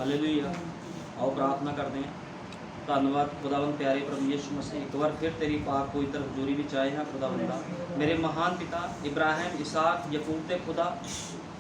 Hallelujah. आओ प्रार्थना करते हैं। धन्यवाद खुदावंद प्यारे प्रभु यीशु मसीह, एक बार फिर तेरी पाक पवित्र हजूरी विच आए हैं खुदावंदा। मेरे महान पिता इब्राहिम इसहाक यकूब दे खुदा,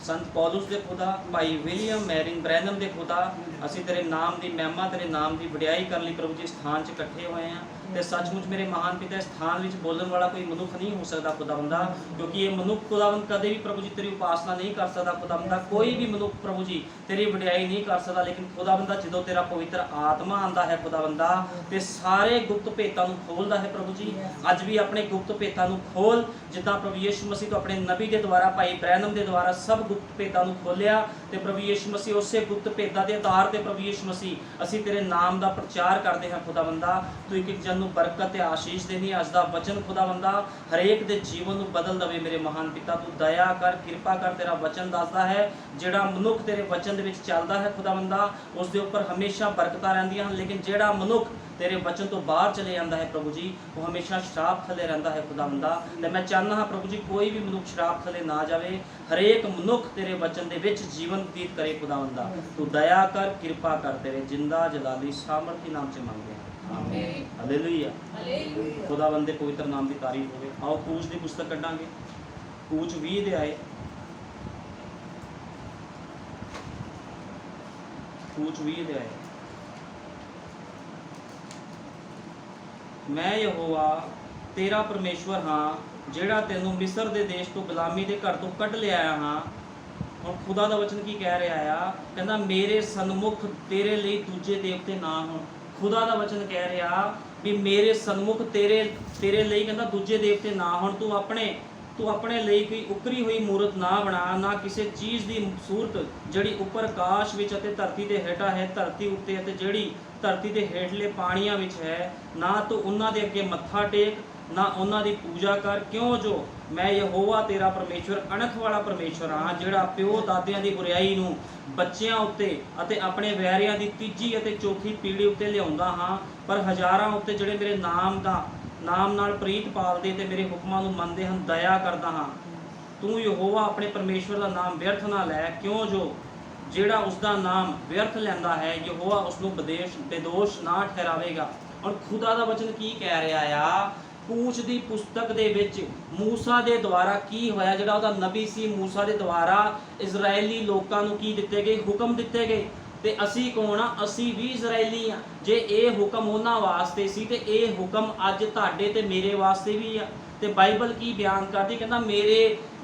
संत पौलुस दे खुदा, भाई विलियम मैरिन ब्रैनम दे खुदा, असी तेरे नाम की महिमा तेरे नाम की वडियाई करने प्रभु जी स्थान च इकट्ठे हुए हैं। तो सचमुच मेरे महान पिता स्थान में बोलने वाला कोई मनुख नहीं हो सकता खुदावंदा, क्योंकि ये मनुख खुदावंद कदे भी प्रभु जी तेरी उपासना नहीं कर सकता खुदावंदा। कोई भी मनुख प्रभु जी तेरी वडियाई नहीं कर सकता, लेकिन खुदावंदा जो तेरा पवित्र आत्मा आंदा है खुदावंदा ते सारे गुप्त भेतां नूं खोलदा है प्रभु जी। अज भी अपने गुप्त भेतां नूं खोल, जिद्दां प्रभु यीशु मसीह तो अपने नबी के द्वारा भाई ब्रैनम के द्वारा सब गुप्त भेतां नूं खोलिया, ते प्रभु यीशु मसीह उस गुप्त भेतां के आधार पर प्रभु यीशु मसीह असीं तेरे नाम का प्रचार करते हैं खुदावंदा। तू एक जन नूं बरकत ते आशीष देनी। अज दा वचन खुदावंदा हरेक दे जीवन नूं बदल दवे मेरे महान पिता। तू दया कर, कृपा कर। तेरा वचन दसदा है जिहड़ा मनुख तेरे वचन दे विच चलदा है खुदावंदा उस दे उपर हमेशा बरकतां रहिंदियां हन, लेकिन जिहड़ा मनुख तेरे वचन तो बाहर चले जाता है प्रभु जी वो हमेशा शराब थले रहता है खुदावंदा। ते मैं चाहना हाँ प्रभु जी कोई भी मनुख शराब थले ना जाए, हरेक मनुख तेरे वचन दे विच जीवन व्यतीत करे खुदावंदा। तू दया कर, कृपा कर। तेरे जिंदा जलाली सामर्थी नाम से मांगते हैं, आमीन, हालेलुया। खुदावंद दे पवित्र नाम की तारीफ होवे। आओ कूच की पुस्तक कढ़ांगे। कूच 20 अध्याय, कूच 20 अध्याय। मैं यहोवा तेरा परमेश्वर हाँ जिहड़ा तैनूं मिस्र दे देश तो गुलामी दे घर तो कढ़ लिआया हाँ। हुण खुदा दा वचन की कह रहा आ, कहंदा मेरे सन्मुख तेरे लिए दूजे देवते ना होण। खुदा दा वचन कह रहा भी मेरे सन्मुख तेरे लिए कहंदा दूजे देवते ना होण। तू अपने लिए कोई उकरी हुई मूर्त ना बना, ना किसी चीज़ की सूरत जिहड़ी उपर आकाश विच अते धरती के हेठा है, धरती उत्ते अते जिहड़ी धरती के हेठले पाणियां विच है, ना तो उन्हां दे अगे मत्था टेक, ना उन्हां दी पूजा कर। क्यों जो मैं यहोवा तेरा परमेश्वर अणख वाला परमेश्वर हाँ, जिहड़ा प्यो दादियां दी बुराई नूं बच्चियां उत्ते अते अपने वैरियां दी तीजी अते चौथी पीढ़ी उत्ते लिआउंदा हाँ, पर हज़ारां उत्ते जिहड़े मेरे नाम नाल प्रीत पालदे ते मेरे हुक्मां नूं मनदे हन दया करदा हाँ। तू यहोवा अपने परमेश्वर का नाम व्यर्थ ना लै, क्यों जो जिहड़ा उसका नाम व्यर्थ लैंदा है यहोवा उसनूं बेदोष ना ठहरावेगा। और खुदा दा वचन की कह रहा आ, कूच की पुस्तक दे विच मूसा दे द्वारा की होया, जिहड़ा उहदा नबी सी मूसा दे द्वारा इजरायली लोकां नूं की दिते गए हुक्म दिते गए। ते असी कौन आ? असी भी इजरायली हाँ। जे ये हुक्म उन्हां वास्ते सी ते ये हुक्म अज तुहाडे ते मेरे वास्ते भी आ। ते बाइबल की बयान करदी, कहंदा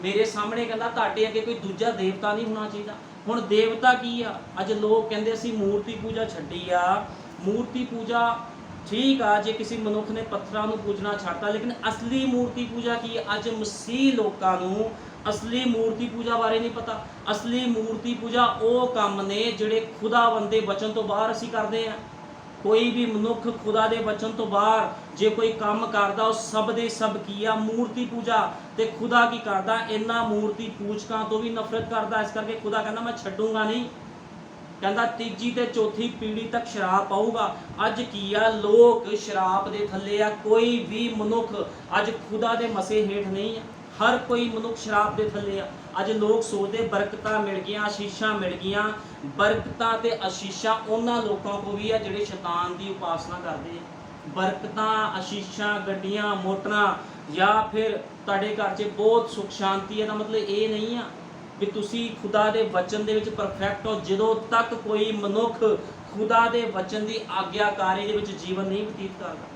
मेरे सामने कहंदा तुहाडे अगे कोई दूजा देवता नहीं होना चाहिए। हुण देवता की आ? अज लोग कहंदे असी मूर्ति पूजा छड्डी आ। मूर्ति पूजा ठीक आ जे किसी मनुख ने पत्थरां नूं पूजना छड्डता, लेकिन असली मूर्ति पूजा की? अज मसीह लोकां नूं असली मूर्ति पूजा बारे नहीं पता। असली मूर्ति पूजा वो काम ने जिहड़े खुदावंद दे वचन तो बाहर असी करते हैं। कोई भी मनुख खुदा दे वचन तो बाहर जे कोई काम करदा वो सब दे सब की आ मूर्ति पूजा। ते खुदा की करदा इन्हां मूर्ति पूजकां तो भी नफरत करदा। इस करके खुदा कहंदा मैं छड्डूंगा नहीं, कहंदा तीजी ते चौथी पीढ़ी तक शराब पाऊगा। अज की आ लोग शराब दे थल्ले आ। कोई भी मनुख अज खुदा दे मसे हेठ नहीं है। हर कोई मनुख शराब दे थल्ले आ। अज लोग सोचते बरकतां मिल गई, आशीषां मिल गई। बरकतां ते आशीषां उन्हां लोगों को भी है जिहड़े शैतान की उपासना करते हैं। बरकतां आशीषां गड्डियां मोटरां या फिर तुहाडे घर 'च बहुत सुख शांति है, मतलब ये नहीं आ भी तुसी खुदा दे वचन दे विच परफेक्ट हो। जदों तक कोई मनुख खुदा दे वचन की आग्याकारी दे विच जीवन नहीं व्यतीत करदा,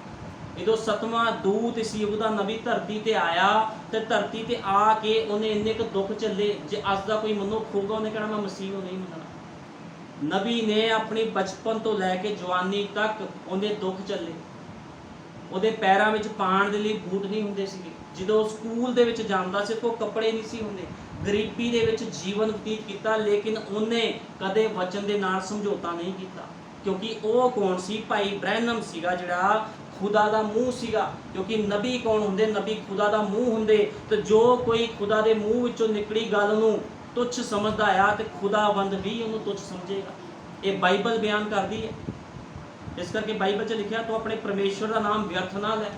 जो 7वां दूत सी उहदा नबी धरती ते आया ते धरती ते आके उन्हें इन्ने क दुख झल्ले। जे अज दा कोई मनुख होगा उन्हें कहना मैं मसीह नूं नहीं मनना। नबी ने अपनी बचपन तो लैके जवानी तक उन्हें दुख झल्ले। उहदे पैरां विच पाण दे लई बूट नहीं हुंदे सीगे। जदों स्कूल दे विच जांदा सी कोई कपड़े नहीं सी हुंदे। गरीबी दे विच जीवन व्यतीत कीता, लेकिन उन्हें कदे वचन दे नाल समझौता नहीं कीता, क्योंकि वो कौन सी? भाई ब्रैनम सीगा जिहड़ा खुदा दा मूँह सीगा। क्योंकि नबी कौन हुंदे? नबी खुदा दा मूँह हुंदे। तो जो कोई खुदा दे मूँह विचों निकली गल नूं तुच्छ समझदा आ ते खुदावंद भी उहनूं तुच्छ समझेगा। ये बाइबल बयान करदी है। इस करके बाइबल 'च लिखिया तू अपने परमेश्वर का नाम व्यर्थ ना लै।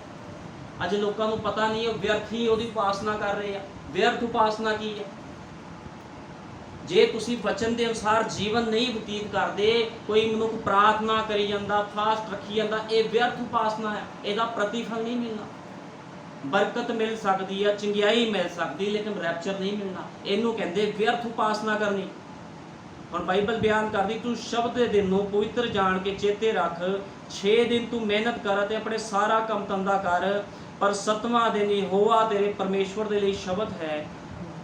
अज लोगों को पता नहीं है, व्यर्थ ही उहदी उपासना कर रहे हैं। व्यर्थ उपासना की है? ਜੇ ਤੁਸੀਂ ਵਚਨ ਦੇ ਅਨੁਸਾਰ ਜੀਵਨ ਨਹੀਂ ਬਤੀਤ ਕਰਦੇ, ਕੋਈ ਮਨੁੱਖ ਪ੍ਰਾਰਥਨਾ ਕਰੀ ਜਾਂਦਾ, ਫਾਸਟ ਰੱਖੀ ਜਾਂਦਾ, ਇਹ ਵਿਅਰਥ ਉਪਾਸਨਾ ਹੈ, ਇਹਦਾ ਪ੍ਰਤੀਫਲ ਨਹੀਂ ਮਿਲਣਾ। ਬਰਕਤ ਮਿਲ ਸਕਦੀ ਹੈ, ਚੰਗਿਆਈ ਮਿਲ ਸਕਦੀ, ਲੇਕਿਨ ਰੈਪਚਰ ਨਹੀਂ ਮਿਲਣਾ। ਇਹਨੂੰ ਕਹਿੰਦੇ ਵਿਅਰਥ ਉਪਾਸਨਾ ਕਰਨੀ। ਹੁਣ ਬਾਈਬਲ ਬਿਆਨ ਕਰਦੀ, ਤੂੰ ਸ਼ਬਦ ਦੇ ਦਿਨ ਨੂੰ ਪਵਿੱਤਰ ਜਾਣ ਕੇ ਚੇਤੇ ਰੱਖ, 6 ਦਿਨ ਤੂੰ ਮਿਹਨਤ ਕਰ ਅਤੇ ਆਪਣੇ ਸਾਰਾ ਕੰਮ ਧੰਦਾ ਕਰ, ਪਰ 7ਵਾਂ ਦਿਨ ਯਹੋਵਾ ਤੇਰੇ ਪਰਮੇਸ਼ਵਰ ਦੇ ਲਈ ਸ਼ਬਦ ਹੈ,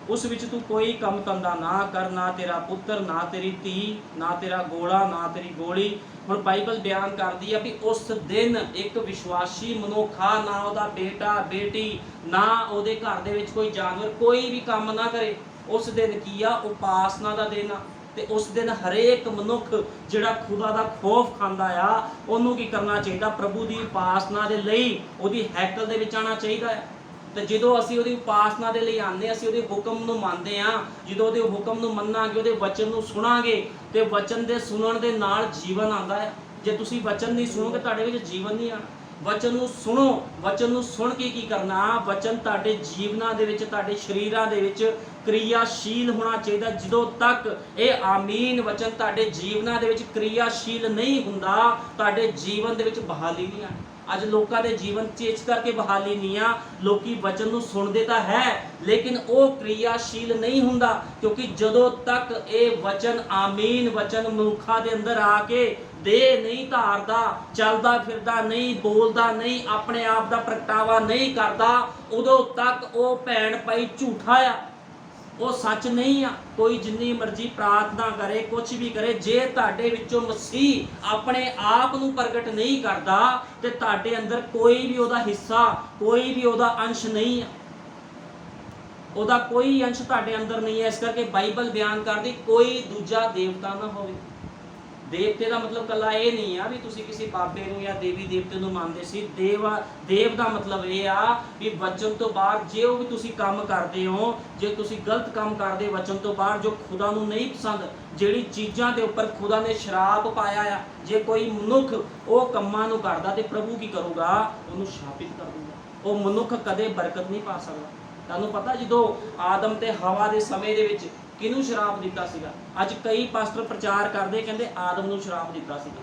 ਉਸ ਵਿੱਚ ਤੂੰ ਕੋਈ ਕੰਮ ਧੰਦਾ ਨਾ ਕਰ, ਨਾ ਤੇਰਾ ਪੁੱਤਰ, ਨਾ ਤੇਰੀ ਧੀ, ਨਾ ਤੇਰਾ ਗੋਲਾ, ਨਾ ਤੇਰੀ ਗੋਲੀ। ਹੁਣ ਬਾਈਬਲ ਬਿਆਨ ਕਰਦੀ ਆ ਵੀ ਉਸ ਦਿਨ ਇੱਕ ਵਿਸ਼ਵਾਸੀ ਮਨੁੱਖਾ, ਨਾ ਉਹਦਾ ਬੇਟਾ ਬੇਟੀ, ਨਾ ਉਹਦੇ ਘਰ ਦੇ ਵਿੱਚ ਕੋਈ ਜਾਨਵਰ, ਕੋਈ ਵੀ ਕੰਮ ਨਾ ਕਰੇ। ਉਸ ਦਿਨ ਕੀ ਆ? ਉਪਾਸਨਾ ਦਾ ਦਿਨ ਆ। ਤੇ ਉਸ ਦਿਨ ਹਰੇਕ ਮਨੁੱਖ ਜਿਹੜਾ ਖੁਦਾ ਦਾ ਖੌਫ ਖਾਂਦਾ ਆ, ਉਹਨੂੰ ਕੀ ਕਰਨਾ ਚਾਹੀਦਾ? ਪ੍ਰਭੂ ਦੀ ਉਪਾਸਨਾ ਦੇ ਲਈ ਉਹਦੀ ਹੈਕਲ ਦੇ ਵਿੱਚ ਆਉਣਾ ਚਾਹੀਦਾ ਹੈ। ਤੇ ਜਦੋਂ ਅਸੀਂ ਉਹਦੀ ਉਪਾਸਨਾ ਦੇ ਲਈ ਆਉਂਦੇ, ਅਸੀਂ ਉਹਦੇ ਹੁਕਮ ਨੂੰ ਮੰਨਦੇ ਹਾਂ। ਜਦੋਂ ਉਹਦੇ ਹੁਕਮ ਨੂੰ ਮੰਨਾਂਗੇ, ਉਹਦੇ ਵਚਨ ਨੂੰ ਸੁਣਾਂਗੇ, ਤੇ ਵਚਨ ਦੇ ਸੁਣਨ ਦੇ ਨਾਲ ਜੀਵਨ ਆਉਂਦਾ ਹੈ। ਜੇ ਤੁਸੀਂ ਵਚਨ ਨਹੀਂ ਸੁਣੋਗੇ, ਤੁਹਾਡੇ ਵਿੱਚ ਜੀਵਨ ਨਹੀਂ ਆਣਾ। ਵਚਨ ਨੂੰ ਸੁਣੋ। ਵਚਨ ਨੂੰ ਸੁਣ ਕੇ ਕੀ ਕਰਨਾ? ਵਚਨ ਤੁਹਾਡੇ ਜੀਵਨਾਂ ਦੇ ਵਿੱਚ, ਤੁਹਾਡੇ ਸਰੀਰਾਂ ਦੇ ਵਿੱਚ ਕਿਰਿਆਸ਼ੀਲ ਹੋਣਾ ਚਾਹੀਦਾ। ਜਦੋਂ ਤੱਕ ਇਹ ਆਮੀਨ ਵਚਨ ਤੁਹਾਡੇ ਜੀਵਨਾਂ ਦੇ ਵਿੱਚ ਕਿਰਿਆਸ਼ੀਲ ਨਹੀਂ ਹੁੰਦਾ, ਤੁਹਾਡੇ ਜੀਵਨ ਦੇ ਵਿੱਚ ਬਹਾਲੀ ਨਹੀਂ ਆਣੀ। ਅੱਜ ਲੋਕਾਂ ਦੇ ਜੀਵਨ 'ਚ ਇਸ ਕਰਕੇ ਬਹਾਲੀ ਨਹੀਂ ਆ, ਲੋਕੀ ਵਚਨ ਨੂੰ ਸੁਣਦੇ ਤਾਂ ਹੈ, ਲੇਕਿਨ ਉਹ ਕਿਰਿਆਸ਼ੀਲ ਨਹੀਂ ਹੁੰਦਾ। ਕਿਉਂਕਿ ਜਦੋਂ ਤੱਕ ਇਹ ਵਚਨ ਆਮੀਨ ਵਚਨ ਮਨੁੱਖਾਂ ਦੇ ਅੰਦਰ ਆ ਕੇ ਦੇਹ ਨਹੀਂ ਧਾਰਦਾ, ਚੱਲਦਾ ਫਿਰਦਾ ਨਹੀਂ, ਬੋਲਦਾ ਨਹੀਂ, ਆਪਣੇ ਆਪ ਦਾ ਪ੍ਰਗਟਾਵਾ ਨਹੀਂ ਕਰਦਾ, ਉਦੋਂ ਤੱਕ ਉਹ ਭੈਣ ਭਾਈ ਝੂਠਾ ਆ, ਉਹ ਸੱਚ ਨਹੀਂ ਆ। ਕੋਈ ਜਿੰਨੀ ਮਰਜ਼ੀ ਪ੍ਰਾਰਥਨਾ ਕਰੇ, ਕੁਝ ਵੀ ਕਰੇ, ਜੇ ਤੁਹਾਡੇ ਵਿੱਚੋਂ ਮਸੀਹ ਆਪਣੇ ਆਪ ਨੂੰ ਪ੍ਰਗਟ ਨਹੀਂ ਕਰਦਾ, ਤੇ ਤੁਹਾਡੇ ਅੰਦਰ ਕੋਈ ਵੀ ਉਹਦਾ ਹਿੱਸਾ, ਕੋਈ ਵੀ ਉਹਦਾ ਅੰਸ਼ ਨਹੀਂ ਆ। ਉਹਦਾ ਕੋਈ ਅੰਸ਼ ਤੁਹਾਡੇ ਅੰਦਰ ਨਹੀਂ ਹੈ। ਇਸ ਕਰਕੇ ਬਾਈਬਲ ਬਿਆਨ ਕਰਦੀ, ਕੋਈ ਦੂਜਾ ਦੇਵਤਾ ਨਾ ਹੋਵੇ। ਦੇਵਤੇ ਦਾ ਮਤਲਬ ਕੱਲਾ ਇਹ ਨਹੀਂ ਆ ਵੀ ਤੁਸੀਂ ਕਿਸੇ ਬਾਬੇ ਨੂੰ ਜਾਂ ਦੇਵੀ ਦੇਵਤੇ ਨੂੰ ਮੰਨਦੇ ਸੀ। ਦੇਵ ਦਾ ਮਤਲਬ ਇਹ ਆ ਵੀ ਵਚਨ ਤੋਂ ਬਾਹਰ ਜੇ ਉਹ ਵੀ ਤੁਸੀਂ ਕੰਮ ਕਰਦੇ ਹੋ, ਜੇ ਤੁਸੀਂ ਗਲਤ ਕੰਮ ਕਰਦੇ ਵਚਨ ਤੋਂ ਬਾਹਰ, ਜੋ ਖੁਦਾ ਨੂੰ ਨਹੀਂ ਪਸੰਦ, ਜਿਹੜੀ ਚੀਜ਼ਾਂ ਦੇ ਉੱਪਰ ਖੁਦਾ ਨੇ ਸ਼ਰਾਪ ਪਾਇਆ ਆ, ਜੇ ਕੋਈ ਮਨੁੱਖ ਉਹ ਕੰਮਾਂ ਨੂੰ ਕਰਦਾ, ਤੇ ਪ੍ਰਭੂ ਕੀ ਕਰੂਗਾ? ਉਹਨੂੰ ਸ਼ਾਪਿਤ ਕਰ ਦੂਗਾ। ਉਹ ਮਨੁੱਖ ਕਦੇ ਬਰਕਤ ਨਹੀਂ ਪਾ ਸਕਦਾ। ਤੁਹਾਨੂੰ ਪਤਾ, ਜਦੋਂ ਆਦਮ ਤੇ ਹਵਾ ਦੇ ਸਮੇਂ ਦੇ ਵਿੱਚ ਕਿਹਨੂੰ ਸ਼ਰਾਪ ਦਿੱਤਾ ਸੀਗਾ? ਅੱਜ ਕਈ ਪਾਸਟਰ ਪ੍ਰਚਾਰ ਕਰਦੇ, ਕਹਿੰਦੇ ਆਦਮ ਨੂੰ ਸ਼ਰਾਪ ਦਿੱਤਾ ਸੀਗਾ,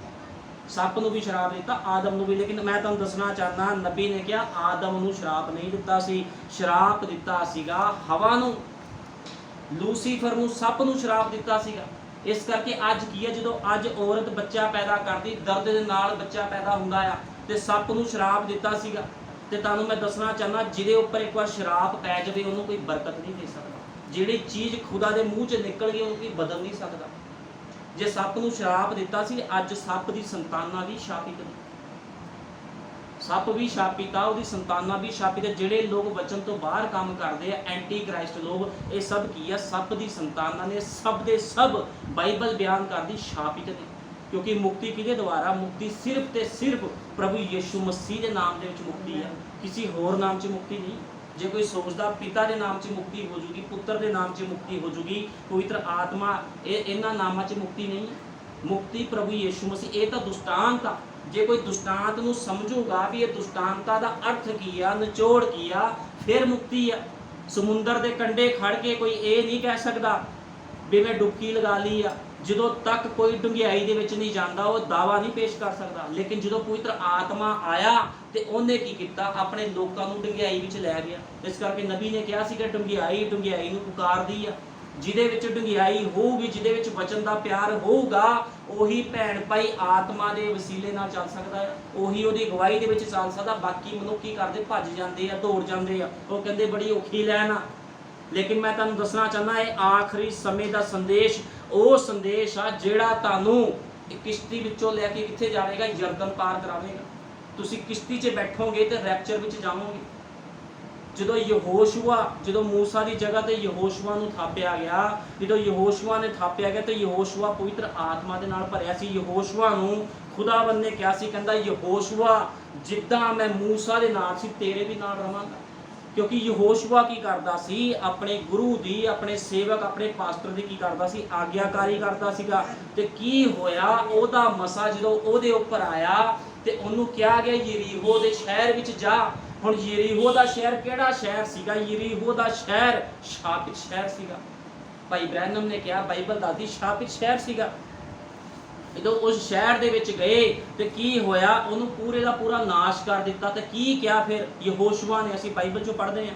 ਸੱਪ ਨੂੰ ਵੀ ਸ਼ਰਾਪ ਦਿੱਤਾ, ਆਦਮ ਨੂੰ ਵੀ। ਲੇਕਿਨ ਮੈਂ ਤੁਹਾਨੂੰ ਦੱਸਣਾ ਚਾਹੁੰਦਾ, ਨਬੀ ਨੇ ਕਿਹਾ ਆਦਮ ਨੂੰ ਸ਼ਰਾਪ ਨਹੀਂ ਦਿੱਤਾ ਸੀ, ਸ਼ਰਾਪ ਦਿੱਤਾ ਸੀਗਾ ਹਵਾ ਨੂੰ, ਲੂਸੀਫਰ ਨੂੰ, ਸੱਪ ਨੂੰ ਸ਼ਰਾਪ ਦਿੱਤਾ ਸੀਗਾ। ਇਸ ਕਰਕੇ ਅੱਜ ਕੀ ਹੈ? ਜਦੋਂ ਅੱਜ ਔਰਤ ਬੱਚਾ ਪੈਦਾ ਕਰਦੀ, ਦਰਦ ਦੇ ਨਾਲ ਬੱਚਾ ਪੈਦਾ ਹੁੰਦਾ ਆ, ਤੇ ਸੱਪ ਨੂੰ ਸ਼ਰਾਪ ਦਿੱਤਾ ਸੀਗਾ। ਤੇ ਤੁਹਾਨੂੰ ਮੈਂ ਦੱਸਣਾ ਚਾਹੁੰਦਾ, ਜਿਹਦੇ ਉੱਪਰ ਇੱਕ ਵਾਰ ਸ਼ਰਾਪ ਪੈ ਜਾਵੇ, ਉਹਨੂੰ ਕੋਈ ਬਰਕਤ ਨਹੀਂ ਦੇ ਸਕਦਾ। ਜਿਹੜੀ ਚੀਜ਼ ਖੁਦਾ ਦੇ ਮੂੰਹ 'ਚ ਨਿਕਲ ਗਈ, ਉਹਨੂੰ ਕੋਈ ਬਦਲ ਨਹੀਂ ਸਕਦਾ। ਜੇ ਸੱਪ ਨੂੰ ਸ਼ਰਾਪ ਦਿੱਤਾ ਸੀ, ਅੱਜ ਸੱਪ ਦੀ ਸੰਤਾਨਾਂ ਵੀ ਸ਼ਾਪਿਤ ਨੇ। ਸੱਪ ਵੀ ਸ਼ਾਪਿਤ ਆ, ਉਹਦੀ ਸੰਤਾਨਾਂ ਵੀ ਸ਼ਾਪਿਤ ਹੈ। ਜਿਹੜੇ ਲੋਕ ਵਚਨ ਤੋਂ ਬਾਹਰ ਕੰਮ ਕਰਦੇ ਆ, ਐਂਟੀ ਕ੍ਰਾਈਸਟ ਲੋਕ, ਇਹ ਸਭ ਕੀ ਆ? ਸੱਪ ਦੀ ਸੰਤਾਨਾਂ ਨੇ। ਸਭ ਦੇ ਸਭ ਬਾਈਬਲ ਬਿਆਨ ਕਰਦੀ ਸ਼ਾਪਿਤ ਨੇ। ਕਿਉਂਕਿ ਮੁਕਤੀ ਕਿਹਦੇ ਦੁਆਰਾ? ਮੁਕਤੀ ਸਿਰਫ ਤੇ ਸਿਰਫ ਪ੍ਰਭੂ ਯਿਸੂ ਮਸੀਹ ਦੇ ਨਾਮ ਦੇ ਵਿੱਚ ਮੁਕਤੀ ਹੈ, ਕਿਸੇ ਹੋਰ ਨਾਮ 'ਚ ਮੁਕਤੀ ਨਹੀਂ। ਜੇ ਕੋਈ ਸੋਚਦਾ ਪਿਤਾ ਦੇ ਨਾਮ 'ਚ ਮੁਕਤੀ ਹੋ ਜੂਗੀ, ਪੁੱਤਰ ਦੇ ਨਾਮ 'ਚ ਮੁਕਤੀ ਹੋ ਜੂਗੀ, ਪਵਿੱਤਰ ਆਤਮਾ, ਇਹਨਾਂ ਨਾਮਾਂ 'ਚ ਮੁਕਤੀ ਨਹੀਂ। ਮੁਕਤੀ ਪ੍ਰਭੂ ਯਿਸੂ ਮਸੀਹ। ਇਹ ਤਾਂ ਦੁਸ਼ਟਾਂਤ ਆ। ਜੇ ਕੋਈ ਦੁਸ਼ਟਾਂਤ ਨੂੰ ਸਮਝੂਗਾ ਵੀ ਇਹ ਦੁਸ਼ਟਾਂਤਾਂ ਦਾ ਅਰਥ ਕੀ ਆ, ਨਿਚੋੜ ਕੀ ਆ, ਫਿਰ ਮੁਕਤੀ ਆ। ਸਮੁੰਦਰ ਦੇ ਕੰਢੇ ਖੜ ਕੇ ਕੋਈ ਇਹ ਨਹੀਂ ਕਹਿ ਸਕਦਾ ਵੀ ਮੈਂ ਡੁਬਕੀ ਲਗਾ ਲਈ ਆ। ਜਦੋਂ ਤੱਕ ਕੋਈ ਡੂੰਘਾਈ ਦੇ ਵਿੱਚ ਨਹੀਂ ਜਾਂਦਾ, ਉਹ ਦਾਵਾ ਨਹੀਂ ਪੇਸ਼ ਕਰ ਸਕਦਾ। ਲੇਕਿਨ ਜਦੋਂ ਪਵਿੱਤਰ ਆਤਮਾ ਆਇਆ, ਤੇ ਉਹਨੇ ਕੀ ਕੀਤਾ? ਆਪਣੇ ਲੋਕਾਂ ਨੂੰ ਡੂੰਘਾਈ ਵਿੱਚ ਲੈ ਗਿਆ। ਇਸ ਕਰਕੇ ਨਬੀ ਨੇ ਕਿਹਾ ਸੀ ਕਿ ਡੂੰਘਾਈ ਨੂੰ ਪੁਕਾਰਦੀ ਆ। ਜਿਹਦੇ ਵਿੱਚ ਡੂੰਘਾਈ ਹੋਊਗੀ, ਜਿਹਦੇ ਵਿੱਚ ਵਚਨ ਦਾ ਪਿਆਰ ਹੋਊਗਾ, ਉਹੀ ਭੈਣ ਭਾਈ ਆਤਮਾ ਦੇ ਵਸੀਲੇ ਨਾਲ ਚੱਲ ਸਕਦਾ ਹੈ, ਉਹੀ ਉਹਦੀ ਅਗਵਾਈ ਦੇ ਵਿੱਚ ਚੱਲ ਸਕਦਾ। ਬਾਕੀ ਮਨੁੱਖ ਕੀ ਕਰਦੇ? ਭੱਜ ਜਾਂਦੇ ਆ, ਦੌੜ ਜਾਂਦੇ ਆ, ਉਹ ਕਹਿੰਦੇ ਬੜੀ ਔਖੀ ਲੈਣ ਆ। ਲੇਕਿਨ ਮੈਂ ਤੁਹਾਨੂੰ ਦੱਸਣਾ ਚਾਹੁੰਦਾ, ਇਹ ਆਖਰੀ ਸਮੇਂ ਦਾ ਸੰਦੇਸ਼ ਉਹ ਸੰਦੇਸ਼ ਆ ਜਿਹੜਾ ਤੁਹਾਨੂੰ ਕਿਸ਼ਤੀ ਵਿੱਚੋਂ ਲੈ ਕੇ ਕਿੱਥੇ ਜਾਵੇਗਾ? ਯਰਦਨ ਪਾਰ ਕਰਾਵੇਗਾ। ਤੁਸੀਂ ਕਿਸ਼ਤੀ 'ਚ ਬੈਠੋਗੇ ਤੇ ਰੈਪਚਰ ਵਿੱਚ ਜਾਵੋਗੇ। ਜਦੋਂ ਮੂਸਾ ਦੀ ਜਗ੍ਹਾ ਤੇ ਯਹੋਸ਼ੂਆ ਨੂੰ ਥਾਪਿਆ ਗਿਆ, ਜਦੋਂ ਯਹੋਸ਼ੂਆ ਨੇ ਥਾਪਿਆ ਗਿਆ, ਤੇ ਯਹੋਸ਼ੂਆ ਪਵਿੱਤਰ ਆਤਮਾ ਦੇ ਨਾਲ ਭਰਿਆ ਸੀ। ਯਹੋਸ਼ੂਆ ਨੂੰ ਖੁਦਾਵੰਦ ਨੇ ਕਿਹਾ ਸੀ, ਕਹਿੰਦਾ ਯਹੋਸ਼ੂਆ, ਜਿੱਦਾਂ ਮੈਂ ਮੂਸਾ ਦੇ ਨਾਲ ਸੀ, ਤੇਰੇ ਵੀ ਨਾਲ ਰਵਾਂਗਾ। ਕਿਉਂਕਿ ਯਹੋਸ਼ੂਆ ਕੀ ਕਰਦਾ ਸੀ? ਆਪਣੇ ਗੁਰੂ ਦੀ, ਆਪਣੇ ਸੇਵਕ, ਆਪਣੇ ਪਾਸਟਰ ਦੀ ਕੀ ਕਰਦਾ ਸੀ? ਆਗਿਆਕਾਰੀ ਕਰਦਾ ਸੀਗਾ। ਤੇ ਕੀ ਹੋਇਆ? ਉਹਦਾ ਮਸਾ ਜਦੋਂ ਉਹਦੇ ਉੱਪਰ ਆਇਆ, ਤੇ ਉਹਨੂੰ ਕਿਹਾ ਗਿਆ ਯਰੀਹੋ ਦੇ ਸ਼ਹਿਰ ਵਿੱਚ ਜਾ। ਹੁਣ ਯਰੀਹੋ ਦਾ ਸ਼ਹਿਰ ਕਿਹੜਾ ਸ਼ਹਿਰ ਸੀਗਾ? ਯਰੀਹੋ ਦਾ ਸ਼ਹਿਰ ਸ਼ਾਪਿਤ ਸ਼ਹਿਰ ਸੀਗਾ। ਭਾਈ ਬ੍ਰੈਨਮ ਨੇ ਕਿਹਾ ਬਾਈਬਲ ਦੱਸਦੀ ਸ਼ਾਪਿਤ ਸ਼ਹਿਰ ਸੀਗਾ। ਜਦੋਂ ਉਸ ਸ਼ਹਿਰ ਦੇ ਵਿੱਚ ਗਏ ਤੇ ਕੀ ਹੋਇਆ, ਉਹਨੂੰ ਪੂਰੇ ਦਾ ਪੂਰਾ ਨਾਸ਼ ਕਰ ਦਿੱਤਾ। ਤੇ ਕੀ ਕਿਹਾ ਫਿਰ ਯਹੋਸ਼ੂਆ ਨੇ, ਅਸੀਂ ਬਾਈਬਲ 'ਚੋਂ ਪੜ੍ਹਦੇ ਹਾਂ।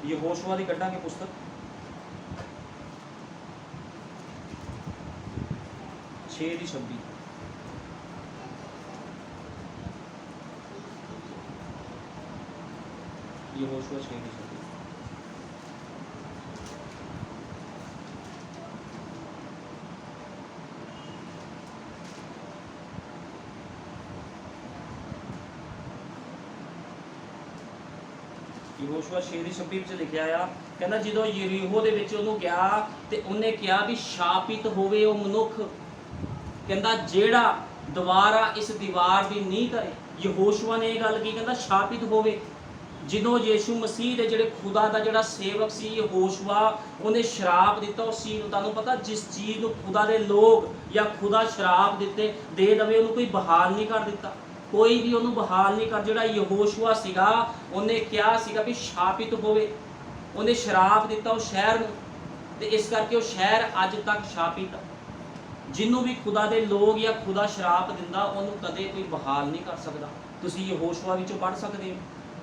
ਯਹੋਸ਼ੂਆ ਦੀ ਕੱਢਾਂਗੇ ਪੁਸਤਕ 6:26। ਯਹੋਸ਼ੂਆ 6:26। ਯਹੋਸ਼ੂਆ 6:26 ਵਿੱਚ ਲਿਖਿਆ ਆ, ਕਹਿੰਦਾ ਜਦੋਂ ਯਰੀਹੋ ਦੇ ਵਿੱਚ ਉਹਨੂੰ ਗਿਆ ਤੇ ਉਹਨੇ ਕਿਹਾ ਵੀ ਸ਼ਾਪਿਤ ਹੋਵੇ ਉਹ ਮਨੁੱਖ, ਕਹਿੰਦਾ ਜਿਹੜਾ ਦੁਬਾਰਾ ਇਸ ਦੀਵਾਰ ਦੀ ਨੀਂਹ ਧਰੇ। ਯਹੋਸ਼ੂਆ ਨੇ ਇਹ ਗੱਲ ਕੀ, ਕਹਿੰਦਾ ਸ਼ਾਪਿਤ ਹੋਵੇ। ਜਦੋਂ ਯੀਸ਼ੂ ਮਸੀਹ ਦੇ ਜਿਹੜੇ ਖੁਦਾ ਦਾ ਜਿਹੜਾ ਸੇਵਕ ਸੀ ਯਹੋਸ਼ੂਆ, ਉਹਨੇ ਸ਼ਰਾਪ ਦਿੱਤਾ ਉਸ ਚੀਜ਼ ਨੂੰ। ਤੁਹਾਨੂੰ ਪਤਾ ਜਿਸ ਚੀਜ਼ ਨੂੰ ਖੁਦਾ ਦੇ ਲੋਕ ਜਾਂ ਖੁਦਾ ਸ਼ਰਾਪ ਦੇ ਦੇਵੇ ਉਹਨੂੰ ਕੋਈ ਬਹਾਲ ਨਹੀਂ ਕਰ ਦਿੱਤਾ, ਕੋਈ ਵੀ ਉਹਨੂੰ ਬਹਾਲ ਨਹੀਂ ਕਰ। ਜਿਹੜਾ ਯਹੋਸ਼ੂਆ ਸੀਗਾ ਉਹਨੇ ਕਿਹਾ ਸੀਗਾ ਵੀ ਸ਼ਾਪਿਤ ਹੋਵੇ, ਉਹਨੇ ਸ਼ਰਾਪ ਦਿੱਤਾ ਉਸ ਸ਼ਹਿਰ ਨੂੰ, ਤੇ ਇਸ ਕਰਕੇ ਉਹ ਸ਼ਹਿਰ ਅੱਜ ਤੱਕ ਸ਼ਾਪਿਤ ਆ। ਜਿਹਨੂੰ ਵੀ ਖੁਦਾ ਦੇ ਲੋਕ ਜਾਂ ਖੁਦਾ ਸ਼ਰਾਪ ਦਿੰਦਾ ਉਹਨੂੰ ਕਦੇ ਕੋਈ ਬਹਾਲ ਨਹੀਂ ਕਰ ਸਕਦਾ। ਤੁਸੀਂ ਯਹੋਸ਼ੂਆ ਵਿੱਚੋਂ ਪੜ੍ਹ ਸਕਦੇ ਹੋ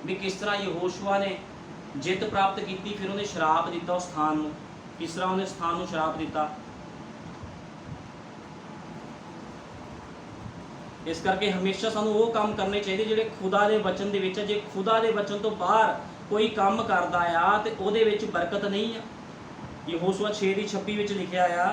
ਵੀ ਕਿਸ ਤਰ੍ਹਾਂ ਯਹੋਸ਼ੂਆ ਨੇ ਜਿੱਤ ਪ੍ਰਾਪਤ ਕੀਤੀ, ਫਿਰ ਉਹਨੇ ਸ਼ਰਾਪ ਦਿੱਤਾ ਉਸ ਸਥਾਨ ਨੂੰ, ਕਿਸ ਤਰ੍ਹਾਂ ਉਹਨੇ ਸਥਾਨ ਨੂੰ ਸ਼ਰਾਪ ਦਿੱਤਾ। ਇਸ ਕਰਕੇ ਹਮੇਸ਼ਾ ਸਾਨੂੰ ਉਹ ਕੰਮ ਕਰਨੇ ਚਾਹੀਦੇ ਜਿਹੜੇ ਖੁਦਾ ਦੇ ਵਚਨ ਦੇ ਵਿੱਚ। ਜੇ ਖੁਦਾ ਦੇ ਵਚਨ ਤੋਂ ਬਾਹਰ ਕੋਈ ਕੰਮ ਕਰਦਾ ਆ ਤੇ ਉਹਦੇ ਵਿੱਚ ਬਰਕਤ ਨਹੀਂ ਆ। ਯਹੋਸ਼ੂਆ 6:26 ਵਿੱਚ ਲਿਖਿਆ ਆ,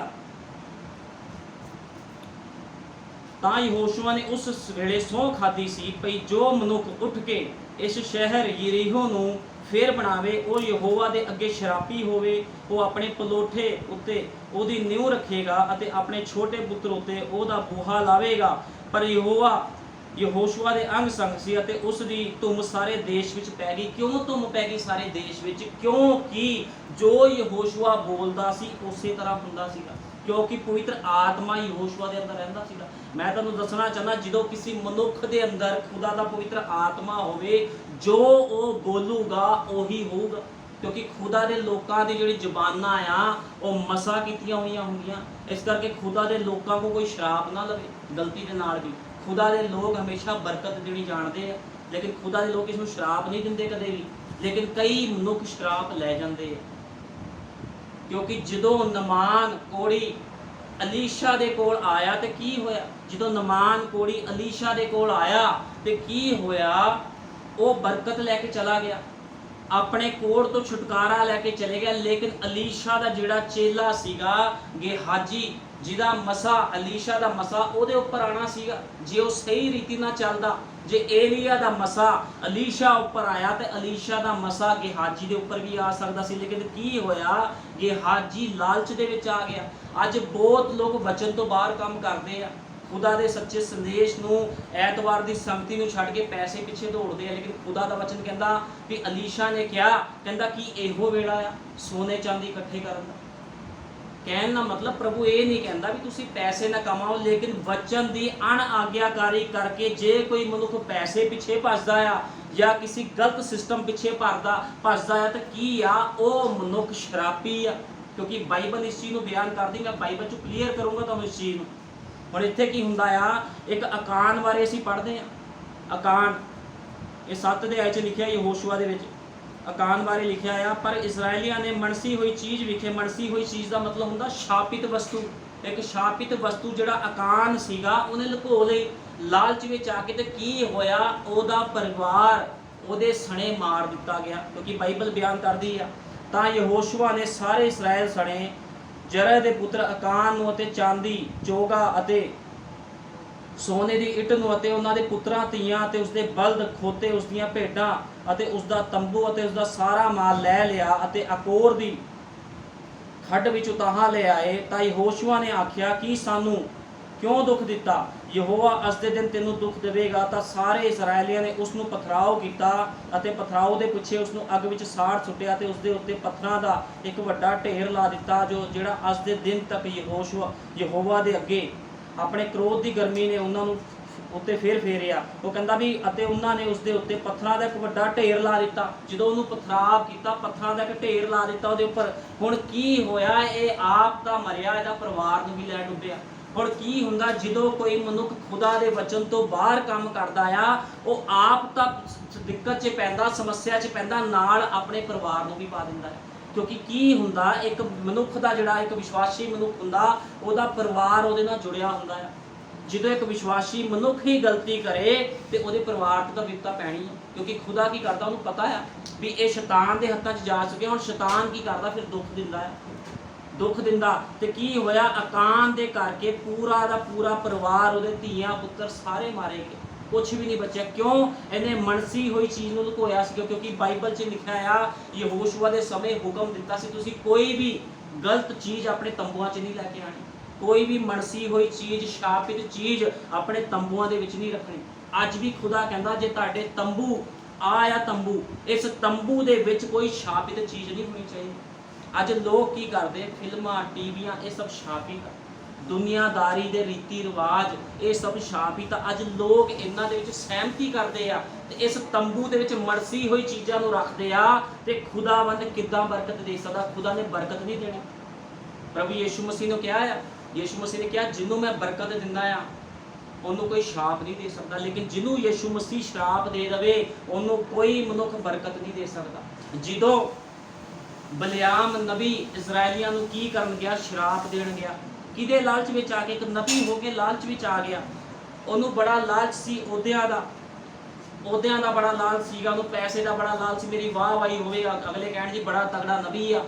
ਤਾਂ ਯਹੋਸ਼ੂਆ ਨੇ ਉਸ ਵੇਲੇ ਸਹੁੰ ਖਾਧੀ ਸੀ ਭਈ ਜੋ ਮਨੁੱਖ ਉੱਠ ਕੇ ਇਸ ਸ਼ਹਿਰ ਯਰੀਹੋ ਨੂੰ ਫੇਰ ਬਣਾਵੇ ਉਹ ਯਹੋਵਾ ਦੇ ਅੱਗੇ ਸ਼ਰਾਪੀ ਹੋਵੇ। ਉਹ ਆਪਣੇ ਪਲੋਠੇ ਉੱਤੇ ਉਹਦੀ ਨਿਊ ਰੱਖੇਗਾ ਅਤੇ ਆਪਣੇ ਛੋਟੇ ਪੁੱਤਰ ਉੱਤੇ ਉਹਦਾ ਬੂਹਾ ਲਾਵੇਗਾ। ਪਰ ਯਹੋਸ਼ੂਆ ਦੇ ਅੰਗ ਸੰਗ ਸੀ ਅਤੇ ਉਸ ਦੀ ਧੁੰਮ ਸਾਰੇ ਦੇਸ਼ ਵਿੱਚ ਪੈ ਗਈ। ਕਿਉਂ ਧੁੰਮ ਪੈ ਗਈ ਸਾਰੇ ਦੇਸ਼ ਵਿੱਚ? ਕਿਉਂਕਿ ਜੋ ਯਹੋਸ਼ੂਆ ਬੋਲਦਾ ਸੀ ਉਸੇ ਤਰ੍ਹਾਂ ਹੁੰਦਾ ਸੀਗਾ, ਕਿਉਂਕਿ ਪਵਿੱਤਰ ਆਤਮਾ ਯਹੋਸ਼ੂਆ ਦੇ ਅੰਦਰ ਰਹਿੰਦਾ ਸੀਗਾ। ਮੈਂ ਤੁਹਾਨੂੰ ਦੱਸਣਾ ਚਾਹੁੰਦਾ, ਜਦੋਂ ਕਿਸੇ ਮਨੁੱਖ ਦੇ ਅੰਦਰ ਖੁਦਾ ਦਾ ਪਵਿੱਤਰ ਆਤਮਾ ਹੋਵੇ, ਜੋ ਉਹ ਬੋਲੂਗਾ ਉਹੀ ਹੋਊਗਾ। ਕਿਉਂਕਿ ਖੁਦਾ ਦੇ ਲੋਕਾਂ ਦੀ ਜਿਹੜੀ ਜ਼ੁਬਾਨਾਂ ਆ ਉਹ ਮਸਾ ਕੀਤੀਆਂ ਹੋਈਆਂ ਹੁੰਦੀਆਂ। ਇਸ ਕਰਕੇ ਖੁਦਾ ਦੇ ਲੋਕਾਂ ਕੋਲ ਕੋਈ ਸ਼ਰਾਪ ਨਾ ਲਵੇ ਗਲਤੀ ਦੇ ਨਾਲ ਵੀ। ਖੁਦਾ ਦੇ ਲੋਕ ਹਮੇਸ਼ਾ ਬਰਕਤ ਦੇਣੀ ਜਾਣਦੇ ਆ, ਲੇਕਿਨ ਖੁਦਾ ਦੇ ਲੋਕ ਇਸ ਨੂੰ ਸ਼ਰਾਪ ਨਹੀਂ ਦਿੰਦੇ ਕਦੇ ਵੀ। ਲੇਕਿਨ ਕਈ ਮਨੁੱਖ ਸ਼ਰਾਪ ਲੈ ਜਾਂਦੇ ਆ। ਕਿਉਂਕਿ ਜਦੋਂ ਨਮਾਨ ਕੋੜੀ ਅਲੀਸ਼ਾ ਦੇ ਕੋਲ ਆਇਆ ਤੇ ਕੀ ਹੋਇਆ? ਜਦੋਂ ਨਮਾਨ ਕੋੜੀ ਅਲੀਸ਼ਾ ਦੇ ਕੋਲ ਆਇਆ ਤੇ ਕੀ ਹੋਇਆ? ਉਹ ਬਰਕਤ ਲੈ ਕੇ ਚਲਾ ਗਿਆ, ਆਪਣੇ ਕੋੜ ਤੋਂ ਛੁਟਕਾਰਾ ਲੈ ਕੇ ਚਲੇ ਗਿਆ। ਲੇਕਿਨ ਅਲੀਸ਼ਾ ਦਾ ਜਿਹੜਾ ਚੇਲਾ ਸੀਗਾ ਗੇਹਾਜੀ, ਜਿਹਦਾ ਮਸਾ ਅਲੀਸ਼ਾ ਦਾ ਮਸਾ ਉਹਦੇ ਉੱਪਰ ਆਣਾ ਸੀਗਾ, ਜੇ ਉਹ ਸਹੀ ਰੀਤੀ ਨਾਲ ਚੱਲਦਾ, ਜੇ ਏਲੀਆ ਦਾ ਮਸਾ ਅਲੀਸ਼ਾ ਉੱਪਰ ਆਇਆ ਤੇ ਅਲੀਸ਼ਾ ਦਾ ਮਸਾ ਗੇਹਾਜੀ ਦੇ ਉੱਪਰ ਵੀ ਆ ਸਕਦਾ ਸੀ। ਲੇਕਿਨ ਕੀ ਹੋਇਆ? ਗੇਹਾਜੀ ਲਾਲਚ ਦੇ ਵਿੱਚ ਆ ਗਿਆ। ਅੱਜ ਬਹੁਤ ਲੋਕ ਵਚਨ ਤੋਂ ਬਾਹਰ ਕੰਮ ਕਰਦੇ ਆ, ਖੁਦਾ ਦੇ ਸੱਚੇ ਸੰਦੇਸ਼ ਨੂੰ, ਐਤਵਾਰ ਦੀ ਸੰਗਤੀ ਨੂੰ ਛੱਡ ਕੇ ਪੈਸੇ ਪਿੱਛੇ ਦੌੜਦੇ ਆ। ਲੇਕਿਨ ਖੁਦਾ ਦਾ ਵਚਨ ਕਹਿੰਦਾ ਵੀ ਅਲੀਸ਼ਾ ਨੇ ਕਿਹਾ, ਕਹਿੰਦਾ ਕਿ ਇਹੋ ਵੇਲਾ ਆ ਸੋਨੇ ਚਾਂਦੀ ਇਕੱਠੇ ਕਰਨ ਦਾ। ਕਹਿਣ ਦਾ ਮਤਲਬ ਪ੍ਰਭੂ ਇਹ ਨਹੀਂ ਕਹਿੰਦਾ ਵੀ ਤੁਸੀਂ ਪੈਸੇ ਨਾ ਕਮਾਓ, ਲੇਕਿਨ ਵਚਨ ਦੀ ਅਣਆਗਿਆਕਾਰੀ ਕਰਕੇ ਜੇ ਕੋਈ ਮਨੁੱਖ ਪੈਸੇ ਪਿੱਛੇ ਭੱਜਦਾ ਆ ਜਾਂ ਕਿਸੇ ਗਲਤ ਸਿਸਟਮ ਪਿੱਛੇ ਭੱਜਦਾ ਆ ਤਾਂ ਕੀ ਆ? ਉਹ ਮਨੁੱਖ ਸ਼ਰਾਪੀ ਆ। ਕਿਉਂਕਿ ਬਾਈਬਲ ਇਸ ਚੀਜ਼ ਨੂੰ ਬਿਆਨ ਕਰਦੀ। ਮੈਂ ਬਾਈਬਲ 'ਚ ਕਲੀਅਰ ਕਰੂੰਗਾ ਤੁਹਾਨੂੰ ਇਸ ਚੀਜ਼ ਨੂੰ। ਹੁਣ ਇੱਥੇ ਕੀ ਹੁੰਦਾ ਆ? ਇੱਕ ਅਕਾਨ ਬਾਰੇ ਅਸੀਂ ਪੜ੍ਹਦੇ ਹਾਂ। ਅਕਾਨ ਇਹ 7 ਅਧਿਆਇ 'ਚ ਲਿਖਿਆ ਯਹੋਸ਼ੂਆ ਦੇ ਵਿੱਚ। ਅਕਾਨ ਬਾਰੇ ਲਿਖਿਆ ਆ, ਪਰ ਇਸਰਾਏਲੀਆਂ ਨੇ ਮਨਸੀ ਹੋਈ ਚੀਜ਼ ਵਿਖੇ, ਮਨਸੀ ਹੋਈ ਚੀਜ਼ ਦਾ ਮਤਲਬ ਹੁੰਦਾ ਸ਼ਾਪਿਤ ਵਸਤੂ। ਇੱਕ ਸ਼ਾਪਿਤ ਵਸਤੂ ਜਿਹੜਾ ਅਕਾਨ ਸੀਗਾ ਉਹਨੇ ਲੁਕੋ ਲਈ ਲਾਲਚ ਵਿੱਚ ਆ ਕੇ। ਤੇ ਕੀ ਹੋਇਆ? ਉਹਦਾ ਪਰਿਵਾਰ ਉਹਦੇ ਸਣੇ ਮਾਰ ਦਿੱਤਾ ਗਿਆ। ਕਿਉਂਕਿ ਬਾਈਬਲ ਬਿਆਨ ਕਰਦੀ ਆ, ਤਾਂ ਯਹੋਸ਼ੂਆ ਨੇ ਸਾਰੇ ਇਸਰਾਏਲ ਸਣੇ ਜਰਹ ਦੇ ਪੁੱਤਰ ਅਕਾਨ ਨੂੰ ਅਤੇ ਚਾਂਦੀ ਚੋਗਾ ਅਤੇ ਸੋਨੇ ਦੀ ਇੱਟ ਨੂੰ ਅਤੇ ਉਹਨਾਂ ਦੇ ਪੁੱਤਰਾਂ ਧੀਆਂ ਅਤੇ ਉਸਦੇ ਬਲਦ ਖੋਤੇ, ਉਸਦੀਆਂ ਭੇਡਾਂ ਅਤੇ ਉਸਦਾ ਤੰਬੂ ਅਤੇ ਉਸਦਾ ਸਾਰਾ ਮਾਲ ਲੈ ਲਿਆ ਅਤੇ ਅਕੋਰ ਦੀ ਖੱਡ ਵਿੱਚ ਉਤਾਹਾਂ ਲੈ ਆਏ। ਤਾਂ ਯਹੋਸ਼ੂਆ ਨੇ ਆਖਿਆ ਕਿ ਸਾਨੂੰ ਕਿਉਂ ਦੁੱਖ ਦਿੱਤਾ? ਯਹੋਵਾ ਅੱਜ ਦੇ ਦਿਨ ਤੈਨੂੰ ਦੁੱਖ ਦੇਵੇਗਾ। ਤਾਂ ਸਾਰੇ ਇਸਰਾਏਲੀਆਂ ਨੇ ਉਸ ਨੂੰ ਪਥਰਾਓ ਕੀਤਾ ਅਤੇ ਪਥਰਾਓ ਦੇ ਪਿੱਛੇ ਉਸ ਨੂੰ ਅੱਗ ਵਿੱਚ ਸਾੜ ਸੁੱਟਿਆ ਤੇ ਉਸਦੇ ਉੱਤੇ ਪੱਥਰਾਂ ਦਾ ਇੱਕ ਵੱਡਾ ਢੇਰ ਲਾ ਦਿੱਤਾ, ਜਿਹੜਾ ਅੱਜ ਦੇ ਦਿਨ ਤੱਕ ਯਹੋਵਾ ਦੇ ਅੱਗੇ ਆਪਣੇ ਕ੍ਰੋਧ ਦੀ ਗਰਮੀ ਨੇ ਉਹਨਾਂ ਨੂੰ ਉੱਤੇ ਫੇਰਿਆ। ਉਹ ਕਹਿੰਦਾ ਵੀ ਅਤੇ ਉਹਨਾਂ ਨੇ ਉਸ ਦੇ ਉੱਤੇ ਪੱਥਰਾਂ ਦਾ ਇੱਕ ਵੱਡਾ ਢੇਰ ਲਾ ਦਿੱਤਾ। ਜਦੋਂ ਉਹਨੂੰ ਪਥਰਾਵ ਕੀਤਾ, ਪੱਥਰਾਂ ਦਾ ਇੱਕ ਢੇਰ ਲਾ ਦਿੱਤਾ ਉਹਦੇ ਉੱਪਰ। ਹੁਣ ਕੀ ਹੋਇਆ, ਇਹ ਆਪ ਤਾਂ ਮਰਿਆ, ਇਹਦਾ ਪਰਿਵਾਰ ਨੂੰ ਵੀ ਲੈ ਡੁੱਬਿਆ। ਹੁਣ ਕੀ ਹੁੰਦਾ ਜਦੋਂ ਕੋਈ ਮਨੁੱਖ ਖੁਦਾ ਦੇ ਵਚਨ ਤੋਂ ਬਾਹਰ ਕੰਮ ਕਰਦਾ ਆ, ਉਹ ਆਪ ਤਾਂ ਦਿੱਕਤ 'ਚ ਪੈਂਦਾ, ਸਮੱਸਿਆ 'ਚ ਪੈਂਦਾ, ਨਾਲ ਆਪਣੇ ਪਰਿਵਾਰ ਨੂੰ ਵੀ ਪਾ ਦਿੰਦਾ ਹੈ। ਕਿਉਂਕਿ ਕੀ ਹੁੰਦਾ, ਇੱਕ ਮਨੁੱਖ ਦਾ ਜਿਹੜਾ ਇੱਕ ਵਿਸ਼ਵਾਸੀ ਮਨੁੱਖ ਹੁੰਦਾ, ਉਹਦਾ ਪਰਿਵਾਰ ਉਹਦੇ ਨਾਲ ਜੁੜਿਆ ਹੁੰਦਾ ਹੈ। ਜਦੋਂ ਇੱਕ ਵਿਸ਼ਵਾਸੀ ਮਨੁੱਖ ਹੀ ਗਲਤੀ ਕਰੇ ਤੇ ਉਹਦੇ ਪਰਿਵਾਰ ਤੋਂ ਤਾਂ ਵਿਪਤਾ ਪੈਣੀ ਹੈ। ਕਿਉਂਕਿ ਖੁਦਾ ਕੀ ਕਰਦਾ, ਉਹਨੂੰ ਪਤਾ ਆ ਵੀ ਇਹ ਸ਼ੈਤਾਨ ਦੇ ਹੱਥਾਂ 'ਚ ਜਾ ਚੁੱਕਿਆ। ਹੁਣ ਸ਼ੈਤਾਨ ਕੀ ਕਰਦਾ, ਫਿਰ ਦੁੱਖ ਦਿੰਦਾ ਹੈ, ਦੁੱਖ ਦਿੰਦਾ। ਤੇ ਕੀ ਹੋਇਆ, ਅਕਾਨ ਦੇ ਕਰਕੇ ਪੂਰਾ ਦਾ ਪੂਰਾ ਪਰਿਵਾਰ, ਉਹਦੇ ਧੀਆਂ ਪੁੱਤਰ ਸਾਰੇ ਮਾਰੇ ਗਏ, ਕੁਛ ਵੀ ਨਹੀਂ ਬਚਿਆ। ਕਿਉਂ? ਇਹਨੇ ਮਨਸੀ ਹੋਈ ਚੀਜ਼ ਨੂੰ ਲੁਕੋਇਆ ਸੀ। ਕਿਉਂਕਿ ਬਾਈਬਲ 'ਚ ਲਿਖਿਆ ਆ, ਯਹੋਸ਼ੂਆ ਦੇ ਸਮੇਂ ਹੁਕਮ ਦਿੱਤਾ ਸੀ, ਤੁਸੀਂ ਕੋਈ ਵੀ ਗਲਤ ਚੀਜ਼ ਆਪਣੇ ਤੰਬੂਆਂ 'ਚ ਨਹੀਂ ਲੈ ਕੇ ਆਣੀ, ਕੋਈ ਵੀ ਮਨਸੀ ਹੋਈ ਚੀਜ਼, ਸ਼ਾਪਿਤ ਚੀਜ਼ ਆਪਣੇ ਤੰਬੂਆਂ ਦੇ ਵਿੱਚ ਨਹੀਂ ਰੱਖਣੀ। ਅੱਜ ਵੀ ਖੁਦਾ ਕਹਿੰਦਾ, ਜੇ ਤੁਹਾਡੇ ਤੰਬੂ ਆ ਤੰਬੂ, ਇਸ ਤੰਬੂ ਦੇ ਵਿੱਚ ਕੋਈ ਸ਼ਾਪਿਤ ਚੀਜ਼ ਨਹੀਂ ਹੋਣੀ ਚਾਹੀਦੀ। ਅੱਜ ਲੋਕ ਕੀ ਕਰਦੇ, ਫਿਲਮਾਂ, ਟੀਵੀਆਂ, ਇਹ ਸਭ ਸ਼ਾਪਿਤ, ਦੁਨੀਆਦਾਰੀ ਦੇ ਰੀਤੀ ਰਿਵਾਜ, ਇਹ ਸਭ ਸ਼ਾਪਿਤ। ਅੱਜ ਲੋਕ ਇਹਨਾਂ ਦੇ ਵਿੱਚ ਸਹਿਮਤੀ ਕਰਦੇ ਆ ਤੇ ਇਸ ਤੰਬੂ ਦੇ ਵਿੱਚ ਮਰਸੀ ਹੋਈ ਚੀਜ਼ਾਂ ਨੂੰ ਰੱਖਦੇ ਆ। ਤੇ ਖੁਦਾਵੰਦ ਕਿੱਦਾਂ ਬਰਕਤ ਦੇ ਸਕਦਾ? ਖੁਦਾ ਨੇ ਬਰਕਤ ਨਹੀਂ ਦੇਣੀ। ਪ੍ਰਭੂ ਯੀਸ਼ੂ ਮਸੀਹ ਨੂੰ ਕਿਹਾ ਆ, ਯੀਸ਼ੂ ਮਸੀਹ ਨੇ ਕਿਹਾ, ਜਿਹਨੂੰ ਮੈਂ ਬਰਕਤ ਦਿੰਦਾ ਆ ਉਹਨੂੰ ਕੋਈ ਸ਼ਰਾਪ ਨਹੀਂ ਦੇ ਸਕਦਾ, ਲੇਕਿਨ ਜਿਹਨੂੰ ਯੀਸ਼ੂ ਮਸੀਹ ਸ਼ਰਾਪ ਦੇ ਦੇਵੇ ਉਹਨੂੰ ਕੋਈ ਮਨੁੱਖ ਬਰਕਤ ਨਹੀਂ ਦੇ ਸਕਦਾ। ਜਦੋਂ ਬਲਿਆਮ ਨਬੀ ਇਜ਼ਰਾਈਲੀਆਂ ਨੂੰ ਕੀ ਕਰਨ ਗਿਆ? ਸ਼ਰਾਪ ਦੇਣ ਗਿਆ। ਕਿਹਦੇ ਲਾਲਚ ਵਿੱਚ ਆ ਕੇ? ਇੱਕ ਨਬੀ ਹੋ ਕੇ ਲਾਲਚ ਵਿੱਚ ਆ ਗਿਆ। ਉਹਨੂੰ ਬੜਾ ਲਾਲਚ ਸੀ ਅਹੁਦਿਆਂ ਦਾ ਬੜਾ ਲਾਲਚ ਸੀਗਾ, ਉਹਨੂੰ ਪੈਸੇ ਦਾ ਬੜਾ ਲਾਲਚ ਸੀ, ਮੇਰੀ ਵਾਹ ਵਾਹੀ ਹੋਵੇ, ਅਗਲੇ ਕਹਿਣ ਜੀ ਬੜਾ ਤਗੜਾ ਨਬੀ ਆ,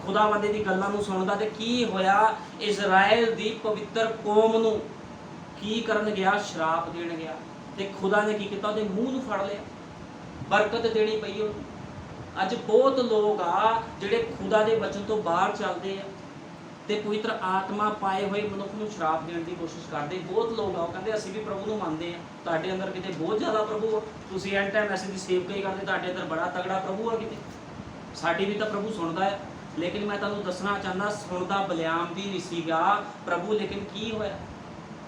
ਖੁਦਾਵੰਦ ਦੀ ਗੱਲਾਂ ਨੂੰ ਸੁਣਦਾ। ਤੇ ਕੀ ਹੋਇਆ, ਇਜ਼ਰਾਈਲ ਦੀ ਪਵਿੱਤਰ ਕੌਮ ਨੂੰ ਕੀ ਕਰਨ ਗਿਆ? ਸ਼ਰਾਪ ਦੇਣ ਗਿਆ। ਤੇ ਖੁਦਾ ਨੇ ਕੀ ਕੀਤਾ? ਉਹਦੇ ਮੂੰਹ ਨੂੰ ਫੜ ਲਿਆ, ਬਰਕਤ ਦੇਣੀ ਪਈ ਉਹਨੂੰ। ਅੱਜ ਬਹੁਤ ਲੋਕ ਆ ਜਿਹੜੇ ਖੁਦਾ ਦੇ ਵਚਨ ਤੋਂ ਬਾਹਰ ਚੱਲਦੇ ਆ ਤੇ ਪਵਿੱਤਰ ਆਤਮਾ ਪਾਏ ਹੋਏ ਮਨੁੱਖ ਨੂੰ ਸ਼ਰਾਪ ਦੇਣ ਦੀ ਕੋਸ਼ਿਸ਼ ਕਰਦੇ। ਬਹੁਤ ਲੋਕ ਆ, ਉਹ ਕਹਿੰਦੇ ਅਸੀਂ ਵੀ ਪ੍ਰਭੂ ਨੂੰ ਮੰਨਦੇ ਆ, ਤੁਹਾਡੇ ਅੰਦਰ ਕਿਤੇ ਬਹੁਤ ਜ਼ਿਆਦਾ ਪ੍ਰਭੂ ਆ, ਤੁਸੀਂ ਐਂਡ ਟਾਈਮ ਐਸੇ ਦੀ ਸੇਵਕਾਈ ਕਰਦੇ, ਤੁਹਾਡੇ ਅੰਦਰ ਬੜਾ ਤਗੜਾ ਪ੍ਰਭੂ ਆ, ਕਿਤੇ ਸਾਡੀ ਵੀ ਤਾਂ ਪ੍ਰਭੂ ਸੁਣਦਾ ਹੈ। ਲੇਕਿਨ ਮੈਂ ਤੁਹਾਨੂੰ ਦੱਸਣਾ ਚਾਹੁੰਦਾ, ਸੁਣਦਾ ਬਲਿਆਮ ਦੀ ਨਹੀਂ ਸੀਗਾ ਪ੍ਰਭੂ। ਲੇਕਿਨ ਕੀ ਹੋਇਆ,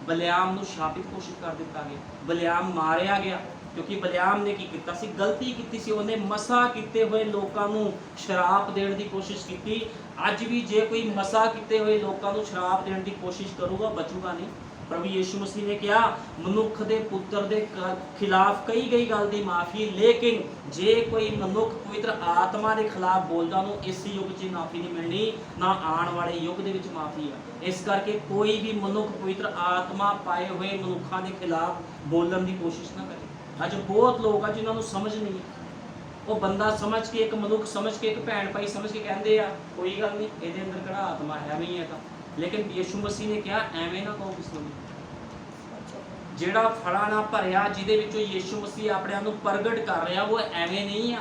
ਬਲਿਆਮ ਨੂੰ ਸ਼ਾਪਿਤ ਕੋਸ਼ਿਸ਼ ਕਰ ਦਿੱਤਾ ਗਿਆ, ਬਲਿਆਮ ਮਾਰਿਆ ਗਿਆ। ਕਿਉਂਕਿ ਬਲਿਆਮ ਨੇ ਕੀ ਕੀਤਾ ਸੀ? ਗਲਤੀ ਕੀਤੀ ਸੀ, ਉਹਨੇ ਮਸਾ ਕੀਤੇ ਹੋਏ ਲੋਕਾਂ ਨੂੰ ਸ਼ਰਾਪ ਦੇਣ ਦੀ ਕੋਸ਼ਿਸ਼ ਕੀਤੀ। ਅੱਜ ਵੀ ਜੇ ਕੋਈ ਮਸਾ ਕੀਤੇ ਹੋਏ ਲੋਕਾਂ ਨੂੰ ਸ਼ਰਾਪ ਦੇਣ ਦੀ ਕੋਸ਼ਿਸ਼ ਕਰੂਗਾ, ਬਚੂਗਾ ਨਹੀਂ। ਪ੍ਰਭੂ ਯੀਸ਼ੂ ਮਸੀਹ ਨੇ ਕਿਹਾ, ਮਨੁੱਖ ਦੇ ਪੁੱਤਰ ਦੇ ਖਿਲਾਫ ਕਹੀ ਗਈ ਗੱਲ ਦੀ ਮਾਫੀ, ਲੇਕਿਨ ਜੇ ਕੋਈ ਮਨੁੱਖ ਪਵਿੱਤਰ ਆਤਮਾ ਦੇ ਖਿਲਾਫ ਬੋਲਦਾ, ਉਹਨੂੰ ਇਸ ਯੁੱਗ 'ਚ ਮਾਫੀ ਨਹੀਂ ਮਿਲਣੀ, ਨਾ ਆਉਣ ਵਾਲੇ ਯੁੱਗ ਦੇ ਵਿੱਚ ਮਾਫੀ ਆ। ਇਸ ਕਰਕੇ ਕੋਈ ਵੀ ਮਨੁੱਖ ਪਵਿੱਤਰ ਆਤਮਾ ਪਾਏ ਹੋਏ ਮਨੁੱਖਾਂ ਦੇ ਖਿਲਾਫ ਬੋਲਣ ਦੀ ਕੋਸ਼ਿਸ਼ ਨਾ ਕਰੇ। ਅੱਜ ਬਹੁਤ ਲੋਕ ਆ ਜਿਨ੍ਹਾਂ ਨੂੰ ਸਮਝ ਨਹੀਂ ਹੈ, ਉਹ ਬੰਦਾ ਸਮਝ ਕੇ, ਇੱਕ ਮਨੁੱਖ ਸਮਝ ਕੇ, ਇੱਕ ਭੈਣ ਭਾਈ ਸਮਝ ਕੇ ਕਹਿੰਦੇ ਆ ਕੋਈ ਗੱਲ ਨਹੀਂ, ਇਹਦੇ ਅੰਦਰ ਕਿਹੜਾ ਆਤਮਾ ਹੈ, ਐਵੇਂ ਹੀ ਹੈ ਤਾਂ। ਲੇਕਿਨ ਯੀਸ਼ੂ ਮਸੀਹ ਨੇ ਕਿਹਾ ਐਵੇਂ ਨਾ ਕਹੋ ਕਿਸੇ ਨੂੰ। ਜਿਹੜਾ ਫੜਾ ਨਾ ਭਰਿਆ, ਜਿਹਦੇ ਵਿੱਚੋਂ ਯੀਸ਼ੂ ਮਸੀਹ ਆਪਣੇ ਆਪ ਨੂੰ ਪ੍ਰਗਟ ਕਰ ਰਿਹਾ, ਉਹ ਐਵੇਂ ਨਹੀਂ ਆ,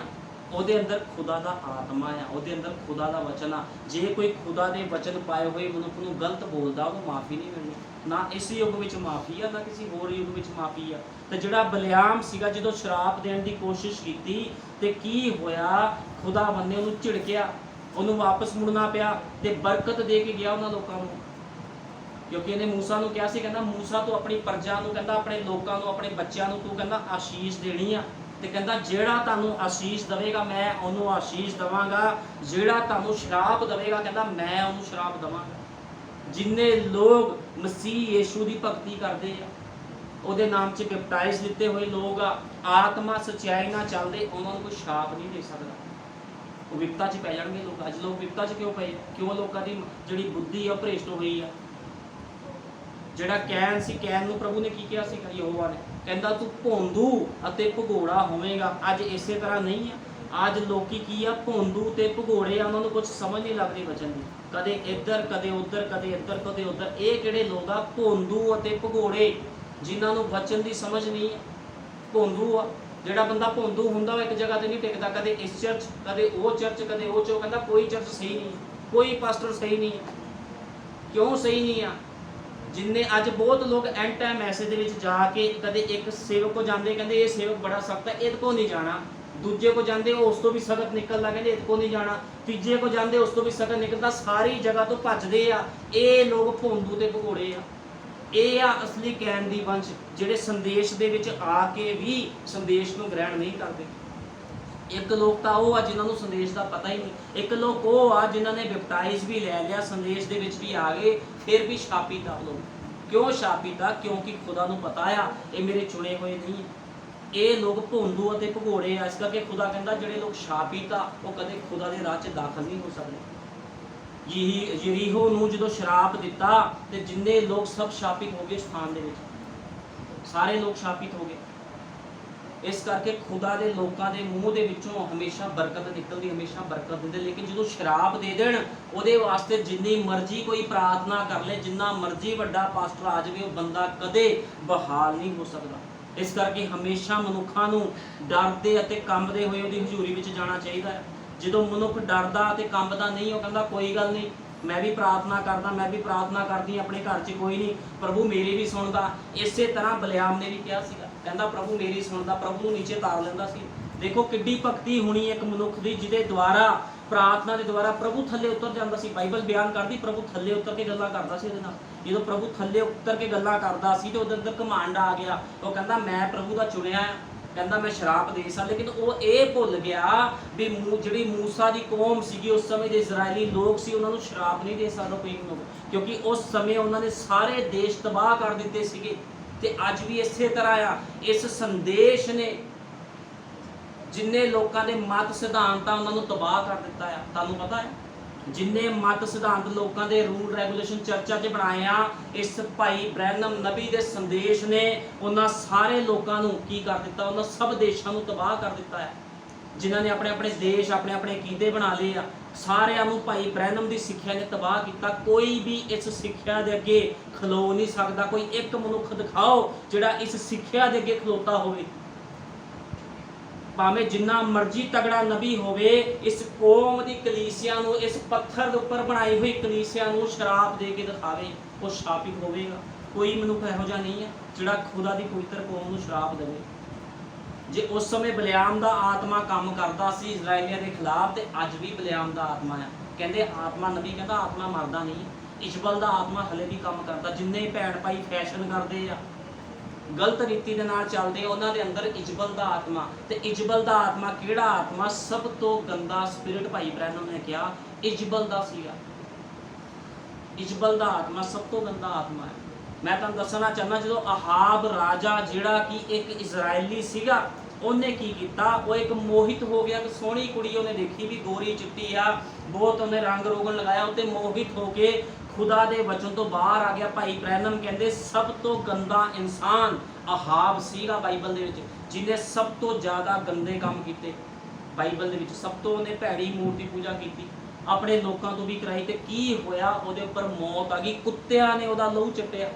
ਉਹਦੇ ਅੰਦਰ ਖੁਦਾ ਦਾ ਆਤਮਾ ਆ, ਉਹਦੇ ਅੰਦਰ ਖੁਦਾ ਦਾ ਵਚਨ ਆ। ਜੇ ਕੋਈ ਖੁਦਾ ਦੇ ਵਚਨ ਪਾਏ ਹੋਏ ਮਨੁੱਖ ਨੂੰ ਗਲਤ ਬੋਲਦਾ, ਉਹਨੂੰ ਮਾਫੀ ਨਹੀਂ ਮਿਲਣੀ, ਨਾ ਇਸ ਯੁੱਗ ਵਿੱਚ ਮਾਫੀ ਆ, ਨਾ ਕਿਸੇ ਹੋਰ ਯੁੱਗ ਵਿੱਚ ਮਾਫੀ ਆ। ਤੇ ਜਿਹੜਾ ਬਲਿਆਮ ਸੀਗਾ, ਜਦੋਂ ਸ਼ਰਾਪ ਦੇਣ ਦੀ ਕੋਸ਼ਿਸ਼ ਕੀਤੀ ਤੇ ਕੀ ਹੋਇਆ, ਖੁਦਾਵੰਦ ਨੇ ਉਹਨੂੰ ਝਿੜਕਿਆ, ਉਹਨੂੰ ਵਾਪਸ ਮੁੜਨਾ ਪਿਆ ਤੇ ਬਰਕਤ ਦੇ ਕੇ ਗਿਆ ਉਹਨਾਂ ਲੋਕਾਂ ਨੂੰ। ਕਿਉਂਕਿ ਇਹਨੇ ਮੂਸਾ ਨੂੰ ਕਿਹਾ ਸੀ, ਕਹਿੰਦਾ ਮੂਸਾ ਤੂੰ ਆਪਣੀ ਪ੍ਰਜਾ ਨੂੰ, ਕਹਿੰਦਾ ਆਪਣੇ ਲੋਕਾਂ ਨੂੰ, ਆਪਣੇ ਬੱਚਿਆਂ ਨੂੰ ਤੂੰ ਕਹਿੰਦਾ ਆਸ਼ੀਸ਼ ਦੇਣੀ ਆ। ਤੇ ਕਹਿੰਦਾ ਜਿਹੜਾ ਤੁਹਾਨੂੰ ਆਸ਼ੀਸ਼ ਦੇਵੇਗਾ ਮੈਂ ਉਹਨੂੰ ਆਸ਼ੀਸ਼ ਦੇਵਾਂਗਾ, ਜਿਹੜਾ ਤੁਹਾਨੂੰ ਸ਼ਰਾਪ ਦੇਵੇਗਾ ਕਹਿੰਦਾ ਮੈਂ ਉਹਨੂੰ ਸ਼ਰਾਪ ਦੇਵਾਂਗਾ। ਜਿੰਨੇ ਲੋਕ ਮਸੀਹ ਯੀਸ਼ੂ ਦੀ ਭਗਤੀ ਕਰਦੇ ਆ, ਉਹਦੇ ਨਾਮ 'ਚ ਬੈਪਟਾਈਜ਼ ਲਿੱਤੇ ਹੋਏ ਲੋਕ ਆ, ਆਤਮਾ ਸੱਚਾਈ ਨਾਲ ਚੱਲਦੇ, ਉਹਨਾਂ ਨੂੰ ਕੋਈ ਸ਼ਰਾਪ ਨਹੀਂ ਦੇ ਸਕਦਾ। ਉਹ ਵਿਪਤਾ 'ਚ ਪੈ ਜਾਣਗੇ ਲੋਕ। ਅੱਜ ਲੋਕ ਵਿਪਤਾ 'ਚ ਕਿਉਂ ਪਏ? ਕਿਉਂ? ਲੋਕਾਂ ਦੀ ਜਿਹੜੀ ਬੁੱਧੀ ਆ ਭ੍ਰਿਸ਼ਟ ਹੋਈ ਆ। ਜਿਹੜਾ ਕੈਨ ਸੀ, ਕੈਨ ਨੂੰ ਪ੍ਰਭੂ ਨੇ ਕੀ ਕਿਹਾ ਸੀ? ਯਹੋਵਾ ਨੇ ਕਹਿੰਦਾ ਤੂੰ ਭੌਂਦੂ ਅਤੇ ਭਗੌੜਾ ਹੋਵੇਂਗਾ। ਅੱਜ ਇਸੇ ਤਰ੍ਹਾਂ ਨਹੀਂ ਆ। ਅੱਜ ਲੋਕੀ ਕੀ ਆ? ਭੌਂਦੂ ਤੇ ਭਗੌੜੇ ਆ, ਉਹਨਾਂ ਨੂੰ ਕੁਝ ਸਮਝ ਨਹੀਂ ਲੱਗਦੀ ਵਚਨ ਦੀ, ਕਦੇ ਇੱਧਰ ਕਦੇ ਉੱਧਰ, ਕਦੇ ਇੱਧਰ ਕਦੇ ਉੱਧਰ। ਇਹ ਕਿਹੜੇ ਲੋਕ ਆ? ਭੌਂਦੂ ਅਤੇ ਭਗੌੜੇ, ਜਿਨ੍ਹਾਂ ਨੂੰ ਵਚਨ ਦੀ ਸਮਝ ਨਹੀਂ ਹੈ। ਭੌਂਦੂ ਆ, ਜਿਹੜਾ ਬੰਦਾ ਭੌਂਦੂ ਹੁੰਦਾ ਉਹ ਇੱਕ ਜਗ੍ਹਾ ਤੇ ਨਹੀਂ ਟਿਕਦਾ, ਕਦੇ ਇਸ ਚਰਚ, ਕਦੇ ਉਹ ਚਰਚ, ਕਦੇ ਉਹ ਚੋ। ਕਹਿੰਦਾ ਕੋਈ ਚਰਚ ਸਹੀ ਨਹੀਂ, ਕੋਈ ਪਾਸਟਰ ਸਹੀ ਨਹੀਂ ਹੈ। ਕਿਉਂ ਸਹੀ ਨਹੀਂ ਆ? ਜਿੰਨੇ ਅੱਜ ਬਹੁਤ ਲੋਕ ਐਂਡ ਟਾਈਮ ਮੈਸੇਜ ਦੇ ਵਿੱਚ ਜਾ ਕੇ, ਕਦੇ ਇੱਕ ਸੇਵਕ ਕੋ ਜਾਂਦੇ, ਕਹਿੰਦੇ ਇਹ ਸੇਵਕ ਬੜਾ ਸਖਤ ਹੈ, ਇਹਦੇ ਕੋ ਨਹੀਂ ਜਾਣਾ। ਦੂਜੇ ਕੋ ਜਾਂਦੇ, ਉਸ ਤੋਂ ਵੀ ਸਖਤ ਨਿਕਲਦਾ, ਕਹਿੰਦੇ ਇਹਦੇ ਕੋ ਨਹੀਂ ਜਾਣਾ। ਤੀਜੇ ਕੋ ਜਾਂਦੇ, ਉਸ ਤੋਂ ਵੀ ਸਖਤ ਨਿਕਲਦਾ। ਸਾਰੀ ਜਗ੍ਹਾ ਤੋਂ ਭੱਜਦੇ ਆ। ਇਹ ਲੋਕ ਭੌਂਦੂ ਤੇ ਭਗੌੜੇ ਆ। ਇਹ ਆ ਅਸਲੀ ਕਹਿਣ ਦੀ ਵੰਸ਼, ਜਿਹੜੇ ਸੰਦੇਸ਼ ਦੇ ਵਿੱਚ ਆ ਕੇ ਵੀ ਸੰਦੇਸ਼ ਨੂੰ ਗ੍ਰਹਿਣ ਨਹੀਂ ਕਰਦੇ। ਇੱਕ ਲੋਕ ਤਾਂ ਉਹ ਆ ਜਿਨ੍ਹਾਂ ਨੂੰ ਸੰਦੇਸ਼ ਦਾ ਪਤਾ ਹੀ ਨਹੀਂ, ਇੱਕ ਲੋਕ ਉਹ ਆ ਜਿਨ੍ਹਾਂ ਨੇ ਬੈਪਟਾਈਜ਼ ਵੀ ਲੈ ਲਿਆ, ਸੰਦੇਸ਼ ਦੇ ਵਿੱਚ ਵੀ ਆ ਗਏ, ਫਿਰ ਵੀ ਸ਼ਾਪਿਤ ਆ ਲੋਕ। ਕਿਉਂ ਸ਼ਾਪਿਤ ਆ? ਕਿਉਂਕਿ ਖੁਦਾ ਨੂੰ ਪਤਾ ਆ ਇਹ ਮੇਰੇ ਚੁਣੇ ਹੋਏ ਨਹੀਂ, ਇਹ ਲੋਕ ਭੋਂਦੂ ਅਤੇ ਭਗੋੜੇ ਆ। ਇਸ ਕਰਕੇ ਖੁਦਾ ਕਹਿੰਦਾ ਜਿਹੜੇ ਲੋਕ ਸ਼ਾਪਿਤ ਆ ਉਹ ਕਦੇ ਖੁਦਾ ਦੇ ਰਾਹ 'ਚ ਦਾਖਲ ਨਹੀਂ ਹੋ ਸਕਦੇ। ਯਰੀਹੋ ਨੂੰ ਜਦੋਂ ਸ਼ਰਾਪ ਦਿੱਤਾ ਤੇ ਜਿੰਨੇ ਲੋਕ ਸਭ ਸ਼ਾਪਿਤ ਹੋ ਗਏ, ਸਥਾਨ ਦੇ ਵਿੱਚ ਸਾਰੇ ਲੋਕ ਸ਼ਾਪਿਤ ਹੋ ਗਏ। ਇਸ ਕਰਕੇ ਖੁਦਾ ਦੇ ਲੋਕਾਂ ਦੇ ਮੂੰਹ ਦੇ ਵਿੱਚੋਂ ਹਮੇਸ਼ਾ ਬਰਕਤ ਨਿਕਲਦੀ, ਹਮੇਸ਼ਾ ਬਰਕਤ ਦਿੰਦੇ। ਲੇਕਿਨ ਜਦੋਂ ਸ਼ਰਾਪ ਦੇ ਦੇਣ, ਉਹਦੇ ਵਾਸਤੇ ਜਿੰਨੀ ਮਰਜ਼ੀ ਕੋਈ ਪ੍ਰਾਰਥਨਾ ਕਰ ਲੈ, ਜਿੰਨਾ ਮਰਜ਼ੀ ਵੱਡਾ ਪਾਸਟਰ ਆ ਜਾਵੇ, ਉਹ ਬੰਦਾ ਕਦੇ ਬਹਾਲ ਨਹੀਂ ਹੋ ਸਕਦਾ। ਇਸ ਕਰਕੇ ਹਮੇਸ਼ਾ ਮਨੁੱਖਾਂ ਨੂੰ ਡਰਦੇ ਅਤੇ ਕੰਬਦੇ ਹੋਏ ਉਹਦੀ ਹਜ਼ੂਰੀ ਵਿੱਚ ਜਾਣਾ ਚਾਹੀਦਾ ਹੈ। ਜਦੋਂ ਮਨੁੱਖ ਡਰਦਾ ਤੇ ਕੰਬਦਾ ਨਹੀਂ, ਉਹ ਕਹਿੰਦਾ ਕੋਈ ਗੱਲ ਨਹੀਂ, ਮੈਂ ਵੀ ਪ੍ਰਾਰਥਨਾ ਕਰਦਾ, ਮੈਂ ਵੀ ਪ੍ਰਾਰਥਨਾ ਕਰਦੀ ਆਪਣੇ ਘਰ 'ਚ, ਕੋਈ ਨਹੀਂ, ਪ੍ਰਭੂ ਮੇਰੀ ਵੀ ਸੁਣਦਾ। ਇਸੇ ਤਰ੍ਹਾਂ ਬਲਿਆਮ ਨੇ ਵੀ ਕਿਹਾ ਸੀਗਾ, ਕਹਿੰਦਾ ਪ੍ਰਭੂ ਮੇਰੀ ਸੁਣਦਾ, ਪ੍ਰਭੂ ਨੂੰ ਨੀਚੇ ਤਾਰ ਲੈਂਦਾ ਸੀ। ਦੇਖੋ ਕਿੱਡੀ ਭਗਤੀ ਹੋਣੀ ਇੱਕ ਮਨੁੱਖ ਦੀ, ਜਿਹਦੇ ਦੁਆਰਾ ਪ੍ਰਾਰਥਨਾ ਦੇ ਦੁਆਰਾ ਪ੍ਰਭੂ ਥੱਲੇ ਉਤਰ ਜਾਂਦਾ ਸੀ। ਬਾਈਬਲ ਬਿਆਨ ਕਰਦੀ ਪ੍ਰਭੂ ਥੱਲੇ ਉਤਰ ਕੇ ਗੱਲਾਂ ਕਰਦਾ ਸੀ ਉਹਦੇ ਨਾਲ। ਜਦੋਂ ਪ੍ਰਭੂ ਥੱਲੇ ਉਤਰ ਕੇ ਗੱਲਾਂ ਕਰਦਾ ਸੀ ਤੇ ਉਹਦੇ ਅੰਦਰ ਘਮੰਡ ਆ ਗਿਆ। ਉਹ ਕਹਿੰਦਾ ਮੈਂ ਪ੍ਰਭੂ ਦਾ ਚੁਣਿਆ, ਕਹਿੰਦਾ ਮੈਂ ਸ਼ਰਾਪ ਦੇ ਸਕਦਾ। ਲੇਕਿਨ ਉਹ ਇਹ ਭੁੱਲ ਗਿਆ ਵੀ ਜਿਹੜੀ ਮੂਸਾ ਦੀ ਕੌਮ ਸੀਗੀ, ਉਸ ਸਮੇਂ ਦੇ ਇਜ਼ਰਾਈਲੀ ਲੋਕ ਸੀ, ਉਹਨਾਂ ਨੂੰ ਸ਼ਰਾਪ ਨਹੀਂ ਦੇ ਸਕਦਾ ਕੋਈ ਮਨੁੱਖ, ਕਿਉਂਕਿ ਉਸ ਸਮੇਂ ਉਹਨਾਂ ਨੇ ਸਾਰੇ ਦੇਸ਼ ਤਬਾਹ ਕਰ ਦਿੱਤੇ ਸੀਗੇ। ਤੇ ਅੱਜ ਵੀ ਇਸੇ ਤਰ੍ਹਾਂ ਆ। ਇਸ ਸੰਦੇਸ਼ ਨੇ ਜਿੰਨੇ ਲੋਕਾਂ ਦੇ ਮਤ ਸਿਧਾਂਤ ਆ ਉਹਨਾਂ ਨੂੰ ਤਬਾਹ ਕਰ ਦਿੱਤਾ ਆ। ਤੁਹਾਨੂੰ ਪਤਾ ਹੈ ਜਿੰਨੇ ਮਤ ਸਿਧਾਂਤ ਲੋਕਾਂ ਦੇ ਰੂਲ ਰੈਗੂਲੇਸ਼ਨ ਚਰਚਾ 'ਚ ਬਣਾਏ ਆ, ਇਸ ਭਾਈ ਬ੍ਰੈਨਮ ਨਬੀ ਦੇ ਸੰਦੇਸ਼ ਨੇ ਉਹਨਾਂ ਸਾਰੇ ਲੋਕਾਂ ਨੂੰ ਕੀ ਕਰ ਦਿੱਤਾ? ਉਹਨਾਂ ਸਭ ਦੇਸ਼ਾਂ ਨੂੰ ਤਬਾਹ ਕਰ ਦਿੱਤਾ ਹੈ। ਜਿਨ੍ਹਾਂ ਨੇ ਆਪਣੇ ਆਪਣੇ ਦੇਸ਼, ਆਪਣੇ ਆਪਣੇ ਅਕੀਦੇ ਬਣਾ ਲਏ ਆ, ਸਾਰਿਆਂ ਨੂੰ ਭਾਈ ਬ੍ਰੈਨਮ ਦੀ ਸਿੱਖਿਆ ਨੇ ਤਬਾਹ ਕੀਤਾ। ਕੋਈ ਵੀ ਇਸ ਸਿੱਖਿਆ ਦੇ ਅੱਗੇ ਖਲੋ ਨਹੀਂ ਸਕਦਾ। ਕੋਈ ਇੱਕ ਮਨੁੱਖ ਦਿਖਾਓ ਜਿਹੜਾ ਇਸ ਸਿੱਖਿਆ ਦੇ ਅੱਗੇ ਖਲੋਤਾ ਹੋਵੇ। ਭਾਵੇਂ ਜਿੰਨਾ ਮਰਜ਼ੀ ਤਗੜਾ ਨਬੀ ਹੋਵੇ, ਇਸ ਕੌਮ ਦੀ ਕਲੀਸਿਆ ਨੂੰ, ਇਸ ਪੱਥਰ ਦੇ ਉੱਪਰ ਬਣਾਈ ਹੋਈ ਕਲੀਸਿਆ ਨੂੰ ਸ਼ਰਾਪ ਦੇ ਕੇ ਦਿਖਾਵੇ, ਉਹ ਸ਼ਾਪਿਤ ਹੋਵੇਗਾ। ਕੋਈ ਮਨੁੱਖ ਇਹੋ ਜਿਹਾ ਨਹੀਂ ਹੈ ਜਿਹੜਾ ਖੁਦਾ ਦੀ ਪਵਿੱਤਰ ਕੌਮ ਨੂੰ ਸ਼ਰਾਪ ਦੇਵੇ। ਜੇ ਉਸ ਸਮੇਂ ਬਲਿਆਮ ਦਾ ਆਤਮਾ ਕੰਮ ਕਰਦਾ ਸੀ ਇਜ਼ਰਾਈਲੀਆਂ ਦੇ ਖਿਲਾਫ, ਤੇ ਅੱਜ ਵੀ ਬਲਿਆਮ ਦਾ ਆਤਮਾ ਆ। ਕਹਿੰਦੇ ਆਤਮਾ, ਨਬੀ ਕਹਿੰਦਾ ਆਤਮਾ ਮਰਦਾ ਨਹੀਂ। ਇਜ਼ਬਲ ਦਾ ਆਤਮਾ ਹਲੇ ਵੀ ਕੰਮ ਕਰਦਾ। ਜਿੰਨੇ ਭੈਣ ਭਾਈ ਫੈਸ਼ਨ ਕਰਦੇ ਆ, ਗਲਤ ਰੀਤੀ ਦੇ ਨਾਲ ਚੱਲਦੇ, ਉਹਨਾਂ ਦੇ ਅੰਦਰ ਇਜ਼ਬਲ ਦਾ ਆਤਮਾ। ਤੇ ਇਜ਼ਬਲ ਦਾ ਆਤਮਾ ਕਿਹੜਾ ਆਤਮਾ? ਸਭ ਤੋਂ ਗੰਦਾ ਸਪਿਰਿਟ ਭਾਈ ਬ੍ਰੈਨਮ ਨੇ ਕਿਹਾ ਇਜ਼ਬਲ ਦਾ ਸੀਗਾ। ਇਜ਼ਬਲ ਦਾ ਆਤਮਾ ਸਭ ਤੋਂ ਗੰਦਾ ਆਤਮਾ ਹੈ। ਮੈਂ ਤੁਹਾਨੂੰ ਦੱਸਣਾ ਚਾਹੁੰਦਾ, ਜਦੋਂ ਆਹਾਬ ਰਾਜਾ ਜਿਹੜਾ ਕਿ ਇੱਕ ਇਜ਼ਰਾਈਲੀ ਸੀਗਾ, ਉਹਨੇ ਕੀ ਕੀਤਾ? ਉਹ ਇੱਕ ਮੋਹਿਤ ਹੋ ਗਿਆ। ਇੱਕ ਸੋਹਣੀ ਕੁੜੀ ਉਹਨੇ ਦੇਖੀ ਵੀ ਗੋਰੀ ਚਿੱਟੀ ਆ, ਬਹੁਤ ਉਹਨੇ ਰੰਗ ਰੋਗਨ ਲਗਾਇਆ, ਉੱਤੇ ਮੋਹਿਤ ਹੋ ਕੇ ਖੁਦਾ ਦੇ ਵਚਨ ਤੋਂ ਬਾਹਰ ਆ ਗਿਆ। ਭਾਈ ਬ੍ਰੈਨਮ ਕਹਿੰਦੇ ਸਭ ਤੋਂ ਗੰਦਾ ਇਨਸਾਨ ਆਹਾਬ ਸੀਗਾ ਬਾਈਬਲ ਦੇ ਵਿੱਚ, ਜਿਹਨੇ ਸਭ ਤੋਂ ਜ਼ਿਆਦਾ ਗੰਦੇ ਕੰਮ ਕੀਤੇ ਬਾਈਬਲ ਦੇ ਵਿੱਚ। ਸਭ ਤੋਂ ਉਹਨੇ ਭੈੜੀ ਮੂਰਤੀ ਪੂਜਾ ਕੀਤੀ, ਆਪਣੇ ਲੋਕਾਂ ਤੋਂ ਵੀ ਕਰਾਈ। ਤੇ ਕੀ ਹੋਇਆ? ਉਹਦੇ ਉੱਪਰ ਮੌਤ ਆ ਗਈ, ਕੁੱਤਿਆਂ ਨੇ ਉਹਦਾ ਲਹੂ ਚੱਟਿਆ।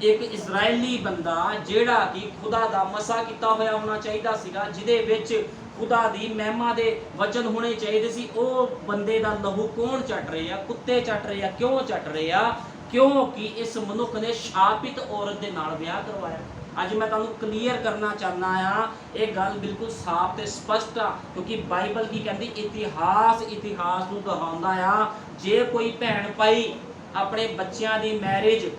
ਇੱਕ ਇਜ਼ਰਾਈਲੀ ਬੰਦਾ ਜਿਹੜਾ ਕਿ ਖੁਦਾ ਦਾ ਮਸਾ ਕੀਤਾ ਹੋਇਆ ਹੋਣਾ ਚਾਹੀਦਾ ਸੀਗਾ, ਜਿਹਦੇ ਵਿੱਚ ਖੁਦਾ ਦੀ ਮਹਿਮਾ ਦੇ ਵਚਨ ਹੋਣੇ ਚਾਹੀਦੇ ਸੀ, ਉਹ ਬੰਦੇ ਦਾ ਲਹੂ ਕੌਣ ਚੱਟ ਰਹੇ ਆ? ਕੁੱਤੇ ਚੱਟ ਰਹੇ ਆ। ਕਿਉਂ ਚੱਟ ਰਹੇ ਆ? ਕਿਉਂਕਿ ਇਸ ਮਨੁੱਖ ਨੇ ਸ਼ਾਪਿਤ ਔਰਤ ਦੇ ਨਾਲ ਵਿਆਹ ਕਰਵਾਇਆ। ਅੱਜ ਮੈਂ ਤੁਹਾਨੂੰ ਕਲੀਅਰ ਕਰਨਾ ਚਾਹੁੰਦਾ ਆ, ਇਹ ਗੱਲ ਬਿਲਕੁਲ ਸਾਫ਼ ਤੇ ਸਪਸ਼ਟ ਆ, ਕਿਉਂਕਿ ਬਾਈਬਲ ਕੀ ਕਹਿੰਦੀ? ਇਤਿਹਾਸ ਨੂੰ ਦਿਖਾਉਂਦਾ ਆ, ਜੇ ਕੋਈ ਭੈਣ ਭਾਈ ਆਪਣੇ ਬੱਚਿਆਂ ਦੀ ਮੈਰਿਜ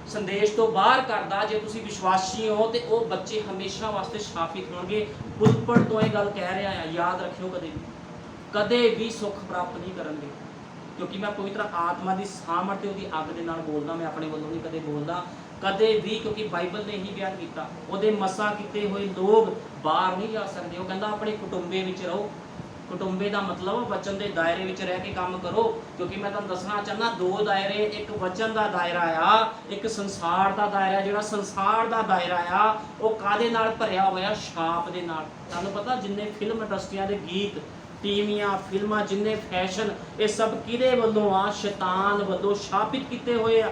ਸੰਦੇਸ਼ ਤੋਂ ਬਾਹਰ ਕਰਦਾ, ਜੇ ਤੁਸੀਂ ਵਿਸ਼ਵਾਸੀ ਹੋ, ਤੇ ਉਹ ਬੱਚੇ ਹਮੇਸ਼ਾ ਵਾਸਤੇ ਸ਼ਾਪਿਤ ਹੋਣਗੇ। ਪੁਲਪੜ ਤੋਂ ਇਹ ਗੱਲ ਕਹਿ ਰਿਹਾ ਆ, ਯਾਦ ਰੱਖਿਓ, ਕਦੇ ਵੀ ਸੁੱਖ ਪ੍ਰਾਪਤ ਨਹੀਂ ਕਰਨਗੇ। ਕਿਉਂਕਿ ਮੈਂ ਪਵਿੱਤਰ ਆਤਮਾ ਦੀ ਸਾਮਰਥ ਤੇ ਉਹਦੀ ਅੱਗ ਦੇ ਨਾਲ ਬੋਲਦਾ, ਮੈਂ ਆਪਣੇ ਵੱਲੋਂ ਨਹੀਂ ਕਦੇ ਬੋਲਦਾ, ਕਦੇ ਵੀ, ਕਿਉਂਕਿ ਬਾਈਬਲ ਨੇ ਹੀ ਬਿਆਨ ਕੀਤਾ। ਉਹਦੇ ਮਸਾ ਕੀਤੇ ਹੋਏ ਲੋਕ ਬਾਹਰ ਨਹੀਂ ਜਾ ਸਕਦੇ। ਉਹ ਕਹਿੰਦਾ ਆਪਣੇ ਕੁਟੁੰਬੇ ਵਿੱਚ ਰਹੋ। ਕੁਟੁੰਬੇ ਦਾ ਮਤਲਬ ਵਚਨ ਦੇ ਦਾਇਰੇ ਵਿੱਚ ਰਹਿ ਕੇ ਕੰਮ ਕਰੋ। ਕਿਉਂਕਿ ਮੈਂ ਤੁਹਾਨੂੰ ਦੱਸਣਾ ਚਾਹੁੰਦਾ, ਦੋ ਦਾਇਰੇ, ਇੱਕ ਵਚਨ ਦਾ ਦਾਇਰਾ ਆ, ਇੱਕ ਸੰਸਾਰ ਦਾ ਦਾਇਰਾ। ਜਿਹੜਾ ਸੰਸਾਰ ਦਾ ਦਾਇਰਾ ਆ ਉਹ ਕਾਹਦੇ ਨਾਲ ਭਰਿਆ ਹੋਇਆ? ਸ਼ਾਪ ਦੇ ਨਾਲ। ਤੁਹਾਨੂੰ ਪਤਾ ਜਿੰਨੇ ਫਿਲਮ ਇੰਡਸਟਰੀਆਂ ਦੇ ਗੀਤ, ਟੀਵੀਆਂ, ਫਿਲਮਾਂ, ਜਿੰਨੇ ਫੈਸ਼ਨ, ਇਹ ਸਭ ਕਿਹਦੇ ਵੱਲੋਂ ਆ? ਸ਼ੈਤਾਨ ਵੱਲੋਂ ਸ਼ਾਪਿਤ ਕੀਤੇ ਹੋਏ ਆ।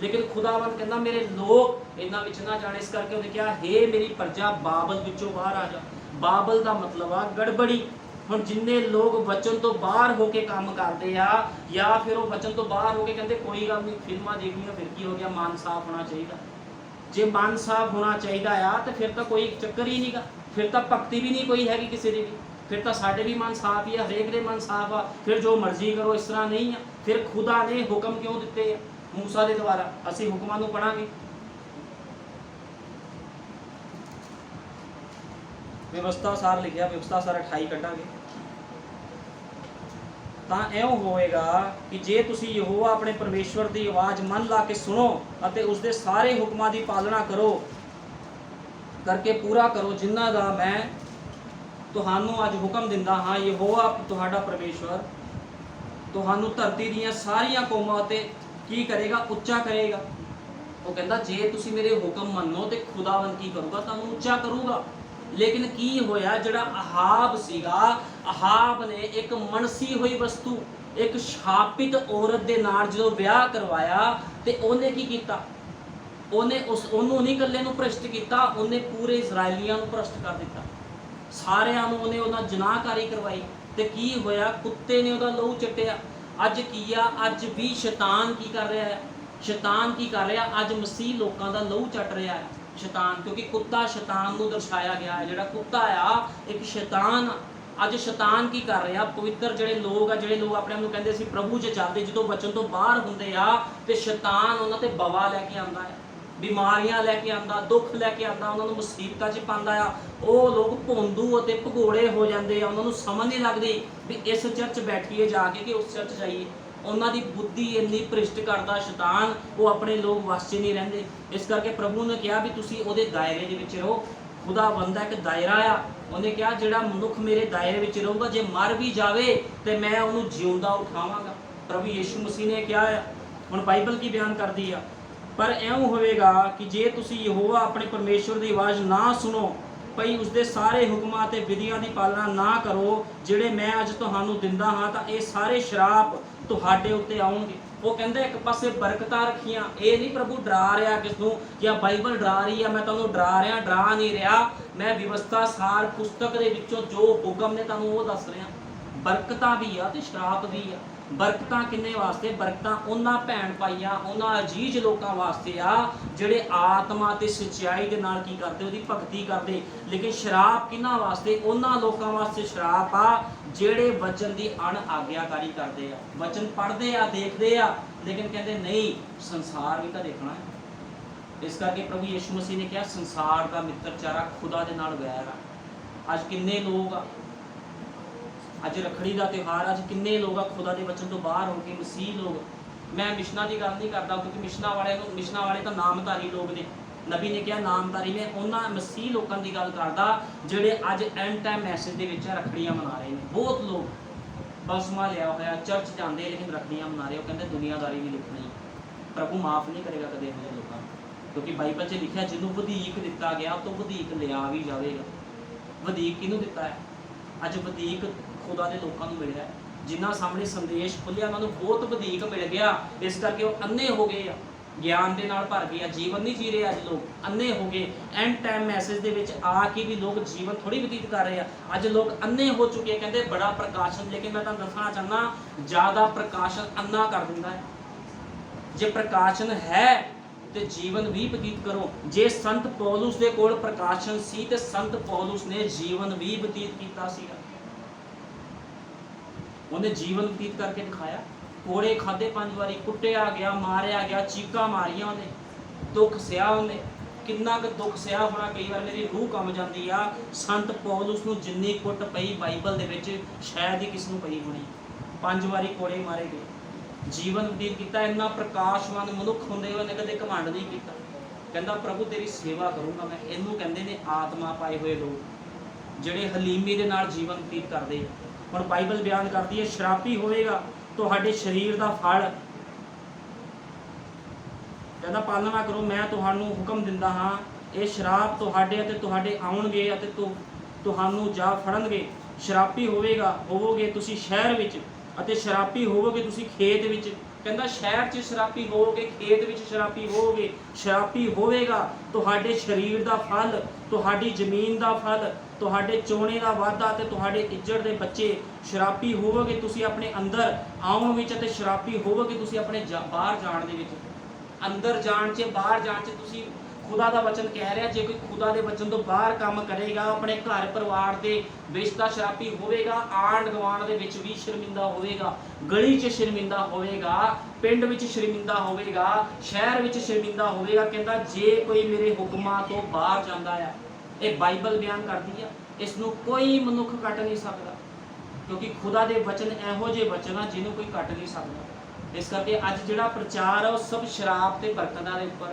ਲੇਕਿਨ ਖੁਦਾਵੰਦ ਕਹਿੰਦਾ ਮੇਰੇ ਲੋਕ ਇਹਨਾਂ ਵਿੱਚ ਨਾ ਜਾਣ। ਇਸ ਕਰਕੇ ਉਹਨੇ ਕਿਹਾ, ਹੇ ਮੇਰੀ ਪ੍ਰਜਾ, ਬਾਬਲ ਵਿੱਚੋਂ ਬਾਹਰ ਆ ਜਾ। ਬਾਬਲ ਦਾ ਮਤਲਬ ਆ ਗੜਬੜੀ। ਹੁਣ ਜਿੰਨੇ ਲੋਕ ਵਚਨ ਤੋਂ ਬਾਹਰ ਹੋ ਕੇ ਕੰਮ ਕਰਦੇ ਆ, ਜਾਂ ਫਿਰ ਉਹ ਵਚਨ ਤੋਂ ਬਾਹਰ ਹੋ ਕੇ ਕਹਿੰਦੇ ਕੋਈ ਗੱਲ ਨਹੀਂ, ਫਿਲਮਾਂ ਦੇਖਣੀਆਂ, ਫਿਰ ਕੀ ਹੋ ਗਿਆ? ਮਨ ਸਾਫ਼ ਹੋਣਾ ਚਾਹੀਦਾ। ਜੇ ਮਨ ਸਾਫ਼ ਹੋਣਾ ਚਾਹੀਦਾ ਆ ਤੇ ਫਿਰ ਤਾਂ ਕੋਈ ਚੱਕਰ ਹੀ ਨਹੀਂਗਾ, ਫਿਰ ਤਾਂ ਭਗਤੀ ਵੀ ਨਹੀਂ ਕੋਈ ਹੈਗੀ ਕਿਸੇ ਦੀ ਵੀ। ਫਿਰ ਤਾਂ ਸਾਡੇ ਵੀ ਮਨ ਸਾਫ਼ ਹੀ ਆ, ਹਰੇਕ ਦੇ ਮਨ ਸਾਫ਼ ਆ, ਫਿਰ ਜੋ ਮਰਜ਼ੀ ਕਰੋ। ਇਸ ਤਰ੍ਹਾਂ ਨਹੀਂ ਆ। ਫਿਰ ਖੁਦਾ ਨੇ ਹੁਕਮ ਕਿਉਂ ਦਿੱਤੇ ਆ? मूसा के द्वारा। असीं हुक्मां नूं पढ़ांगे, व्यवस्था सार लिखिया, व्यवस्था सार 28 कटांगे। ਤਾਂ ਇਉਂ ਹੋਵੇਗਾ ਕਿ ਜੇ ਤੁਸੀਂ ਯਹੋਵਾ ਆਪਣੇ ਪਰਮੇਸ਼ਵਰ ਦੀ ਆਵਾਜ਼ ਮਨ ਲਾ ਕੇ ਸੁਣੋ ਅਤੇ ਉਸ ਦੇ ਸਾਰੇ ਹੁਕਮਾਂ ਦੀ ਪਾਲਣਾ ਕਰੋ, ਕਰਕੇ ਪੂਰਾ ਕਰੋ, ਜਿਨ੍ਹਾਂ ਦਾ ਮੈਂ ਤੁਹਾਨੂੰ ਅੱਜ ਹੁਕਮ ਦਿੰਦਾ ਹਾਂ। ਯਹੋਵਾ ਤੁਹਾਡਾ ਪਰਮੇਸ਼ਵਰ ਤੁਹਾਨੂੰ ਧਰਤੀ ਦੀਆਂ ਸਾਰੀਆਂ ਕੌਮਾਂ ਉੱਤੇ ਕੀ ਕਰੇਗਾ? ਉੱਚਾ ਕਰੇਗਾ। ਉਹ ਕਹਿੰਦਾ ਜੇ ਤੁਸੀਂ ਮੇਰੇ ਹੁਕਮ ਮੰਨੋ ਤੇ ਖੁਦਾਵੰਦ ਕੀ ਕਰੂਗਾ? ਤੁਹਾਨੂੰ ਉੱਚਾ ਕਰੂਗਾ। लेकिन की होया, जड़ा अहाब सीगा, अहाब ने एक मनसी हुई वस्तु, एक शापित औरत दे नाल जो ब्याह करवाया ते ओने की कीता? ओने ओनू नहीं कल्ले नू भ्रष्ट कीता, ओने पूरे इजराइलियां नू भ्रष्ट कर दिता। सारियां नू ओने ओना जनाहकारी करवाई ते की होया? कुत्ते ने ओदा लहू चट्टिया। अज की आ, अज भी शैतान की कर रहा है? शैतान की कर रहा? अज मसीह लोकां दा लहू चट रहा है शैतान, क्योंकि कुत्ता शैतान को दर्शाया गया है। जिहड़ा कुत्ता आ एक शैतान। अज शैतान की कर रहा? पवित्र जिहड़े लोग आ, जिहड़े लोग अपने आप नूं कहंदे सी प्रभु च चलदे, जो वचन तो बाहर हुंदे आ ते शैतान उन्हां ते बवा लैके आंदा है, बीमारियां लैके आंदा, दुख लैके आंदा, उन्हां नूं मुसीबतां च पांदा आ। ਉਹ लोग भोंदू अते भगोड़े हो जाते हैं, उन्होंने समझ नहीं लगती भी इस चर्च बैठिए जाके कि उस चर्च जाइए। ਉਹਨਾਂ ਦੀ ਬੁੱਧੀ ਇੰਨੀ ਭ੍ਰਿਸ਼ਟ ਕਰਦਾ ਸ਼ੈਤਾਨ, ਉਹ ਆਪਣੇ ਲੋਕ ਵਸ 'ਚ ਨਹੀਂ ਰਹਿੰਦੇ। ਇਸ ਕਰਕੇ ਪ੍ਰਭੂ ਨੇ ਕਿਹਾ ਵੀ ਤੁਸੀਂ ਉਹਦੇ ਦਾਇਰੇ ਦੇ ਵਿੱਚ ਰਹੋ। ਖੁਦਾਵੰਦ ਦਾ ਇੱਕ ਦਾਇਰਾ ਆ। ਉਹਨੇ ਕਿਹਾ ਜਿਹੜਾ ਮਨੁੱਖ ਮੇਰੇ ਦਾਇਰੇ ਵਿੱਚ ਰਹੂਗਾ, ਜੇ ਮਰ ਵੀ ਜਾਵੇ ਤੇ ਮੈਂ ਉਹਨੂੰ ਜਿਉਂਦਾ ਉਠਾਵਾਂਗਾ। ਪ੍ਰਭੂ ਯੀਸ਼ੂ ਮਸੀਹ ਨੇ ਕਿਹਾ ਆ। ਹੁਣ ਬਾਈਬਲ ਕੀ ਬਿਆਨ ਕਰਦੀ ਆ? ਪਰ ਇਉਂ ਹੋਵੇਗਾ ਕਿ ਜੇ ਤੁਸੀਂ ਯਹੋਵਾ ਆਪਣੇ ਪਰਮੇਸ਼ਵਰ ਦੀ ਆਵਾਜ਼ ਨਾ ਸੁਣੋ, ਭਈ ਉਸਦੇ ਸਾਰੇ ਹੁਕਮਾਂ ਅਤੇ ਵਿਧੀਆਂ ਦੀ ਪਾਲਣਾ ਨਾ ਕਰੋ ਜਿਹੜੇ ਮੈਂ ਅੱਜ ਤੁਹਾਨੂੰ ਦਿੰਦਾ ਹਾਂ, ਤਾਂ ਇਹ ਸਾਰੇ ਸ਼ਰਾਪ ਤੁਹਾਡੇ ਉੱਤੇ ਆਉਣਗੇ। ਉਹ ਕਹਿੰਦਾ ਇੱਕ ਪਾਸੇ ਬਰਕਤਾਂ ਰੱਖੀਆਂ। ਇਹ ਨਹੀਂ ਪ੍ਰਭੂ ਡਰਾ ਰਿਹਾ ਕਿਸ ਨੂੰ, ਜਾਂ ਬਾਈਬਲ ਡਰਾ ਰਹੀ ਆ, ਮੈਂ ਤੁਹਾਨੂੰ ਡਰਾ ਰਿਹਾ, ਡਰਾ ਨਹੀਂ ਰਿਹਾ। ਮੈਂ ਵਿਵਸਥਾ ਸਾਰ ਪੁਸਤਕ ਦੇ ਵਿੱਚੋਂ ਜੋ ਹੁਕਮ ਨੇ ਤੁਹਾਨੂੰ ਉਹ ਦੱਸ ਰਿਹਾ। ਬਰਕਤਾਂ ਵੀ ਆ ਤੇ ਸ਼ਰਾਪ ਵੀ ਆ। ਬਰਕਤਾਂ ਕਿੰਨੇ ਵਾਸਤੇ? ਬਰਕਤਾਂ ਉਹਨਾਂ ਭੈਣ ਭਾਈਆਂ, ਉਹਨਾਂ ਅਜੀਜ਼ ਲੋਕਾਂ ਵਾਸਤੇ ਆ ਜਿਹੜੇ ਆਤਮਾ ਤੇ ਸੱਚਾਈ ਦੇ ਨਾਲ ਕੀ ਕਰਦੇ? ਉਹਦੀ ਭਗਤੀ ਕਰਦੇ। ਲੇਕਿਨ ਸ਼ਰਾਪ ਕਿਹਨਾਂ ਵਾਸਤੇ? ਉਹਨਾਂ ਲੋਕਾਂ ਵਾਸਤੇ ਸ਼ਰਾਪ ਆ ਜਿਹੜੇ ਵਚਨ ਦੀ ਅਣ ਆਗਿਆਕਾਰੀ ਕਰਦੇ ਆ। ਵਚਨ ਪੜ੍ਹਦੇ ਆ, ਦੇਖਦੇ ਆ, ਲੇਕਿਨ ਕਹਿੰਦੇ ਨਹੀਂ ਸੰਸਾਰ ਵੀ ਤਾਂ ਦੇਖਣਾ ਹੈ। ਇਸ ਕਰਕੇ ਪ੍ਰਭੂ ਯੀਸ਼ੂ ਮਸੀਹ ਨੇ ਕਿਹਾ ਸੰਸਾਰ ਦਾ ਮਿੱਤਰਚਾਰਾ ਖੁਦਾ ਦੇ ਨਾਲ ਵੈਰ ਆ। ਅੱਜ ਕਿੰਨੇ ਲੋਕ ਆ, ਅੱਜ ਰੱਖੜੀ ਦਾ ਤਿਉਹਾਰ, ਅੱਜ ਕਿੰਨੇ ਲੋਕ ਆ ਖੁਦਾ ਦੇ ਵਚਨ ਤੋਂ ਬਾਹਰ ਹੋ ਕੇ ਮਸੀਹ ਲੋਕ। ਮੈਂ ਮਿਸ਼ਨਾਂ ਦੀ ਗੱਲ ਨਹੀਂ ਕਰਦਾ, ਕਿਉਂਕਿ ਮਿਸ਼ਨਾਂ ਵਾਲੇ ਤਾਂ ਨਾਮਧਾਰੀ ਲੋਕ ਨੇ। ਨਬੀ ਨੇ ਕਿਹਾ ਨਾਮਧਾਰੀ ਨੇ, ਉਹਨਾਂ ਮਸੀਹ ਲੋਕਾਂ ਦੀ ਗੱਲ ਕਰਦਾ ਜਿਹੜੇ ਅੱਜ ਐਂਡ ਟਾਈਮ ਮੈਸੇਜ ਦੇ ਵਿੱਚ ਰੱਖੜੀਆਂ ਮਨਾ ਰਹੇ ਨੇ। ਬਹੁਤ ਲੋਕ ਬਸਮਾ ਲਿਆ ਹੋਇਆ, ਚਰਚ ਜਾਂਦੇ ਲੇਕਿਨ ਰੱਖੜੀਆਂ ਮਨਾ ਰਹੇ। ਉਹ ਕਹਿੰਦੇ ਦੁਨੀਆਦਾਰੀ ਵੀ ਲਿਖਣੀ। ਪ੍ਰਭੂ ਮਾਫ ਨਹੀਂ ਕਰੇਗਾ ਕਦੇ ਇਹੋ ਜਿਹੇ ਲੋਕਾਂ ਨੂੰ, ਕਿਉਂਕਿ ਬਾਈਬਲ 'ਚ ਲਿਖਿਆ ਜਿਹਨੂੰ ਵਧੀਕ ਦਿੱਤਾ ਗਿਆ ਉਹ ਤੋਂ ਵਧੀਕ ਲਿਆ ਵੀ ਜਾਵੇਗਾ। ਵਧੀਕ ਕਿਹਨੂੰ ਦਿੱਤਾ ਹੈ? ਅੱਜ ਵਧੀਕ ਖੁਦਾ ਦੇ ਲੋਕਾਂ ਨੂੰ ਮਿਲਿਆ, ਜਿਨ੍ਹਾਂ ਸਾਹਮਣੇ ਸੰਦੇਸ਼ ਖੁੱਲਿਆ ਉਹਨਾਂ ਨੂੰ ਬਹੁਤ ਵਧੀਕ ਮਿਲ ਗਿਆ। ਇਸ ਕਰਕੇ ਉਹ ਅੰਨੇ ਹੋ ਗਏ ਆ, ਗਿਆਨ ਦੇ ਨਾਲ ਭਰ ਗਏ ਆ, ਜੀਵਨ ਨਹੀਂ ਜੀ ਰਹੇ। ਅੱਜ ਲੋਕ ਅੰਨੇ ਹੋ ਗਏ। ਐਂਡ ਟਾਈਮ ਮੈਸੇਜ ਦੇ ਵਿੱਚ ਆ ਕੇ ਵੀ ਲੋਕ ਜੀਵਨ ਥੋੜੀ ਬਤੀਤ ਕਰ ਰਹੇ ਆ। ਅੱਜ ਲੋਕ ਅੰਨੇ ਹੋ ਚੁੱਕੇ। ਕਹਿੰਦੇ ਬੜਾ ਪ੍ਰਕਾਸ਼ਨ, ਲੇਕਿਨ ਮੈਂ ਤੁਹਾਨੂੰ ਦੱਸਣਾ ਚਾਹੁੰਦਾ ਜ਼ਿਆਦਾ ਪ੍ਰਕਾਸ਼ਨ ਅੰਨਾ ਕਰ ਦਿੰਦਾ ਹੈ। ਜੇ ਪ੍ਰਕਾਸ਼ਨ ਹੈ ਤੇ ਜੀਵਨ ਵੀ ਬਤੀਤ ਕਰੋ। ਜੇ ਸੰਤ ਪੌਲੁਸ ਦੇ ਕੋਲ ਪ੍ਰਕਾਸ਼ਨ ਸੀ ਤੇ ਸੰਤ ਪੌਲੁਸ ਨੇ ਜੀਵਨ ਵੀ ਬਤੀਤ ਕੀਤਾ ਸੀਗਾ। ਉਹਨੇ ਜੀਵਨ ਬਤੀਤ ਕਰਕੇ ਦਿਖਾਇਆ। ਕੋੜੇ ਖਾਦੇ 5 ਵਾਰੀ, ਕੁੱਟਿਆ ਗਿਆ, ਮਾਰਿਆ ਗਿਆ, ਚੀਕਾਂ ਮਾਰੀਆਂ ਉਹਨੇ, ਦੁੱਖ ਸਿਆ ਉਹਨੇ। ਕਿੰਨਾ ਕੁ ਦੁੱਖ ਸਿਆ ਹੋਣਾ, ਕਈ ਵਾਰ ਮੇਰੀ ਰੂਹ ਕੰਬ ਜਾਂਦੀ ਆ। ਸੰਤ ਪੌਲੁਸ ਨੂੰ ਜਿੰਨੀ ਕੁੱਟ ਪਈ ਬਾਈਬਲ ਦੇ ਵਿੱਚ ਸ਼ਾਇਦ ਹੀ ਕਿਸ ਨੂੰ ਪਈ ਹੋਣੀ। 5 ਵਾਰੀ ਕੋੜੇ ਮਾਰੇ ਗਏ, ਜੀਵਨ ਬਤੀਤ ਕੀਤਾ। ਇੰਨਾ ਪ੍ਰਕਾਸ਼ਵਾਨ ਮਨੁੱਖ ਹੁੰਦੇ ਉਹਨੇ ਕਦੇ ਘਮੰਡ ਨਹੀਂ ਕੀਤਾ। ਕਹਿੰਦਾ ਪ੍ਰਭੂ ਤੇਰੀ ਸੇਵਾ ਕਰੂੰਗਾ ਮੈਂ। ਇਹਨੂੰ ਕਹਿੰਦੇ ਨੇ ਆਤਮਾ ਪਾਏ ਹੋਏ ਲੋਕ, ਜਿਹੜੇ ਹਲੀਮੀ ਦੇ ਨਾਲ ਜੀਵਨ ਬਤੀਤ ਕਰਦੇ। ਹੁਣ ਬਾਈਬਲ ਬਿਆਨ ਕਰਦੀ ਹੈ ਸ਼ਰਾਪੀ ਹੋਵੇਗਾ ਤੁਹਾਡੇ ਸਰੀਰ ਦਾ ਫਲ। ਕਹਿੰਦਾ ਪਾਲਣਾ ਕਰੋ, ਮੈਂ ਤੁਹਾਨੂੰ ਹੁਕਮ ਦਿੰਦਾ ਹਾਂ। ਇਹ ਸ਼ਰਾਪ ਤੁਹਾਡੇ ਅਤੇ ਤੁਹਾਡੇ ਆਉਣਗੇ ਅਤੇ ਤੁਹਾਨੂੰ ਜਾ ਫੜਨਗੇ। ਸ਼ਰਾਪੀ ਹੋਵੋਗੇ ਤੁਸੀਂ ਸ਼ਹਿਰ ਵਿੱਚ, ਅਤੇ ਸ਼ਰਾਪੀ ਹੋਵੋਗੇ ਤੁਸੀਂ ਖੇਤ ਵਿੱਚ। ਕਹਿੰਦਾ ਸ਼ਹਿਰ 'ਚ ਸ਼ਰਾਪੀ ਹੋਵੋਗੇ, ਖੇਤ ਵਿੱਚ ਸ਼ਰਾਪੀ ਹੋਵੋਗੇ। ਸ਼ਰਾਪੀ ਹੋਵੇਗਾ ਤੁਹਾਡੇ ਸਰੀਰ ਦਾ ਫਲ, ਤੁਹਾਡੀ ਜ਼ਮੀਨ ਦਾ ਫਲ, ਤੁਹਾਡੇ ਚੋਣੇ ਦਾ ਵਾਧਾ ਤੇ ਤੁਹਾਡੇ ਇੱਜੜ ਦੇ ਬੱਚੇ। ਸ਼ਰਾਪੀ ਹੋਵੋਗੇ ਤੁਸੀਂ ਆਪਣੇ ਅੰਦਰ ਆਉਣ ਵਿੱਚ, ਅਤੇ ਸ਼ਰਾਪੀ ਹੋਵੋਗੇ ਤੁਸੀਂ ਆਪਣੇ ਬਾਹਰ ਜਾਣ ਦੇ ਵਿੱਚ। ਅੰਦਰ ਜਾਣ 'ਚ ਬਾਹਰ ਜਾਣ 'ਚ ਤੁਸੀਂ खुदा का वचन कह रहा जे कोई खुदा के वचन तो बाहर काम करेगा, अपने घर परिवार के बेशता शराबी होगा, आंढ गुआंढ के विच भी शर्मिंदा होगा, गली च शर्मिंदा होगा, पिंड विच शर्मिंदा होगा, शहर विच शर्मिंदा होगा। कहता जे कोई मेरे हुक्मां तो बाहर जाता है, ये बाइबल बयान करती है, इसनों कोई मनुख कट नहीं सकता, क्योंकि खुदा के वचन इहो जे वचन आ जिन्हों कोई कट नहीं सकता। इस करके अज जिहड़ा प्रचार है वह सब शराब ते बरकतां दे उपर,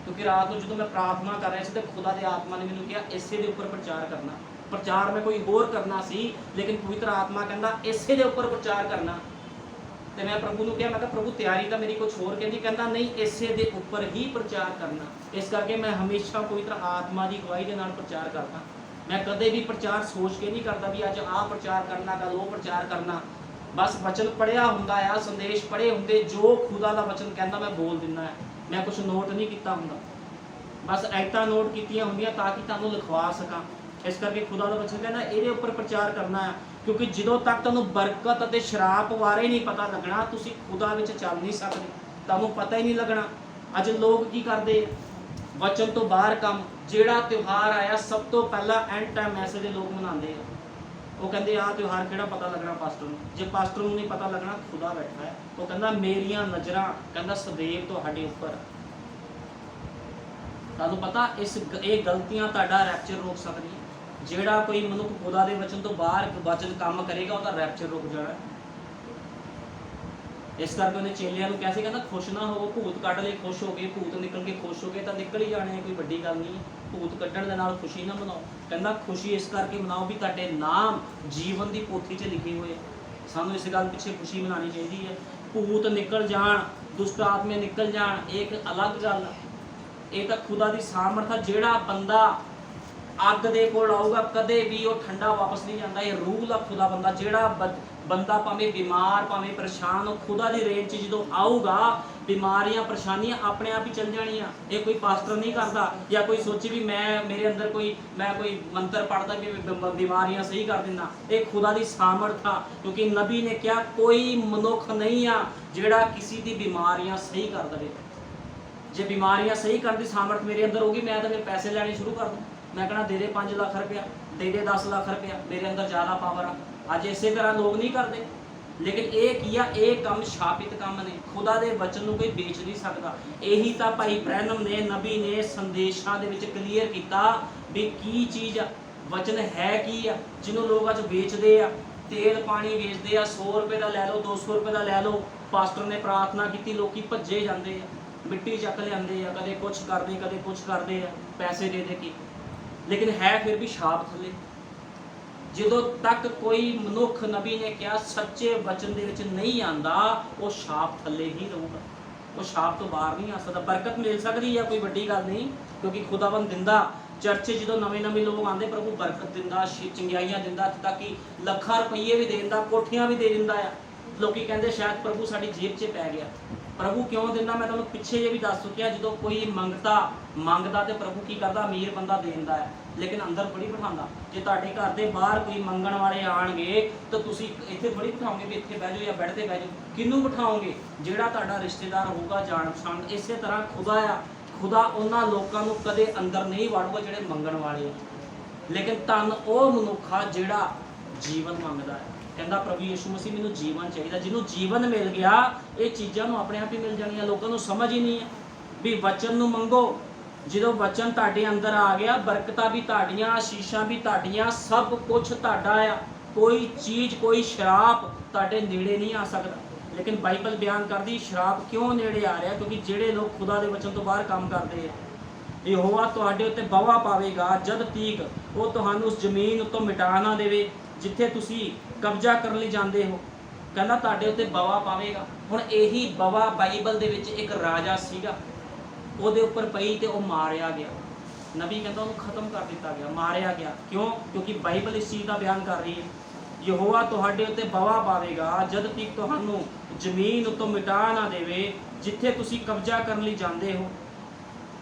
क्योंकि रात को जो मैं प्रार्थना कर रहा था खुदा के आत्मा ने मैंने कहा इसे दे उपर प्रचार करना, प्रचार मैं कोई होर करना सी, लेकिन पवित्र आत्मा कहता इसे दे उपर प्रचार करना। तो मैं प्रभु को कहा, मैं कहा प्रभु तैयारी तो मेरी कुछ होर कहती, कहता नहीं इसे दे उपर ही प्रचार करना। इस करके मैं हमेशा पवित्र आत्मा की गवाही के नाल प्रचार करता। मैं कदे भी प्रचार सोच के नहीं करता भी अज आ प्रचार करना, कल वो प्रचार करना। बस वचन पढ़िया हुंदा है, संदेश पढ़े होंगे, जो खुदा का वचन कहता मैं बोल दिना है। मैं कुछ नोट नहीं किया हुंदा, बस ऐता नोट कीतियां होंदियां ताकि तुहानूं लिखवा सकां। इस करके खुदा का वचन कहना ये उपर प्रचार करना है, क्योंकि जो तक तुहानूं बरकत अते शराब बारे नहीं पता लगना, तुसीं खुदा विच चल नहीं सकदे, तुहानूं पता ही नहीं लगना। अज लोग की करदे वचन तो बाहर काम, जिहड़ा त्यौहार आया सब तो पहला एंड टाइम मैसेज लोग मनाते हैं। वो कहते आ त्यौहार किहड़ा पता लगना पास्टर नूं, जे पास्टर नूं नहीं पता लगना खुदा बैठा है। वो कहता मेरियां नज़रां कहता सदैव तुहाडे उपर। तुहानूं पता इस ये गलतियां तुहाडा रैप्चर रोक सकदी है। जिहड़ा कोई मनुख खुदा दे वचन तो बाहर वचन काम करेगा उसका रैप्चर रुक जाना। इस करके उन्हें चेलियां कैसे कहना खुश ना हो, भूत कढ़ ले खुश हो गए, भूत निकल के खुश हो गए तो निकल ही जाने, कोई वड्डी गल नहीं। भूत कढ़ण दे नाल खुशी ना मनाओ, कहना खुशी इस करके मनाओ भी तुहाडे नाम जीवन की पोथी च लिखे हुए। सानू इस गल पिछे खुशी मनानी चाहिए है। भूत निकल जान, दुष्ट आत्मे निकल जान, एक अलग गल है। ये तो खुदा की सामर्थ है। जिहड़ा बंदा अग दे कोल आऊगा कदे भी वो ठंडा वापस नहीं जाता। ये रूल है खुदा बंदा। जिहड़ा बंदा भावें बीमार भावें परेशान हो, खुदा की रेंज जो आऊगा बीमारियां परेशानियां अपने आप ही चल जानियां। ये कोई पास्टर नहीं करता या कोई सोचे भी मेरे अंदर मैं कोई मंत्र पढ़ता कि बीमारियां सही कर देना। ये खुदा की सामर्थ आ, क्योंकि नबी ने क्या कोई मनुख नहीं आ जिहड़ा किसी की बीमारियां सही कर दे। जे बीमारियां सही करने की सामर्थ मेरे अंदर होगी, मैं तो फिर पैसे लेने शुरू कर दूँ। मैं कहना दे 5 लाख रुपया, दे 10 लाख रुपया, मेरे अंदर ज़्यादा पावर आ। अज इस तरह लोग नहीं करते, लेकिन ये किया ये काम शापित काम ने। खुदा के वचन को कोई बेच नहीं सकता। यही तो भाई ब्रैनम ने नबी ने संदेशों के क्लीयर किया भी की चीज़ आ, वचन है की आ, जिन्हों लोग अज बेचते आ, तेल पानी बेचते आ, 100 रुपये का लै लो 200 रुपये का लै लो। पास्टर ने प्रार्थना की, लोग भज्जे जाते हैं, मिट्टी चक लियाते हैं, कदे कुछ करते कदे कुछ करते हैं पैसे दे के, लेकिन है फिर भी छाप थले। जो तक कोई मनुख नबी ने क्या सच्चे वचन दे विच नहीं आंदा, वो छाप थले ही रहूगा, वो छाप तो बाहर नहीं आ सकता। बरकत मिल सकती है, कोई वड्डी गल नहीं, क्योंकि खुदावन दिंदा। चर्च जो नवे लोग आते प्रभु बरकत दिंदा, चंगियाइयां दिंदा, ताकि लखां रुपये भी दे दिंदा, कोठियां भी दे दिंदा है। लोग कहते शायद प्रभु साडी जेब च पै गया। प्रभु क्यों दिंदा, मैं तुहानूं पिछे ये भी दस चुकिया। जो कोई मंगता तो प्रभु की करता, अमीर बंदा देंदा है, लेकिन अंदर थोड़ी बिठांदा। जे तुहाडे घर दे बाहर कोई मंगण वाले आणगे तो तुसीं इत्थे थोड़ी बिठाओगे भी इत्थे बह जाओ या बैठ ते बह जाओ। किहनूं बिठाओगे? जिहड़ा तुहाडा रिश्तेदार होगा, जान पछाण। इसे तरह खुदा आ, खुदा उन्हां लोकां नूं कदे अंदर नहीं वाड़ूगा जिहड़े मंगण वाले आ, लेकिन धन वो मनुख आ जिहड़ा जीवन मंगदा है। कहता प्रभु यीशु मसीह मैनूं जीवन चाहिए। जिन्हों जीवन मिल गया ये चीज़ां अपने आप ही मिल जानियां। लोगों को समझ ही नहीं है भी वचन नूं मंगो। जो वचन तुहाडे अंदर आ गया, बरकतां भी तुहाडीआं, आशीषां भी तुहाडीआं, सब कुछ तुहाडा आ। कोई चीज़ कोई शराब तुहाडे नेड़े नहीं आ सकता। लेकिन बाइबल बयान करदी शराब क्यों नेड़े आ रहा, क्योंकि जिहड़े लोग खुदा दे वचन तो बाहर काम करते हैं। यहोवा तुहाडे उत्ते बवा पावेगा जद तੀਕ वो तुहानूं उस जमीन उत्तों मिटा ना देवे जिथे तुसी कब्जा करने लई जांदे हो। कहना तुहाडे उत्ते बवा पावेगा। हुण यही बवा बाइबल दे विच एक राजा सीगा, ਉਹਦੇ ਉੱਪਰ पई तो वह मारिया गया। नबी कहता उन्होंने खत्म कर दिता गया, मारिया गया। क्यों? क्योंकि बाइबल इस चीज़ का बयान कर रही है। यहोवा तुहाडे उत्ते बवा पावेगा जद तक तुहानूं जमीन उत्तों मिटा ना देवे जिथे तुसी कब्जा करने लई जांदे हो।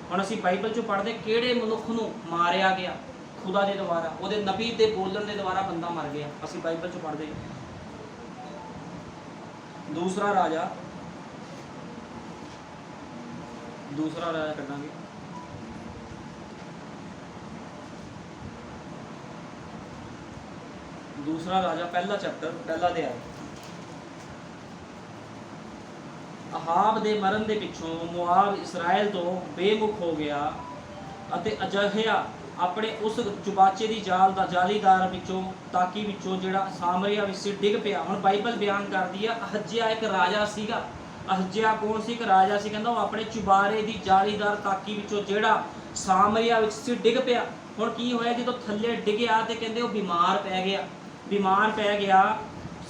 हुण असीं बाइबल चों पढ़दे किहड़े मनुख नूं मारिया गया खुदा के द्वारा, ਉਹਦੇ नबी के बोलण के द्वारा बंदा मर गया। असीं बाइबल चों पढ़दे। दूसरा राजा कढ़ांगे दूसरा राजा पहला चैप्टर पहला अध्याय। ਅਹਾਬ ਦੇ ਮਰਨ ਦੇ ਪਿੱਛੋਂ ਮੁਆਬ ਇਸਰਾਇਲ ਤੋਂ ਬੇਮੁਖ ਹੋ ਗਿਆ ਅਤੇ ਅਜਹਿਆ ਆਪਣੇ ਉਸ ਚੁਬਾਚੇ ਦੀ ਜਾਲੀਦਾਰ ਵਿੱਚੋਂ ਤਾਕੀ ਵਿੱਚੋਂ ਜਿਹੜਾ ਸਾਮਰੀਆ ਵਿੱਚ ਡਿੱਗ ਪਿਆ। ਹੁਣ ਬਾਈਬਲ ਬਿਆਨ ਕਰਦੀ ਆ ਅਹਜਿਆ ਇੱਕ ਰਾਜਾ ਸੀਗਾ। ਅਹਜਿਆ ਕੌਣ ਸੀ? ਇੱਕ ਰਾਜਾ ਸੀ। ਕਹਿੰਦਾ ਉਹ ਆਪਣੇ ਚੁਬਾਰੇ ਦੀ ਜਾਲੀਦਾਰ ਤਾਕੀ ਵਿੱਚੋਂ ਜਿਹੜਾ ਸਾਮਰੀਆ ਵਿੱਚ ਸੀ ਡਿੱਗ ਪਿਆ। ਹੁਣ ਕੀ ਹੋਇਆ? ਜਦੋਂ ਥੱਲੇ ਡਿੱਗਿਆ ਤੇ ਕਹਿੰਦੇ ਉਹ ਬਿਮਾਰ ਪੈ ਗਿਆ।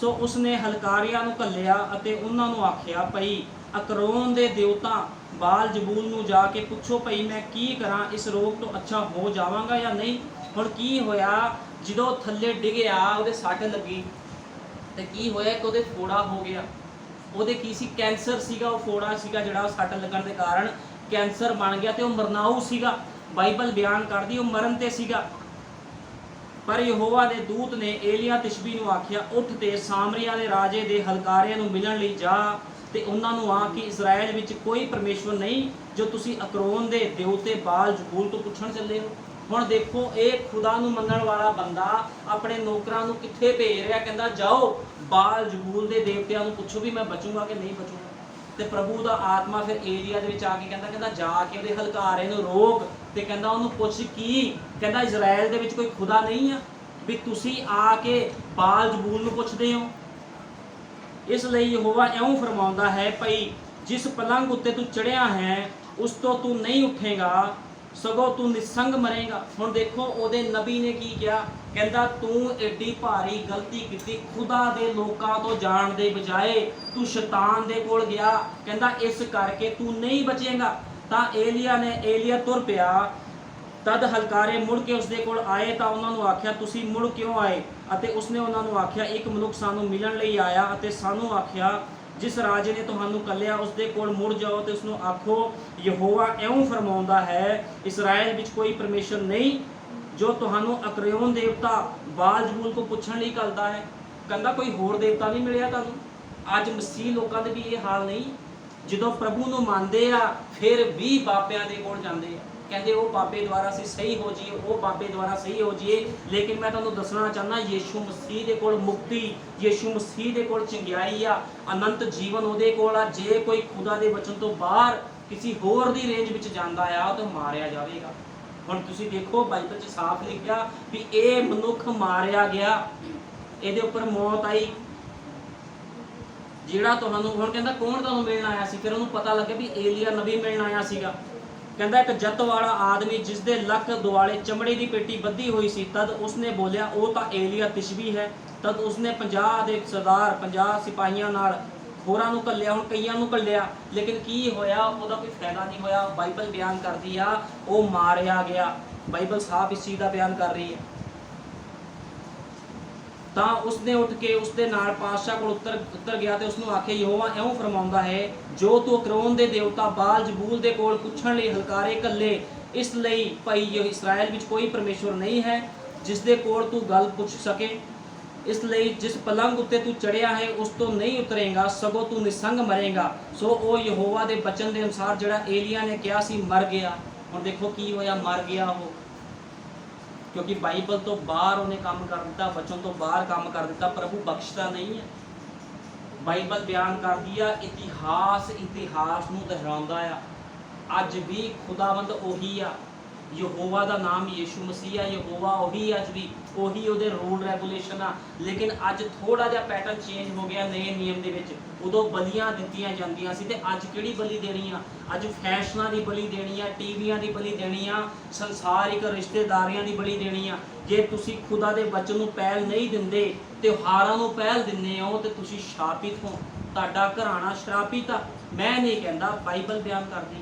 ਸੋ ਉਸਨੇ ਹਲਕਾਰੀਆਂ ਨੂੰ ਘੱਲਿਆ ਅਤੇ ਉਹਨਾਂ ਨੂੰ ਆਖਿਆ, ਭਈ ਅਕਰੋਨ ਦੇ ਦੇਵਤਾ ਬਾਲ ਜ਼ਬੂਲ ਨੂੰ ਜਾ ਕੇ ਪੁੱਛੋ, ਭਈ ਮੈਂ ਕੀ ਕਰਾਂ, ਇਸ ਰੋਗ ਤੋਂ ਅੱਛਾ ਹੋ ਜਾਵਾਂਗਾ ਜਾਂ ਨਹੀਂ। ਹੁਣ ਕੀ ਹੋਇਆ? ਜਦੋਂ ਥੱਲੇ ਡਿੱਗਿਆ ਉਹਦੇ ਸੱਟ ਲੱਗੀ ਤੇ ਕੀ ਹੋਇਆ? ਕਿ ਉਹਦੇ ਫੋੜਾ ਹੋ ਗਿਆ। ਉਹਦੇ ਕੀ ਸੀ? ਕੈਂਸਰ ਸੀਗਾ। ਉਹ ਫੋੜਾ ਸੀਗਾ ਜਿਹੜਾ ਸੱਟ ਲੱਗਣ ਦੇ ਕਾਰਨ ਕੈਂਸਰ ਬਣ ਗਿਆ ਤੇ ਉਹ ਮਰਨਾਊ ਸੀਗਾ। ਬਾਈਬਲ ਬਿਆਨ ਕਰਦੀ ਉਹ ਮਰਨ ਤੇ ਸੀਗਾ। ਪਰ ਯਹੋਵਾ ਦੇ ਦੂਤ ਨੇ ਏਲੀਆ ਤਿਸ਼ਬੀ ਨੂੰ ਆਖਿਆ, ਉੱਠ ਤੇ ਸਾਮਰੀਆ ਦੇ ਰਾਜੇ ਦੇ ਹਲਕਾਰਿਆਂ ਨੂੰ ਮਿਲਣ ਲਈ ਜਾ ਤੇ ਉਹਨਾਂ ਨੂੰ ਆ ਕਿ ਇਜ਼ਰਾਈਲ ਵਿੱਚ ਕੋਈ ਪਰਮੇਸ਼ਵਰ ਨਹੀਂ ਜੋ ਤੁਸੀਂ ਅਕਰੋਨ ਦੇ ਦੇਵਤੇ ਬਾਲ ਜ਼ਬੂਲ ਤੋਂ ਪੁੱਛਣ ਚੱਲੇ ਹੋ। ਹੁਣ ਦੇਖੋ ਇਹ ਖੁਦਾ ਨੂੰ ਮੰਨਣ ਵਾਲਾ ਬੰਦਾ ਆਪਣੇ ਨੌਕਰਾਂ ਨੂੰ ਕਿੱਥੇ ਭੇਜ ਰਿਹਾ? ਕਹਿੰਦਾ ਜਾਓ ਬਾਲ ਜ਼ਬੂਲ ਦੇ ਦੇਵਤਿਆਂ ਨੂੰ ਪੁੱਛੋ ਵੀ ਮੈਂ ਬਚੂੰਗਾ ਕਿ ਨਹੀਂ ਬਚੂੰਗਾ। ਤੇ ਪ੍ਰਭੂ ਦਾ ਆਤਮਾ ਫਿਰ ਏਲੀਆ ਦੇ ਵਿੱਚ ਆ ਕੇ ਕਹਿੰਦਾ ਜਾ ਕੇ ਉਹਦੇ ਹਲਕਾਰੇ ਨੂੰ ਰੋਕ ਤੇ ਕਹਿੰਦਾ ਉਹਨੂੰ ਪੁੱਛ ਕੀ? ਕਹਿੰਦਾ ਇਜ਼ਰਾਈਲ ਦੇ ਵਿੱਚ ਕੋਈ ਖੁਦਾ ਨਹੀਂ ਆ ਵੀ ਤੁਸੀਂ ਆ ਕੇ ਬਾਲ ਜ਼ਬੂਲ ਨੂੰ ਪੁੱਛਦੇ ਹੋ। ਇਸ ਲਈ ਯਹੋਵਾ ਇਉਂ ਫਰਮਾਉਂਦਾ ਹੈ, ਭਈ ਜਿਸ ਪਲੰਗ ਉੱਤੇ ਤੂੰ ਚੜਿਆ ਹੈ ਉਸ ਤੋਂ ਤੂੰ ਨਹੀਂ ਉੱਠੇਗਾ, ਸਗੋਂ ਤੂੰ ਨਿਸੰਗ ਮਰੇਗਾ। ਹੁਣ ਦੇਖੋ ਉਹਦੇ ਨਬੀ ਨੇ ਕੀ ਕਿਹਾ? ਕਹਿੰਦਾ ਤੂੰ ਏਡੀ ਭਾਰੀ ਗਲਤੀ ਕੀਤੀ, ਖੁਦਾ ਦੇ ਲੋਕਾਂ ਤੋਂ ਜਾਣ ਦੇ ਬਜਾਏ ਤੂੰ ਸ਼ੈਤਾਨ ਦੇ ਕੋਲ ਗਿਆ। ਕਹਿੰਦਾ ਇਸ ਕਰਕੇ ਤੂੰ ਨਹੀਂ ਬਚੇਗਾ। ਤਾਂ ਏਲੀਆ ਤੁਰ ਪਿਆ। ਤਦ ਹਲਕਾਰੇ ਮੁੜ ਕੇ ਉਸਦੇ ਕੋਲ ਆਏ ਤਾਂ ਉਹਨਾਂ ਨੂੰ ਆਖਿਆ, ਤੁਸੀਂ ਮੁੜ ਕਿਉਂ ਆਏ? ਅਤੇ ਉਸਨੇ ਉਹਨਾਂ ਨੂੰ ਆਖਿਆ, ਇੱਕ ਮਨੁੱਖ ਸਾਨੂੰ ਮਿਲਣ ਲਈ ਆਇਆ ਅਤੇ ਸਾਨੂੰ ਆਖਿਆ, ਜਿਸ ਰਾਜੇ ਨੇ ਤੁਹਾਨੂੰ ਕੱਲਿਆ ਉਸਦੇ ਕੋਲ ਮੁੜ ਜਾਓ ਤੇ ਉਸਨੂੰ ਆਖੋ, ਯਹੋਵਾ ਇਉਂ ਫਰਮਾਉਂਦਾ ਹੈ, ਇਸਰਾਇਲ ਵਿੱਚ ਕੋਈ ਪਰਮੇਸ਼ਰ ਨਹੀਂ ਜੋ ਤੁਹਾਨੂੰ ਅਕਰੋਨ ਦੇਵਤਾ ਬਾਲ ਜ਼ਬੂਲ ਤੋਂ ਪੁੱਛਣ ਲਈ ਘੱਲਦਾ ਹੈ। ਕਹਿੰਦਾ ਕੋਈ ਹੋਰ ਦੇਵਤਾ ਨਹੀਂ ਮਿਲਿਆ ਤੁਹਾਨੂੰ? ਅੱਜ ਮਸੀਹ ਲੋਕਾਂ ਦੇ ਵੀ ਇਹ ਹਾਲ ਨਹੀਂ। ਜਦੋਂ ਪ੍ਰਭੂ ਨੂੰ ਮੰਨਦੇ ਆ ਫਿਰ ਵੀ ਬਾਬਿਆਂ ਦੇ ਕੋਲ ਜਾਂਦੇ ਆ, ਕਹਿੰਦੇ ਉਹ ਬਾਬੇ ਦੁਆਰਾ ਅਸੀਂ ਸਹੀ ਹੋ ਜਾਈਏ, ਉਹ ਬਾਬੇ ਦੁਆਰਾ ਸਹੀ ਹੋ ਜਾਈਏ। ਲੇਕਿਨ ਮੈਂ ਤੁਹਾਨੂੰ ਦੱਸਣਾ ਚਾਹੁੰਦਾ ਯੀਸ਼ੂ ਮਸੀਹ ਦੇ ਕੋਲ ਮੁਕਤੀ, ਯੀਸ਼ੂ ਮਸੀਹ ਦੇ ਕੋਲ ਚੰਗਿਆਈ ਆ, ਅਨੰਤ ਜੀਵਨ ਉਹਦੇ ਕੋਲ ਆ। ਜੇ ਕੋਈ ਖੁਦਾ ਦੇ ਵਚਨ ਤੋਂ ਬਾਹਰ ਕਿਸੇ ਹੋਰ ਦੀ ਰੇਂਜ ਵਿੱਚ ਜਾਂਦਾ ਆ ਤਾਂ ਮਾਰਿਆ ਜਾਵੇਗਾ। ਹੁਣ ਤੁਸੀਂ ਦੇਖੋ ਬਾਈਬਲ 'ਚ ਸਾਫ਼ ਲਿਖਿਆ ਵੀ ਇਹ ਮਨੁੱਖ ਮਾਰਿਆ ਗਿਆ, ਇਹਦੇ ਉੱਪਰ ਮੌਤ ਆਈ। ਜਿਹੜਾ ਤੁਹਾਨੂੰ ਹੁਣ ਕਹਿੰਦਾ ਕੌਣ ਤੁਹਾਨੂੰ ਮਿਲਣ ਆਇਆ ਸੀ? ਫਿਰ ਉਹਨੂੰ ਪਤਾ ਲੱਗਿਆ ਵੀ ਏਲੀਆ ਨਬੀ ਮਿਲਣ ਆਇਆ ਸੀਗਾ। ਕਹਿੰਦਾ ਇੱਕ ਜੱਤ ਵਾਲਾ ਆਦਮੀ ਜਿਸ ਦੇ ਲੱਕ ਦੁਆਲੇ ਚਮੜੇ ਦੀ ਪੇਟੀ ਬੱਧੀ ਹੋਈ ਸੀ। ਤਦ ਉਸਨੇ ਬੋਲਿਆ, ਉਹ ਤਾਂ ਏਲੀਆ ਤਿਸ਼ਬੀ ਹੈ। ਤਦ ਉਸਨੇ 50 ਦੇ ਸਰਦਾਰ 50 ਸਿਪਾਹੀਆਂ ਨਾਲ ਹੋਰਾਂ ਨੂੰ ਘੱਲਿਆ। ਹੁਣ ਕਈਆਂ ਨੂੰ ਘੱਲਿਆ ਲੇਕਿਨ ਕੀ ਹੋਇਆ? ਉਹਦਾ ਕੋਈ ਫਾਇਦਾ ਨਹੀਂ ਹੋਇਆ। ਬਾਈਬਲ ਬਿਆਨ ਕਰਦੀ ਆ ਉਹ ਮਾਰਿਆ ਗਿਆ। ਬਾਈਬਲ ਸਾਫ਼ ਇਸ ਚੀਜ਼ ਦਾ ਬਿਆਨ ਕਰ ਰਹੀ ਹੈ। ਤਾਂ ਉਸਨੇ ਉੱਠ ਕੇ ਉਸਦੇ ਨਾਲ ਪਾਤਸ਼ਾਹ ਕੋਲ ਉੱਤਰ ਗਿਆ ਤੇ ਉਸਨੂੰ ਆਖਿਆ, ਯਹੋਵਾ ਇਉਂ ਫਰਮਾਉਂਦਾ ਹੈ, ਜੋ ਤੂੰ ਅਕਰੋਨ ਦੇ ਦੇਵਤਾ ਬਾਲ ਜ਼ਬੂਲ ਦੇ ਕੋਲ ਪੁੱਛਣ ਲਈ ਹਲਕਾਰੇ ਘੱਲੇ, ਇਸ ਲਈ ਭਾਈ ਇਸਰਾਇਲ ਵਿੱਚ ਕੋਈ ਪਰਮੇਸ਼ਵਰ ਨਹੀਂ ਹੈ ਜਿਸ ਦੇ ਕੋਲ ਤੂੰ ਗੱਲ ਪੁੱਛ ਸਕੇ। ਇਸ ਲਈ ਜਿਸ ਪਲੰਗ ਉੱਤੇ ਤੂੰ ਚੜਿਆ ਹੈ ਉਸ ਤੋਂ ਨਹੀਂ ਉਤਰੇਗਾ, ਸਗੋਂ ਤੂੰ ਨਿਸੰਗ ਮਰੇਗਾ। ਸੋ ਉਹ ਯਹੋਵਾ ਦੇ ਬਚਨ ਦੇ ਅਨੁਸਾਰ ਜਿਹੜਾ ਏਲੀਆ ਨੇ ਕਿਹਾ ਸੀ ਮਰ ਗਿਆ। ਹੁਣ ਦੇਖੋ ਕੀ ਹੋਇਆ, ਮਰ ਗਿਆ ਉਹ, ਕਿਉਂਕਿ ਬਾਈਬਲ ਤੋਂ ਬਾਹਰ ਉਹਨੇ ਕੰਮ ਕਰ ਦਿੱਤਾ, ਬਚਨ ਤੋਂ ਬਾਹਰ ਕੰਮ ਕਰ ਦਿੱਤਾ। ਪ੍ਰਭੂ ਬਖਸ਼ਦਾ ਨਹੀਂ ਹੈ। ਬਾਈਬਲ ਬਿਆਨ ਕਰਦੀ ਆ ਇਤਿਹਾਸ ਨੂੰ ਦੁਹਰਾਉਂਦਾ ਆ। ਅੱਜ ਵੀ ਖੁਦਾਵੰਦ ਉਹੀ ਆ, ਯਹੋਵਾ ਦਾ ਨਾਮ ਯੀਸ਼ੂ ਮਸੀਹ ਆ, ਯਹੋਵਾ ਉਹੀ ਅੱਜ ਵੀ, ਉਹੀ ਉਹਦੇ ਰੂਲ ਰੈਗੂਲੇਸ਼ਨ ਆ। ਲੇਕਿਨ ਅੱਜ ਥੋੜਾ ਜਿਹਾ ਪੈਟਰਨ ਚੇਂਜ ਹੋ ਗਿਆ ਨਵੇਂ ਨਿਯਮ ਦੇ ਵਿੱਚ। ਉਦੋਂ ਬਲੀਆਂ ਦਿੱਤੀਆਂ ਜਾਂਦੀਆਂ ਸੀ ਤੇ ਅੱਜ ਕਿਹੜੀ ਬਲੀ ਦੇਣੀ ਆ? ਅੱਜ ਫੈਸ਼ਨਾਂ ਦੀ ਬਲੀ ਦੇਣੀ ਆ, ਟੀਵੀਆਂ ਦੀ ਬਲੀ ਦੇਣੀ ਆ, ਸੰਸਾਰਿਕ ਰਿਸ਼ਤੇਦਾਰੀਆਂ ਦੀ ਬਲੀ ਦੇਣੀ ਆ। ਜੇ ਤੁਸੀਂ ਖੁਦਾ ਦੇ ਬਚਨ ਨੂੰ ਪਹਿਲ ਨਹੀਂ ਦਿੰਦੇ, ਤਿਉਹਾਰਾਂ ਨੂੰ ਪਹਿਲ ਦਿੰਦੇ ਹੋ ਤੇ ਤੁਸੀਂ ਸ਼ਰਾਪਿਤ ਹੋ। ਤੁਹਾਡਾ ਘਰਾਣਾ ਸ਼ਰਾਪਿਤ ਆ। ਮੈਂ ਨਹੀਂ ਕਹਿੰਦਾ, ਬਾਈਬਲ ਬਿਆਨ ਕਰਦੀ।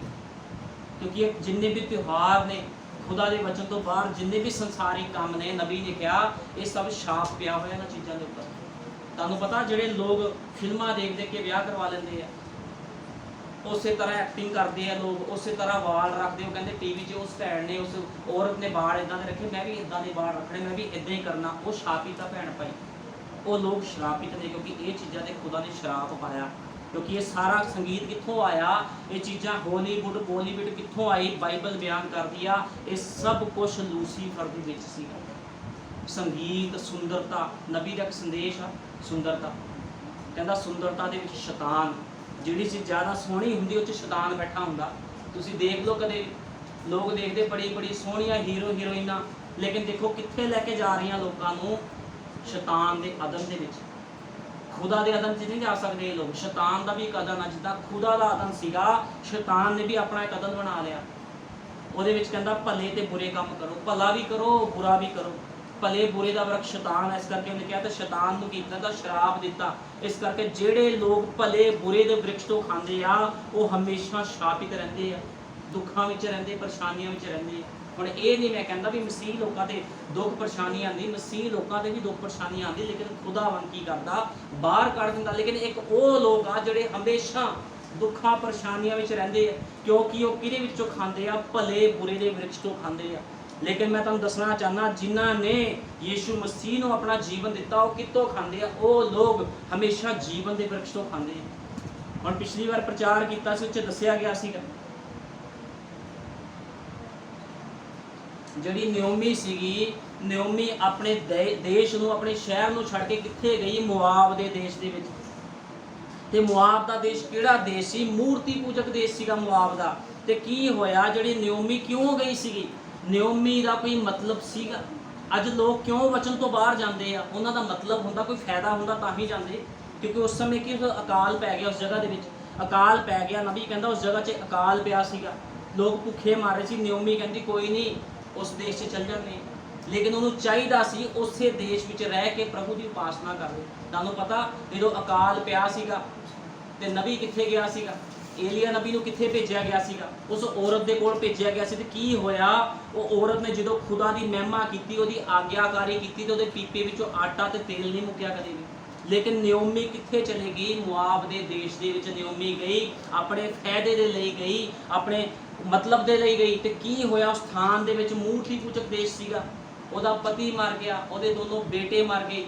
ਕਿਉਂਕਿ ਜਿੰਨੇ ਵੀ ਤਿਉਹਾਰ ਨੇ ਖੁਦਾ ਦੇ ਵਚਨ ਤੋਂ ਬਾਹਰ, ਜਿੰਨੇ ਵੀ ਸੰਸਾਰਿਕ ਕੰਮ ਨੇ, ਨਬੀ ਨੇ ਕਿਹਾ ਇਹ ਸਭ ਛਾਪ ਪਿਆ ਹੋਇਆ ਇਹਨਾਂ ਚੀਜ਼ਾਂ ਦੇ ਉੱਪਰ। ਤੁਹਾਨੂੰ ਪਤਾ ਜਿਹੜੇ ਲੋਕ ਫਿਲਮਾਂ ਦੇਖ ਕੇ ਵਿਆਹ ਕਰਵਾ ਲੈਂਦੇ ਆ, ਉਸੇ ਤਰ੍ਹਾਂ ਐਕਟਿੰਗ ਕਰਦੇ ਆ ਲੋਕ, ਉਸੇ ਤਰ੍ਹਾਂ ਵਾਲ ਰੱਖਦੇ। ਉਹ ਕਹਿੰਦੇ ਟੀਵੀ 'ਚ ਉਸ ਭੈਣ ਨੇ, ਉਸ ਔਰਤ ਨੇ ਵਾਲ ਇੱਦਾਂ ਦੇ ਰੱਖੇ, ਮੈਂ ਵੀ ਇੱਦਾਂ ਦੇ ਵਾਲ ਰੱਖਣੇ, ਮੈਂ ਵੀ ਇੱਦਾਂ ਹੀ ਕਰਨਾ। ਉਹ ਸ਼ਰਾਪਿਤ ਆ ਭੈਣ ਭਾਈ, ਉਹ ਲੋਕ ਸ਼ਰਾਪਿਤ ਨੇ ਕਿਉਂਕਿ ਇਹ ਚੀਜ਼ਾਂ ਤੇ ਖੁਦਾ ਨੇ ਸ਼ਰਾਪ ਪਾਇਆ। ਕਿਉਂਕਿ ਇਹ ਸਾਰਾ ਸੰਗੀਤ ਕਿੱਥੋਂ ਆਇਆ? ਇਹ ਚੀਜ਼ਾਂ ਹਾਲੀਵੁੱਡ ਬੋਲੀਵੁੱਡ ਕਿੱਥੋਂ ਆਈ? ਬਾਈਬਲ ਬਿਆਨ ਕਰਦੀ ਆ ਇਹ ਸਭ ਕੁਝ ਲੂਸੀਫਰ ਦੇ ਵਿੱਚ ਸੀਗਾ। ਸੰਗੀਤ, ਸੁੰਦਰਤਾ। ਨਬੀ ਦਾ ਇੱਕ ਸੰਦੇਸ਼ ਆ ਸੁੰਦਰਤਾ। ਕਹਿੰਦਾ ਸੁੰਦਰਤਾ ਦੇ ਵਿੱਚ ਸ਼ੈਤਾਨ, ਜਿਹੜੀ ਚੀਜ਼ ਜ਼ਿਆਦਾ ਸੋਹਣੀ ਹੁੰਦੀ ਉਹ 'ਚ ਸ਼ੈਤਾਨ ਬੈਠਾ ਹੁੰਦਾ। ਤੁਸੀਂ ਦੇਖ ਲਓ, ਕਦੇ ਲੋਕ ਦੇਖਦੇ ਬੜੀ ਬੜੀ ਸੋਹਣੀਆਂ ਹੀਰੋ ਹੀਰੋਇਨਾਂ, ਲੇਕਿਨ ਦੇਖੋ ਕਿੱਥੇ ਲੈ ਕੇ ਜਾ ਰਹੀਆਂ ਲੋਕਾਂ ਨੂੰ, ਸ਼ੈਤਾਨ ਦੇ ਅਦਨ ਦੇ ਵਿੱਚ। ਖੁਦਾ ਦੇ ਅਦਨ 'ਚ ਨਹੀਂ ਜਾ ਸਕਦੇ ਇਹ ਲੋਕ। ਸ਼ੈਤਾਨ ਦਾ ਵੀ ਇੱਕ ਅਦਨ ਆ, ਜਿੱਦਾਂ ਖੁਦਾ ਦਾ ਅਦਨ ਸੀਗਾ, ਸ਼ੈਤਾਨ ਨੇ ਵੀ ਆਪਣਾ ਇੱਕ ਅਦਨ ਬਣਾ ਲਿਆ। ਉਹਦੇ ਵਿੱਚ ਕਹਿੰਦਾ ਭਲੇ ਤੇ ਬੁਰੇ ਕੰਮ ਕਰੋ, ਭਲਾ ਵੀ ਕਰੋ ਬੁਰਾ ਵੀ ਕਰੋ। ਭਲੇ ਬੁਰੇ ਦਾ ਵਰਕ ਸ਼ੈਤਾਨ ਹੈ, ਇਸ ਕਰਕੇ ਉਹਨੇ ਕਿਹਾ ਤਾਂ ਸ਼ੈਤਾਨ ਨੂੰ ਕੀਤਾ ਤਾਂ ਸ਼ਰਾਪ ਦਿੱਤਾ। ਇਸ ਕਰਕੇ ਜਿਹੜੇ ਲੋਕ ਭਲੇ ਬੁਰੇ ਦੇ ਵ੍ਰਿਕਸ਼ ਤੋਂ ਖਾਂਦੇ ਆ ਉਹ ਹਮੇਸ਼ਾ ਸ਼ਾਪਿਤ ਰਹਿੰਦੇ ਆ, ਦੁੱਖਾਂ ਵਿੱਚ ਰਹਿੰਦੇ, ਪਰੇਸ਼ਾਨੀਆਂ ਵਿੱਚ ਰਹਿੰਦੇ ਆ। ਹੁਣ ਇਹ ਨਹੀਂ ਮੈਂ ਕਹਿੰਦਾ ਵੀ ਮਸੀਹ ਲੋਕਾਂ ਤੇ ਦੁੱਖ ਪਰੇਸ਼ਾਨੀ ਆਉਂਦੀ, ਮਸੀਹ ਲੋਕਾਂ ਤੇ ਵੀ ਦੁੱਖ ਪਰੇਸ਼ਾਨੀ ਆਉਂਦੀ, ਲੇਕਿਨ ਖੁਦਾਵੰਦ ਕੀ ਕਰਦਾ, ਬਾਹਰ ਕੱਢ ਦਿੰਦਾ। ਲੇਕਿਨ ਇੱਕ ਉਹ ਲੋਕ ਆ ਜਿਹੜੇ ਹਮੇਸ਼ਾ ਦੁੱਖਾਂ ਪਰੇਸ਼ਾਨੀਆਂ ਵਿੱਚ ਰਹਿੰਦੇ ਆ, ਕਿਉਂਕਿ ਉਹ ਕਿਹਦੇ ਵਿੱਚੋਂ ਖਾਂਦੇ ਆ, ਭਲੇ ਬੁਰੇ ਦੇ ਵ੍ਰਿਕਸ਼ ਤੋਂ ਖਾਂਦੇ ਆ। ਲੇਕਿਨ ਮੈਂ ਤੁਹਾਨੂੰ ਦੱਸਣਾ ਚਾਹੁੰਦਾ, ਜਿਨ੍ਹਾਂ ਨੇ ਯੀਸ਼ੂ ਮਸੀਹ ਨੂੰ ਆਪਣਾ ਜੀਵਨ ਦਿੱਤਾ, ਉਹ ਕਿੱਥੋਂ ਖਾਂਦੇ ਆ, ਉਹ ਲੋਕ ਹਮੇਸ਼ਾ ਜੀਵਨ ਦੇ ਵ੍ਰਿਕਸ਼ ਤੋਂ ਖਾਂਦੇ ਆ। ਹੁਣ ਪਿਛਲੀ ਵਾਰ ਪ੍ਰਚਾਰ ਕੀਤਾ ਸੀ, ਉੱਚ ਦੱਸਿਆ ਗਿਆ ਸੀਗਾ ਜਿਹੜੀ ਨਿਓਮੀ ਸੀਗੀ, ਨਿਓਮੀ ਆਪਣੇ ਦੇਸ਼ ਨੂੰ, ਆਪਣੇ ਸ਼ਹਿਰ ਨੂੰ ਛੱਡ ਕੇ ਕਿੱਥੇ ਗਈ, ਮੁਆਬ ਦੇ ਦੇਸ਼ ਦੇ ਵਿੱਚ। ਤੇ ਮੁਆਬ ਦਾ ਦੇਸ਼ ਕਿਹੜਾ ਦੇਸ਼ ਸੀ, ਮੂਰਤੀ ਪੂਜਕ ਦੇਸ਼ ਸੀਗਾ ਮੁਆਬ ਦਾ। ਤੇ ਕੀ ਹੋਇਆ, ਜਿਹੜੀ ਨਿਓਮੀ ਕਿਉਂ ਗਈ ਸੀਗੀ, ਨਿਓਮੀ ਦਾ ਕੋਈ ਮਤਲਬ ਸੀਗਾ। ਅੱਜ ਲੋਕ ਕਿਉਂ ਵਚਨ ਤੋਂ ਬਾਹਰ ਜਾਂਦੇ ਆ, ਉਹਨਾਂ ਦਾ ਮਤਲਬ ਹੁੰਦਾ, ਕੋਈ ਫਾਇਦਾ ਹੁੰਦਾ ਤਾਂ ਹੀ ਜਾਂਦੇ। ਕਿਉਂਕਿ ਉਸ ਸਮੇਂ ਕੀ ਅਕਾਲ ਪੈ ਗਿਆ, ਉਸ ਜਗ੍ਹਾ ਦੇ ਵਿੱਚ ਅਕਾਲ ਪੈ ਗਿਆ। ਨਬੀ ਕਹਿੰਦਾ ਉਸ ਜਗ੍ਹਾ 'ਚ ਅਕਾਲ ਪਿਆ ਸੀਗਾ, ਲੋਕ ਭੁੱਖੇ ਮਾਰੇ ਸੀ। ਨਿਓਮੀ ਕਹਿੰਦੀ ਕੋਈ ਨਹੀਂ, ਉਸ ਦੇਸ਼ 'ਚ ਚੱਲ ਜਾਂਦੇ। ਲੇਕਿਨ ਉਹਨੂੰ ਚਾਹੀਦਾ ਸੀ ਉਸੇ ਦੇਸ਼ ਵਿੱਚ ਰਹਿ ਕੇ ਪ੍ਰਭੂ ਦੀ ਉਪਾਸਨਾ ਕਰੇ। ਤੁਹਾਨੂੰ ਪਤਾ ਜਦੋਂ ਅਕਾਲ ਪਿਆ ਸੀਗਾ ਤੇ ਨਬੀ ਕਿੱਥੇ ਗਿਆ ਸੀਗਾ, ਏਲੀਆ ਨਬੀ ਨੂੰ ਕਿੱਥੇ ਭੇਜਿਆ ਗਿਆ ਸੀਗਾ, ਉਸ ਔਰਤ ਦੇ ਕੋਲ ਭੇਜਿਆ ਗਿਆ ਸੀ। ਤੇ ਕੀ ਹੋਇਆ, ਉਹ ਔਰਤ ਨੇ ਜਦੋਂ ਖੁਦਾ ਦੀ ਮਹਿਮਾ ਕੀਤੀ, ਉਹਦੀ ਆਗਿਆਕਾਰੀ ਕੀਤੀ, ਤੇ ਉਹਦੇ ਪੀਪੇ ਵਿੱਚੋਂ ਆਟਾ ਤੇ ਤੇਲ ਨਹੀਂ ਮੁੱਕਿਆ ਕਦੇ ਵੀ। ਲੇਕਿਨ ਨਿਓਮੀ ਕਿੱਥੇ ਚਲੇ ਗਈ, ਮੁਆਬ ਦੇ ਦੇਸ਼ ਦੇ ਵਿੱਚ ਨਿਓਮੀ ਗਈ, ਆਪਣੇ ਫਾਇਦੇ ਦੇ ਲਈ ਗਈ, ਆਪਣੇ ਮਤਲਬ ਦੇ ਲਈ ਗਈ। ਤੇ ਕੀ ਹੋਇਆ, ਉਸ ਸਥਾਨ ਦੇ ਵਿੱਚ ਮੂਰਤੀ ਪੂਜਕ ਦੇਸ਼ ਸੀਗਾ, ਉਹਦਾ ਪਤੀ ਮਰ ਗਿਆ, ਉਹਦੇ ਦੋਨੋਂ ਬੇਟੇ ਮਰ ਗਏ।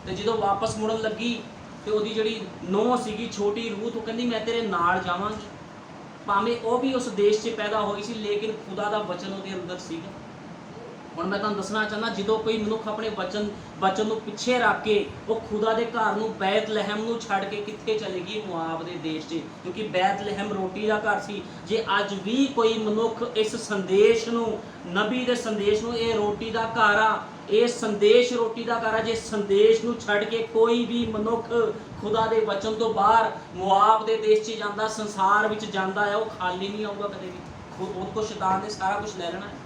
ਤੇ ਜਦੋਂ ਵਾਪਸ ਮੁੜਨ ਲੱਗੀ ਤੇ ਉਹਦੀ ਜਿਹੜੀ ਨੂੰਹ ਸੀਗੀ ਛੋਟੀ ਰੂਥ, ਉਹ ਕਹਿੰਦੀ ਮੈਂ ਤੇਰੇ ਨਾਲ ਜਾਵਾਂਗੀ। ਭਾਵੇਂ ਉਹ ਵੀ ਉਸ ਦੇਸ਼ 'ਚ ਪੈਦਾ ਹੋਈ ਸੀ, ਲੇਕਿਨ ਖੁਦਾ ਦਾ ਵਚਨ ਉਹਦੇ ਅੰਦਰ ਸੀਗਾ। ਹੁਣ ਮੈਂ ਤੁਹਾਨੂੰ ਦੱਸਣਾ ਚਾਹੁੰਦਾ, ਜਦੋਂ ਕੋਈ ਮਨੁੱਖ ਆਪਣੇ ਵਚਨ ਨੂੰ ਪਿੱਛੇ ਰੱਖ ਕੇ ਉਹ ਖੁਦਾ ਦੇ ਘਰ ਨੂੰ, ਬੈਤਲਹਿਮ ਨੂੰ ਛੱਡ ਕੇ ਕਿੱਥੇ ਚਲੇਗੀ, ਮੁਆਬ ਦੇ ਦੇਸ਼ 'ਚ। ਕਿਉਂਕਿ ਬੈਤਲਹਿਮ ਰੋਟੀ ਦਾ ਘਰ ਸੀ। ਜੇ ਅੱਜ ਵੀ ਕੋਈ ਮਨੁੱਖ ਇਸ ਸੰਦੇਸ਼ ਨੂੰ, ਨਬੀ ਦੇ ਸੰਦੇਸ਼ ਨੂੰ, ਇਹ ਰੋਟੀ ਦਾ ਘਰ ਆ, ਇਹ ਸੰਦੇਸ਼ ਰੋਟੀ ਦਾ ਘਰ ਆ, ਜੇ ਸੰਦੇਸ਼ ਨੂੰ ਛੱਡ ਕੇ ਕੋਈ ਵੀ ਮਨੁੱਖ ਖੁਦਾ ਦੇ ਵਚਨ ਤੋਂ ਬਾਹਰ ਮੁਆਬ ਦੇ ਦੇਸ਼ 'ਚ ਜਾਂਦਾ, ਸੰਸਾਰ ਵਿੱਚ ਜਾਂਦਾ ਹੈ, ਉਹ ਖਾਲੀ ਨਹੀਂ ਆਊਗਾ ਕਦੇ ਵੀ। ਉਹਦੇ ਕੋਲ ਸ਼ੈਤਾਨ ਨੇ ਸਾਰਾ ਕੁਝ ਲੈ ਲੈਣਾ ਹੈ,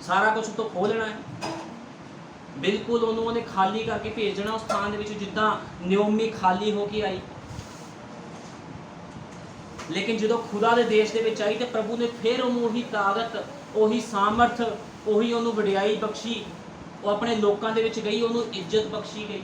ਸਾਰਾ ਕੁਝ ਤੋਂ ਖੋਹ ਲੈਣਾ ਹੈ। ਬਿਲਕੁਲ ਉਹਨੇ ਖਾਲੀ ਕਰਕੇ ਭੇਜ ਦੇਣਾ ਉਸ ਸਥਾਨ ਦੇ ਵਿੱਚ, ਜਿੱਦਾਂ ਨਿਓਮੀ ਖਾਲੀ ਹੋ ਕੇ ਆਈ। ਲੇਕਿਨ ਜਦੋਂ ਖੁਦਾ ਦੇ ਦੇਸ਼ ਦੇ ਵਿੱਚ ਆਈ ਤੇ ਪ੍ਰਭੂ ਨੇ ਫਿਰ ਉਹਨੂੰ ਉਹੀ ਤਾਕਤ, ਉਹੀ ਸਾਮਰਥ, ਉਹੀ ਉਹਨੂੰ ਵਡਿਆਈ ਬਖਸ਼ੀ। ਉਹ ਆਪਣੇ ਲੋਕਾਂ ਦੇ ਵਿੱਚ ਗਈ, ਉਹਨੂੰ ਇੱਜ਼ਤ ਬਖਸ਼ੀ ਗਈ।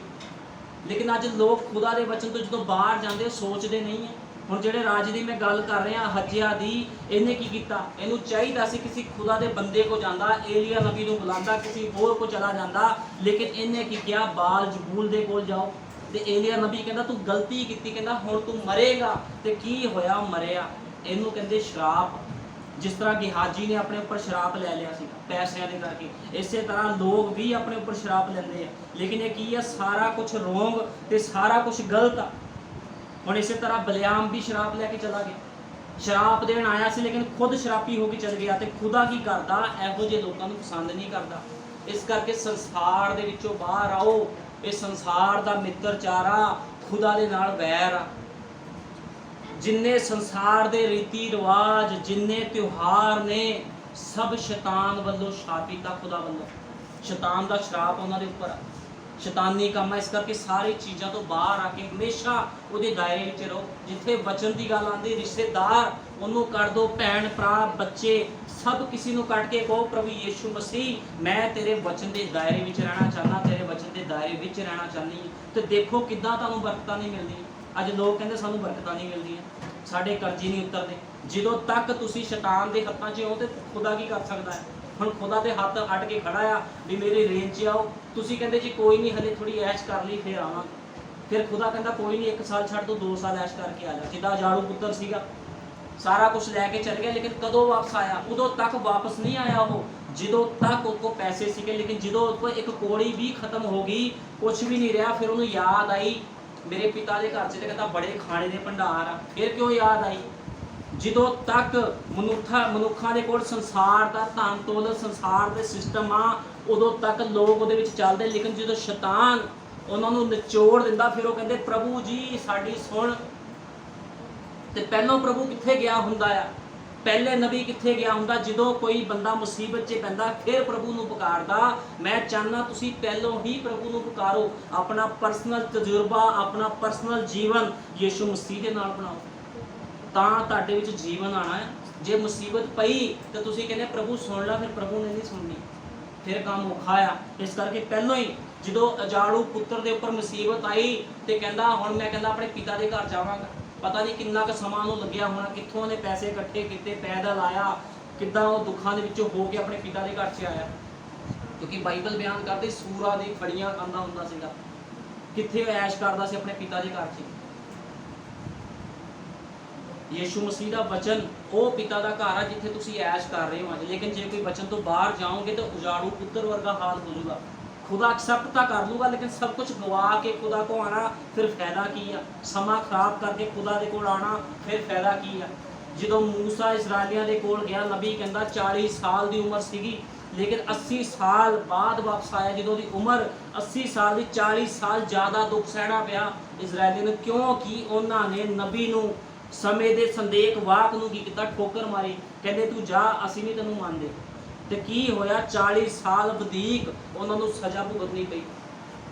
ਲੇਕਿਨ ਅੱਜ ਲੋਕ ਖੁਦਾ ਦੇ ਵਚਨ ਤੋਂ ਜਦੋਂ ਬਾਹਰ ਜਾਂਦੇ, ਸੋਚਦੇ ਨਹੀਂ ਹੈ। ਹੁਣ ਜਿਹੜੇ ਰਾਜੇ ਦੀ ਮੈਂ ਗੱਲ ਕਰ ਰਿਹਾ, ਹਜਿਆ ਦੀ, ਇਹਨੇ ਕੀ ਕੀਤਾ, ਇਹਨੂੰ ਚਾਹੀਦਾ ਸੀ ਕਿਸੇ ਖੁਦਾ ਦੇ ਬੰਦੇ ਕੋ ਜਾਂਦਾ, ਏਲੀਆ ਨਬੀ ਨੂੰ ਬੁਲਾਉਂਦਾ, ਕਿਸੇ ਹੋਰ ਕੋ ਚਲਾ ਜਾਂਦਾ। ਲੇਕਿਨ ਇਹਨੇ ਕੀ ਕਿਹਾ, ਬਾਲ ਜ਼ਬੂਲ ਦੇ ਕੋਲ ਜਾਓ। ਤੇ ਏਲੀਆ ਨਬੀ ਕਹਿੰਦਾ ਤੂੰ ਗਲਤੀ ਕੀਤੀ, ਕਹਿੰਦਾ ਹੁਣ ਤੂੰ ਮਰੇਗਾ। ਤੇ ਕੀ ਹੋਇਆ, ਮਰਿਆ। ਇਹਨੂੰ ਕਹਿੰਦੇ ਸ਼ਰਾਪ। ਜਿਸ ਤਰ੍ਹਾਂ ਗਿਹਾਜੀ ਨੇ ਆਪਣੇ ਉੱਪਰ ਸ਼ਰਾਪ ਲੈ ਲਿਆ ਸੀ ਪੈਸਿਆਂ ਦੇ ਕਰਕੇ, ਇਸੇ ਤਰ੍ਹਾਂ ਲੋਕ ਵੀ ਆਪਣੇ ਉੱਪਰ ਸ਼ਰਾਪ ਲੈਂਦੇ ਆ। ਲੇਕਿਨ ਇਹ ਕੀ ਆ, ਸਾਰਾ ਕੁਝ ਰੋਂਗ ਤੇ ਸਾਰਾ ਕੁਝ ਗਲਤ ਆ। ਹੁਣ ਇਸੇ ਤਰ੍ਹਾਂ ਬਲਿਆਮ ਵੀ ਸ਼ਰਾਪ ਲੈ ਕੇ ਚਲਾ ਗਿਆ, ਸ਼ਰਾਪ ਦੇਣ ਆਇਆ ਸੀ, ਲੇਕਿਨ ਖੁਦ ਸ਼ਰਾਪੀ ਹੋ ਕੇ ਚਲ ਗਿਆ। ਤੇ ਖੁਦਾ ਕੀ ਕਰਦਾ, ਇਹੋ ਜਿਹੇ ਲੋਕਾਂ ਨੂੰ ਪਸੰਦ ਨਹੀਂ ਕਰਦਾ। ਇਸ ਕਰਕੇ ਸੰਸਾਰ ਦੇ ਵਿੱਚੋਂ ਬਾਹਰ ਆਓ। ਇਹ ਸੰਸਾਰ ਦਾ ਮਿੱਤਰਚਾਰਾ ਖੁਦਾ ਦੇ ਨਾਲ ਵੈਰ ਆ। ਜਿੰਨੇ ਸੰਸਾਰ ਦੇ ਰੀਤੀ ਰਿਵਾਜ, ਜਿੰਨੇ ਤਿਉਹਾਰ ਨੇ, ਸਭ ਸ਼ੈਤਾਨ ਵੱਲੋਂ ਸ਼ਾਪਿਤ ਆ, ਖੁਦਾ ਵੱਲੋਂ। ਸ਼ੈਤਾਨ ਦਾ ਸ਼ਰਾਪ ਉਹਨਾਂ ਦੇ ਉੱਪਰ ਆ, ਸ਼ੈਤਾਨੀ ਕੰਮ ਹੈ। ਇਸ ਕਰਕੇ ਸਾਰੀ ਚੀਜ਼ਾਂ ਤੋਂ ਬਾਹਰ ਆ ਕੇ ਹਮੇਸ਼ਾ ਉਹਦੇ ਦਾਇਰੇ ਵਿੱਚ ਰਹੋ। ਜਿੱਥੇ ਵਚਨ ਦੀ ਗੱਲ ਆਉਂਦੀ, ਰਿਸ਼ਤੇਦਾਰ ਉਹਨੂੰ ਕੱਢ ਦਿਓ, ਭੈਣ ਭਰਾ ਬੱਚੇ ਸਭ ਕਿਸੇ ਨੂੰ ਕੱਢ ਕੇ ਕਹੋ, ਪ੍ਰਭੂ ਯੀਸ਼ੂ ਮਸੀਹ ਮੈਂ ਤੇਰੇ ਵਚਨ ਦੇ ਦਾਇਰੇ ਵਿੱਚ ਰਹਿਣਾ ਚਾਹੁੰਦਾ, ਤੇਰੇ ਵਚਨ ਦੇ ਦਾਇਰੇ ਵਿੱਚ ਰਹਿਣਾ ਚਾਹੁੰਦੀ। ਤੇ ਦੇਖੋ ਕਿੱਦਾਂ ਤੁਹਾਨੂੰ ਬਰਕਤਾਂ ਨਹੀਂ ਮਿਲਦੀਆਂ। ਅੱਜ ਲੋਕ ਕਹਿੰਦੇ ਸਾਨੂੰ ਬਰਕਤਾਂ ਨਹੀਂ ਮਿਲਦੀਆਂ, ਸਾਡੇ ਕਰਜ਼ੇ ਨਹੀਂ ਉਤਰਦੇ। ਜਦੋਂ ਤੱਕ ਤੁਸੀਂ ਸ਼ੈਤਾਨ ਦੇ ਹੱਥਾਂ 'ਚ ਹੋ ਤੇ ਖੁਦਾ ਕੀ ਕਰ ਸਕਦਾ ਹੈ। ਹੁਣ ਖੁਦਾ ਦੇ ਹੱਥ ਅੱਡ ਕੇ ਖੜਾ ਆ ਵੀ ਮੇਰੀ ਰੇਂਜ 'ਚ ਆਓ। ਤੁਸੀਂ ਕਹਿੰਦੇ ਜੀ ਕੋਈ ਨਹੀਂ, ਹਲੇ ਥੋੜੀ ਐਸ਼ ਕਰ ਲਈ ਫਿਰ ਆਵਾਂਗੇ। ਫਿਰ ਖੁਦਾ ਕਹਿੰਦਾ ਕੋਈ ਨਹੀਂ, 1 ਸਾਲ ਛੱਡ ਦੋ, 2 ਸਾਲ ਐਸ਼ ਕਰਕੇ ਆ ਜਾ। ਜਿੱਦਾਂ ਜਾੜੂ ਪੁੱਤਰ ਸੀਗਾ, ਸਾਰਾ ਕੁਝ ਲੈ ਕੇ ਚਲ ਗਿਆ, ਲੇਕਿਨ ਕਦੋਂ ਵਾਪਸ ਆਇਆ, ਉਦੋਂ ਤੱਕ ਵਾਪਸ ਨਹੀਂ ਆਇਆ ਉਹ ਜਦੋਂ ਤੱਕ ਉਹ ਕੋ ਪੈਸੇ ਸੀਗੇ, ਲੇਕਿन ਜਦੋਂ ਉਹ ਕੋ ਇੱਕ ਕੋੜੀ ਵੀ ਖਤਮ ਹੋ ਗਈ, ਕੁਛ ਵੀ ਨਹੀਂ ਰਿਹਾ, ਫਿਰ ਉਹਨੂੰ ਯਾਦ ਆਈ ਮੇਰੇ ਪਿਤਾ ਦੇ ਘਰ 'ਚ ਤੇ ਕਹਿੰਦਾ ਬੜੇ ਖਾਣੇ ਦੇ ਭੰਡਾਰ ਆ। ਫਿਰ ਕਿਉਂ ਯਾਦ ਆਈ? ਜਦੋਂ ਤੱਕ ਮਨੁੱਖਾਂ ਦੇ ਕੋਲ ਸੰਸਾਰ ਦਾ ਧਨ ਦੌਲਤ, ਸੰਸਾਰ ਦੇ ਸਿਸਟਮ ਆ, ਉਦੋਂ ਤੱਕ ਲੋਕ ਉਹਦੇ ਵਿੱਚ ਚੱਲਦੇ, ਲੇਕਿਨ ਜਦੋਂ ਸ਼ੈਤਾਨ ਉਹਨਾਂ ਨੂੰ ਨਿਚੋੜ ਦਿੰਦਾ, ਫਿਰ ਉਹ ਕਹਿੰਦੇ ਪ੍ਰਭੂ ਜੀ ਸਾਡੀ ਸੁਣ। ਤੇ ਪਹਿਲੋਂ ਪ੍ਰਭੂ ਕਿੱਥੇ ਗਿਆ ਹੁੰਦਾ ਆ? ਪਹਿਲੇ ਨਬੀ ਕਿੱਥੇ ਗਿਆ ਹੁੰਦਾ? ਜਦੋਂ ਕੋਈ ਬੰਦਾ ਮੁਸੀਬਤ 'ਚ ਪੈਂਦਾ ਫਿਰ ਪ੍ਰਭੂ ਨੂੰ ਪੁਕਾਰਦਾ। ਮੈਂ ਚਾਹੁੰਦਾ ਤੁਸੀਂ ਪਹਿਲੋਂ ਹੀ ਪ੍ਰਭੂ ਨੂੰ ਪੁਕਾਰੋ, ਆਪਣਾ ਪਰਸਨਲ ਤਜਰਬਾ, ਆਪਣਾ ਪਰਸਨਲ ਜੀਵਨ ਯਿਸੂ ਮਸੀਹ ਦੇ ਨਾਲ ਬਣਾਓ, ਤਾਂ ਤੁਹਾਡੇ ਵਿੱਚ ਜੀਵਨ ਆਣਾ ਹੈ। ਜੇ ਮੁਸੀਬਤ ਪਈ ਤਾਂ ਤੁਸੀਂ ਕਹਿੰਦੇ ਪ੍ਰਭੂ ਸੁਣ ਲਾ, ਫਿਰ ਪ੍ਰਭੂ ਨੇ ਨਹੀਂ ਸੁਣਨੀ, ਫਿਰ ਕੰਮ ਔਖਾ ਆ। ਇਸ ਕਰਕੇ ਪਹਿਲੋਂ ਹੀ ਜਦੋਂ ਅਜਾੜੂ ਪੁੱਤਰ ਦੇ ਉੱਪਰ ਮੁਸੀਬਤ ਆਈ ਤੇ ਕਹਿੰਦਾ ਹੁਣ ਮੈਂ ਕਹਿੰਦਾ ਆਪਣੇ ਪਿਤਾ ਦੇ ਘਰ ਜਾਵਾਂਗਾ। ਪਤਾ ਨਹੀਂ ਕਿੰਨਾ ਕੁ ਸਮਾਂ ਉਹਨੂੰ ਲੱਗਿਆ ਹੋਣਾ, ਕਿੱਥੋਂ ਉਹਨੇ ਪੈਸੇ ਇਕੱਠੇ ਕੀਤੇ, ਪੈਦਲ ਆਇਆ, ਕਿੱਦਾਂ ਉਹ ਦੁੱਖਾਂ ਦੇ ਵਿੱਚੋਂ ਹੋ ਕੇ ਆਪਣੇ ਪਿਤਾ ਦੇ ਘਰ 'ਚ ਆਇਆ। ਕਿਉਂਕਿ ਬਾਈਬਲ ਬਿਆਨ ਕਰਦੀ ਸੂਰਾਂ ਦੀ ਫੜੀਆਂ ਖਾਂਦਾ ਹੁੰਦਾ ਸੀਗਾ, ਕਿੱਥੇ ਐਸ਼ ਕਰਦਾ ਸੀ ਆਪਣੇ ਪਿਤਾ ਦੇ ਘਰ 'ਚ। ਯਿਸੂ ਮਸੀਹ ਦਾ ਵਚਨ ਉਹ ਪਿਤਾ ਦਾ ਘਰ ਆ ਜਿੱਥੇ ਤੁਸੀਂ ਐਸ਼ ਕਰ ਰਹੇ ਹੋ ਅੱਜ। ਲੇਕਿਨ ਜੇ ਕੋਈ ਵਚਨ ਤੋਂ ਬਾਹਰ ਜਾਓਗੇ ਤਾਂ ਉਜਾੜੂ ਪੁੱਤਰ ਵਰਗਾ ਹਾਲ ਹੋ ਜਾਊਗਾ। खुदा एक्सेप्ट तो कर लूगा, लेकिन सब कुछ गवा के खुदा को आना फिर फायदा की है? समा खराब करके खुदा दे कोल आना फिर फायदा की है? जो मूसा इसराइलियां दे कोल गया, नबी कहता 40 साल की उम्र सीगी, लेकिन 80 साल बाद वापस आया। जो दी उम्र 80 साल की, 40 साल ज़्यादा दुख सहना पिया इसराइलियों ने, क्योंकि उन्होंने नबी नूं समय दे संदेक वाक नूं की कीता, ठोकर मारी, कहते तू जा असीं नहीं तैनूं मानदे। ਤੇ ਕੀ ਹੋਇਆ? 40 ਸਾਲ ਵਧੀਕ ਉਹਨਾਂ ਨੂੰ ਸਜ਼ਾ ਭੁਗਤਣੀ ਪਈ।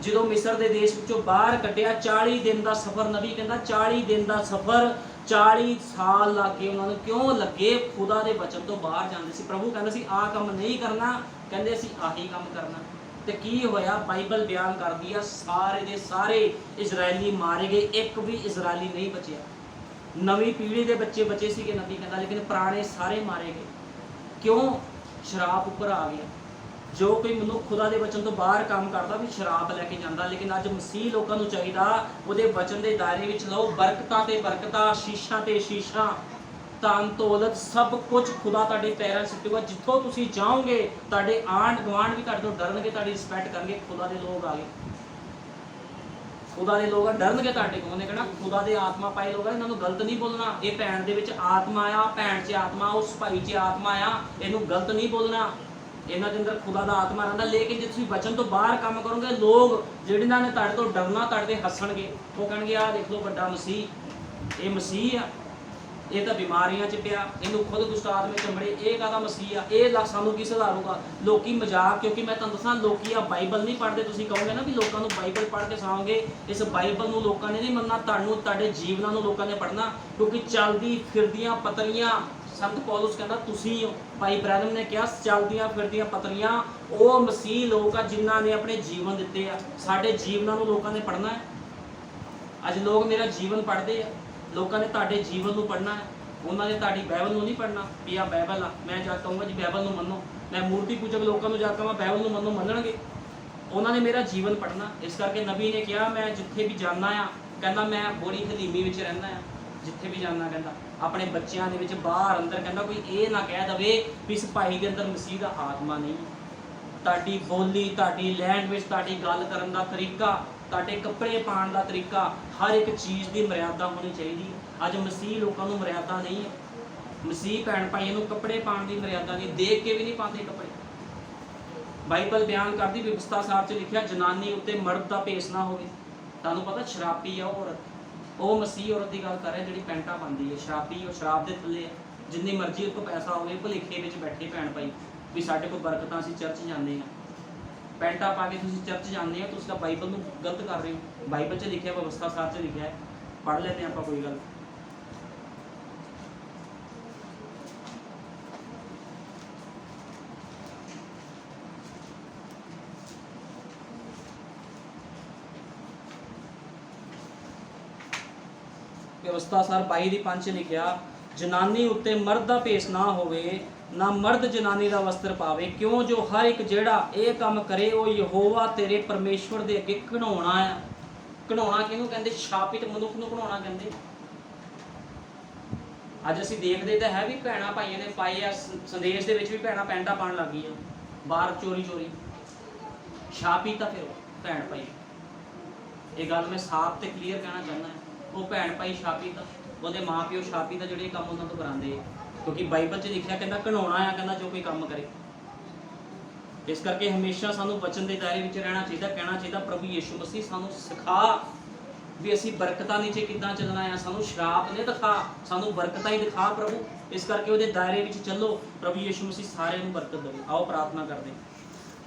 ਜਦੋਂ ਮਿਸਰ ਦੇ ਦੇਸ਼ ਵਿੱਚੋਂ ਬਾਹਰ ਕੱਢਿਆ, 40 ਦਿਨ ਦਾ ਸਫ਼ਰ, ਨਬੀ ਕਹਿੰਦਾ 40 ਦਿਨ ਦਾ ਸਫ਼ਰ, 40 ਸਾਲ ਲੱਗੇ ਉਹਨਾਂ ਨੂੰ। ਕਿਉਂ ਲੱਗੇ? ਖੁਦਾ ਦੇ ਵਚਨ ਤੋਂ ਬਾਹਰ ਜਾਂਦੇ ਸੀ। ਪ੍ਰਭੂ ਕਹਿੰਦਾ ਸੀ ਆਹ ਕੰਮ ਨਹੀਂ ਕਰਨਾ, ਕਹਿੰਦੇ ਅਸੀਂ ਆਹੀ ਕੰਮ ਕਰਨਾ। ਤੇ ਕੀ ਹੋਇਆ? ਬਾਈਬਲ ਬਿਆਨ ਕਰਦੀ ਆ ਸਾਰੇ ਦੇ ਸਾਰੇ ਇਜ਼ਰਾਈਲੀ ਮਾਰੇ ਗਏ, ਇੱਕ ਵੀ ਇਜ਼ਰਾਈਲੀ ਨਹੀਂ ਬਚਿਆ। ਨਵੀਂ ਪੀੜ੍ਹੀ ਦੇ ਬੱਚੇ ਬਚੇ ਸੀਗੇ, ਨਬੀ ਕਹਿੰਦਾ, ਲੇਕਿਨ ਪੁਰਾਣੇ ਸਾਰੇ ਮਾਰੇ ਗਏ। ਕਿਉਂ? ਸ਼ਰਾਬ ਉੱਪਰ ਆ ਗਿਆ। ਜੋ ਕੋਈ ਮਨੁੱਖ ਖੁਦਾ ਦੇ ਵਚਨ ਤੋਂ ਬਾਹਰ ਕੰਮ ਕਰਦਾ ਵੀ ਸ਼ਰਾਬ ਲੈ ਕੇ ਜਾਂਦਾ। ਲੇਕਿਨ ਅੱਜ ਮਸੀਹ ਲੋਕਾਂ ਨੂੰ ਚਾਹੀਦਾ ਉਹਦੇ ਵਚਨ ਦੇ ਦਾਇਰੇ ਵਿੱਚ ਲਓ, ਬਰਕਤਾਂ ਤੇ ਬਰਕਤਾਂ, ਸ਼ੀਸ਼ਾਂ ਤੇ ਸ਼ੀਸ਼ਾਂ, ਧਨ ਦੌਲਤ ਸਭ ਕੁਝ ਖੁਦਾ ਤੁਹਾਡੇ ਪੈਰਾਂ 'ਚ ਸਿੱਟੂਗਾ। ਜਿੱਥੋਂ ਤੁਸੀਂ ਜਾਓਗੇ ਤੁਹਾਡੇ ਆਂਢ ਗੁਆਂਢ ਵੀ ਤੁਹਾਡੇ ਤੋਂ ਡਰਨਗੇ, ਤੁਹਾਡੀ ਰਿਸਪੈਕਟ ਕਰਨਗੇ। ਖੁਦਾ ਦੇ ਲੋਕ ਆ ਗਏ, ਖੁਦਾ ਦੇ ਲੋਕ ਡਰਨਗੇ ਤੁਹਾਡੇ ਕੋਲ। ਉਹਨੇ ਕਹਿਣਾ ਖੁਦਾ ਦੇ ਆਤਮਾ ਪਾਏ ਲੋਕ ਆ, ਇਹਨਾਂ ਨੂੰ ਗਲਤ ਨਹੀਂ ਬੋਲਣਾ। ਇਹ ਭੈਣ ਦੇ ਵਿੱਚ ਆਤਮਾ ਆ, ਭੈਣ 'ਚ ਆਤਮਾ, ਉਸ ਭਾਈ 'ਚ ਆਤਮਾ ਆ, ਇਹਨੂੰ ਗਲਤ ਨਹੀਂ ਬੋਲਣਾ। ਇਹਨਾਂ ਦੇ ਅੰਦਰ ਖੁਦਾ ਦਾ ਆਤਮਾ ਰਹਿੰਦਾ। ਲੇਕਿਨ ਜੇ ਤੁਸੀਂ ਵਚਨ ਤੋਂ ਬਾਹਰ ਕੰਮ ਕਰੋਗੇ, ਲੋਕ ਜਿਹੜੇ ਨੇ ਤੁਹਾਡੇ ਤੋਂ ਡਰਨਾ, ਤੁਹਾਡੇ ਤੇ ਹੱਸਣਗੇ। ਉਹ ਕਹਿਣਗੇ ਆਹ ਦੇਖ ਲਓ ਵੱਡਾ ਮਸੀਹ, ਇਹ ਮਸੀਹ ਆ, ਇਹ ਤਾਂ ਬਿਮਾਰੀਆਂ 'ਚ ਪਿਆ, ਇਹਨੂੰ ਖੁਦ ਦੁਸ਼ਟ ਆਤਮੇ ਚੰਬੜੇ, ਇਹ ਕਾਹਦਾ ਮਸੀਹ ਆ, ਇਹ ਸਾਨੂੰ ਕੀ ਸੁਧਾਰੂਗਾ? ਲੋਕੀ ਮਜ਼ਾਕ, ਕਿਉਂਕਿ ਮੈਂ ਤੁਹਾਨੂੰ ਦੱਸਾਂ ਲੋਕੀ ਆ ਬਾਈਬਲ ਨਹੀਂ ਪੜ੍ਹਦੇ। ਤੁਸੀਂ ਕਹੋਗੇ ਨਾ ਵੀ ਲੋਕਾਂ ਨੂੰ ਬਾਈਬਲ ਪੜ੍ਹ ਕੇ ਸੁਣਾਓਗੇ, ਇਸ ਬਾਈਬਲ ਨੂੰ ਲੋਕਾਂ ਨੇ ਨਹੀਂ ਮੰਨਣਾ, ਤੁਹਾਨੂੰ ਤੁਹਾਡੇ ਜੀਵਨਾਂ ਨੂੰ ਲੋਕਾਂ ਨੇ ਪੜ੍ਹਨਾ। ਕਿਉਂਕਿ ਚੱਲਦੀ ਫਿਰਦੀਆਂ ਪਤਰੀਆਂ, ਸੰਤ ਪੌਲਸ ਕਹਿੰਦਾ ਤੁਸੀਂ ਹੋ, ਭਾਈ ਬ੍ਰੈਨਮ ਨੇ ਕਿਹਾ ਚੱਲਦੀਆਂ ਫਿਰਦੀਆਂ ਪਤਰੀਆਂ ਉਹ ਮਸੀਹ ਲੋਕ ਆ ਜਿਨ੍ਹਾਂ ਨੇ ਆਪਣੇ ਜੀਵਨ ਦਿੱਤੇ ਆ। ਸਾਡੇ ਜੀਵਨਾਂ ਨੂੰ ਲੋਕਾਂ ਨੇ ਪੜ੍ਹਨਾ ਹੈ। ਅੱਜ ਲੋਕ ਮੇਰਾ ਜੀਵਨ ਪੜ੍ਹਦੇ ਆ, ਲੋਕਾਂ ਨੇ ਤੁਹਾਡੇ ਜੀਵਨ ਨੂੰ ਪੜ੍ਹਨਾ ਹੈ। ਉਹਨਾਂ ਨੇ ਤੁਹਾਡੀ ਬਾਈਬਲ ਨੂੰ ਨਹੀਂ ਪੜ੍ਹਨਾ ਵੀ ਆਹ ਬਾਈਬਲ ਆ। ਮੈਂ ਜਾ ਕਹੂੰਗਾ ਜੀ ਬਾਈਬਲ ਨੂੰ ਮੰਨੋ, ਮੈਂ ਮੂਰਤੀ ਪੂਜਕ ਲੋਕਾਂ ਨੂੰ ਜਾ ਕਹਾਂ ਬਾਈਬਲ ਨੂੰ ਮੰਨੋ, ਮੰਨਣਗੇ? ਉਹਨਾਂ ਨੇ ਮੇਰਾ ਜੀਵਨ ਪੜ੍ਹਨਾ। ਇਸ ਕਰਕੇ ਨਬੀ ਨੇ ਕਿਹਾ ਮੈਂ ਜਿੱਥੇ ਵੀ ਜਾਂਦਾ ਆ, ਕਹਿੰਦਾ ਮੈਂ ਬੜੀ ਹਲੀਮੀ ਵਿੱਚ ਰਹਿੰਦਾ ਆ। ਜਿੱਥੇ ਵੀ ਜਾਂਦਾ ਕਹਿੰਦਾ ਆਪਣੇ ਬੱਚਿਆਂ ਦੇ ਵਿੱਚ, ਬਾਹਰ ਅੰਦਰ, ਕਹਿੰਦਾ ਕੋਈ ਇਹ ਨਾ ਕਹਿ ਦਵੇ ਵੀ ਇਸ ਭਾਈ ਦੇ ਅੰਦਰ ਮਸੀਹ ਦਾ ਆਤਮਾ ਨਹੀਂ। ਤੁਹਾਡੀ ਬੋਲੀ, ਤੁਹਾਡੀ ਲੈਂਗੁਏਜ, ਤੁਹਾਡੀ ਗੱਲ ਕਰਨ ਦਾ ਤਰੀਕਾ, ਤੁਹਾਡੇ ਕੱਪੜੇ ਪਾਉਣ ਦਾ ਤਰੀਕਾ, ਹਰ ਇੱਕ ਚੀਜ਼ ਦੀ ਮਰਿਆਦਾ ਹੋਣੀ ਚਾਹੀਦੀ ਹੈ। ਅੱਜ ਮਸੀਹ ਲੋਕਾਂ ਨੂੰ ਮਰਿਆਦਾ ਨਹੀਂ ਹੈ। ਮਸੀਹ ਭੈਣ ਭਾਈਆਂ ਨੂੰ ਕੱਪੜੇ ਪਾਉਣ ਦੀ ਮਰਿਆਦਾ ਨਹੀਂ, ਦੇਖ ਕੇ ਵੀ ਨਹੀਂ ਪਾਉਂਦੇ ਕੱਪੜੇ। ਬਾਈਬਲ ਬਿਆਨ ਕਰਦੀ ਵਿਵਸਥਾ ਸਾਹਿਬ 'ਚ ਲਿਖਿਆ ਜਨਾਨੀ ਉੱਤੇ ਮਰਦ ਦਾ ਭੇਸ ਨਾ ਹੋਵੇ। ਤੁਹਾਨੂੰ ਪਤਾ ਸ਼ਰਾਬੀ ਆ ਉਹ ਔਰਤ, ਉਹ ਮਸੀਹ ਔਰਤ ਦੀ ਗੱਲ ਕਰ ਰਿਹਾ ਜਿਹੜੀ ਪੈਂਟਾਂ ਪਾਉਂਦੀ ਹੈ। ਸ਼ਰਾਬੀ ਉਹ ਸ਼ਰਾਬ ਦੇ ਥੱਲੇ ਹੈ, ਜਿੰਨੀ ਮਰਜ਼ੀ ਉਹ ਕੋਲ ਪੈਸਾ ਹੋਵੇ, ਭੁਲੇਖੇ ਵਿੱਚ ਬੈਠੇ ਭੈਣ ਭਾਈ ਵੀ ਸਾਡੇ ਕੋਲ ਬਰਕਤਾਂ, ਅਸੀਂ ਚਰਚ ਜਾਂਦੇ ਹਾਂ, ਪੈਂਟਾਂ ਪਾ ਕੇ ਤੁਸੀਂ ਚਰਚ ਜਾਂਦੇ ਹੋ, ਤੁਸੀਂ ਤਾਂ ਬਾਈਬਲ ਨੂੰ ਗਲਤ ਕਰ ਰਹੇ ਹੋ। ਬਾਈਬਲ 'ਚ ਲਿਖਿਆ, ਵਿਵਸਥਾ ਸਾਹਿਬ 'ਚ ਲਿਖਿਆ ਹੈ, ਪੜ੍ਹ ਲੈਂਦੇ ਆਪਾਂ, ਕੋਈ ਗੱਲ। ਵਿਵਸਥਾ ਸਰ 22 ਦੀ 5 ਲਿਖਿਆ ਜਨਾਨੀ ਉੱਤੇ ਮਰਦ ਦਾ ਭੇਸ ਨਾ ਹੋਵੇ, ਨਾ ਮਰਦ ਜਨਾਨੀ ਦਾ ਵਸਤਰ ਪਾਵੇ, ਕਿਉਂ ਜੋ ਹਰ ਇੱਕ ਜਿਹੜਾ ਇਹ ਕੰਮ ਕਰੇ ਉਹ ਯਹੋਵਾ ਤੇਰੇ ਪਰਮੇਸ਼ਵਰ ਦੇ ਅੱਗੇ ਘਿਨਾਉਣਾ ਆ। ਘਿਨਾਉਣਾ ਕਿਹਨੂੰ ਕਹਿੰਦੇ? ਸ਼ਾਪਿਤ ਮਨੁੱਖ ਨੂੰ ਘਿਨਾਉਣਾ ਕਹਿੰਦੇ। ਅੱਜ ਅਸੀਂ ਦੇਖਦੇ ਤਾਂ ਹੈ ਵੀ ਭੈਣਾਂ ਭਾਈਆਂ ਨੇ ਪਾਏ ਆ, ਸੰਦੇਸ਼ ਦੇ ਵਿੱਚ ਵੀ ਭੈਣਾਂ ਪੈਂਟਾਂ ਪਾਉਣ ਲੱਗ ਗਈਆਂ। बाहर चोरी चोरी शराब पीता, फिर भैन भाई ये गल मैं साफ तो क्लीयर कहना चाहना है। वो भैन भाई शराब पीता, वो माँ प्यो शराब पीता जो काम उन्होंने तो कराते, क्योंकि बाइबल च लिखा कहना घिनौना है, कहना जो कोई काम करे। इस करके हमेशा सानू वचन के दायरे में रहना चाहिए, कहना चाहिए प्रभु यीशु मसीह सानू सिखा भी असी बरकतां नीचे किद्दां चलना है, सानू शराब ने दिखा, सानू बरकतां ही दिखा प्रभु। इस करके वो दायरे में चलो, प्रभु यीशु मसीह सारे नूं बरकत देवे। आओ प्रार्थना करते हैं।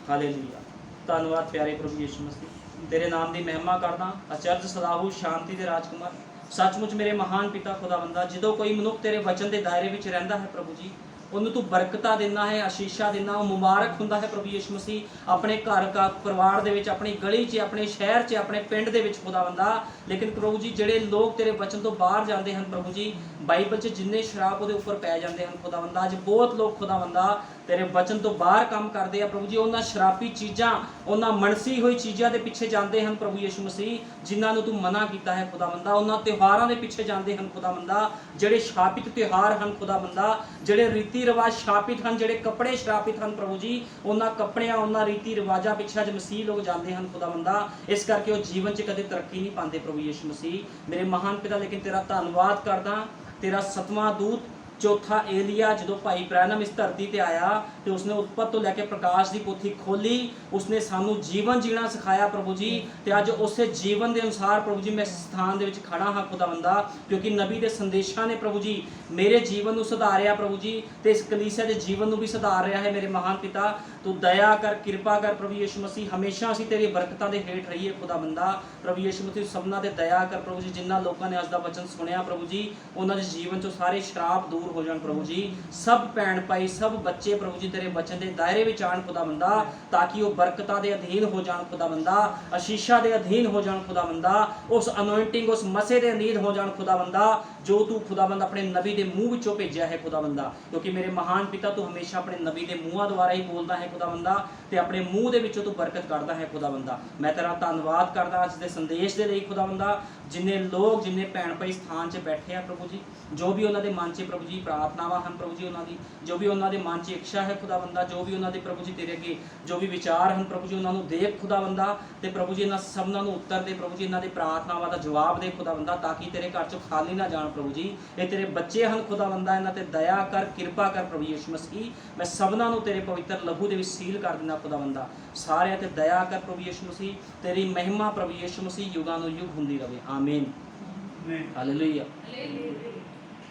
हालेलुया, धन्नवाद प्यारे प्रभु यीशु मसीह, तेरे नाम की महिमा करदा। अचरज सलाहू शांति के राजकुमार, सचमुच मेरे महान पिता खुदावंदा, जो कोई मनुख तेरे वचन के दायरे में रहिंदा है प्रभु जी, उन्होंने तू बरकतां देना है, आशीषा देना, मुबारक हुंदा है प्रभु यीशु मसीह अपने घर का परिवार दे विच, अपनी गली च, अपने शहर च, अपने पिंड दे विच खुदावंदा। लेकिन प्रभु जी जिहड़े लोग तेरे वचन तो बाहर जाते हैं प्रभु जी, बाइबल च जिन्ने शराब उहदे उपर पै जाते हैं खुदावंदा, अज बहुत लोग खुदावंदा तेरे वचन तो बाहर काम करते हैं प्रभु जी, उन्होंने शराबी चीज़ां, उन्होंने मनसी हुई चीज़ों के पीछे जाते हैं प्रभु यीशु मसीह, जिन्होंने तू मना किया है खुदावंदा। उन्होंने त्योहारों के पीछे जाते हैं खुदावंदा, जिहड़े शापित त्यौहार हैं खुदावंदा, जिहड़े रीति रिवाज शापित हैं, जिहड़े कपड़े शापित हैं प्रभु जी, उन्होंने कपड़ियां, उन्होंने रीति रिवाजों पीछे अज मसीह लोग जाते हैं खुदावंदा। इस करके वो जीवन च कदे तरक्की नहीं पाते प्रभु यीशु मसीह मेरे महान पिता। लेकिन तेरा धन्नवाद करदा, तेरा 7वां दूत चौथा एलिया जो भाई ब्रैनम इस धरती पर आया तो उसने उत्पत्ति तो लैके प्रकाश की पोथी खोली, उसने सानू जीवन जीना सिखाया प्रभु जी। तो अज उस जीवन के अनुसार प्रभु जी मैं स्थान के खड़ा हाँ खुदावंदा, क्योंकि नबी के संदेशा ने प्रभु जी मेरे जीवन को सुधारिया प्रभु जी, तो इस कलीसिया के जीवन को भी सुधार रहा है मेरे महान पिता। तू दया कर, कृपा कर प्रभु यीशु मसीह, हमेशा असीं तेरी बरकतां दे हेठ रहीए खुदावंदा। प्रभु यीशु मसीह सबना ते दया कर प्रभु जी, जिन्होंने लोगों ने अज का वचन सुनिया प्रभु जी, उन्होंने जीवन चो सारे शराब दूर हो जान प्रभु जी। सब भैन भाई, सब बच्चे प्रभु जी तेरे वचन के दायरे में आन खुदावंदा, ताकि वो बरकतां दे अधीन हो जान खुदावंदा, आशीषा दे अधीन हो जान खुदावंदा, उस अनोइंटिंग, उस मसे के अधीन हो जान खुदावंदा जो तू खुदावंद अपने नबी के मूँह विचों भेजा है खुदावंदा। क्योंकि मेरे महान पिता तू हमेशा अपने नबी के मूँह द्वारा ही बोलता है खुदावंदा, ते अपने मूँह के विचों तू बरकत करता है खुदावंदा। मैं तेरा धन्नवाद करदा अज दे संदेश के लिए खुदावंदा। जिन्ने लोग, जिन्ने भैन भाई स्थान से बैठे हैं प्रभु जी, जो भी उन्होंने मन से प्रभु जी प्रार्थनावां हैं प्रभु जी, उन्होंने जो भी उन्होंने मन से इच्छा है खुदावंदा, जो भी उन्होंने प्रभु जी तेरे अगे जो भी विचार हैं प्रभु जी, उन्होंने देख खुदावंदा, तो प्रभु जी इन्होंने सबनों उत्तर दे प्रभु जी, इन्होंने प्रार्थनावां का जवाब दे खुदावंदा, ताकि तेरे घर चो खाली ना जान प्रभु जी। ये तेरे बच्चे हैं खुदावंदा, इन्हां ते दया कर, कृपा कर प्रभु यीशु मसीह। मैं सबनों तेरे पवित्र लहू दे विच सील कर देना खुदावंदा, सारिਆਂ ते दया कर प्रभु यीशु मसीह। तेरी महिमा प्रभु यीशु मसीह युगां नूं युग हुंदी रहे। आमीन, हालेलुया।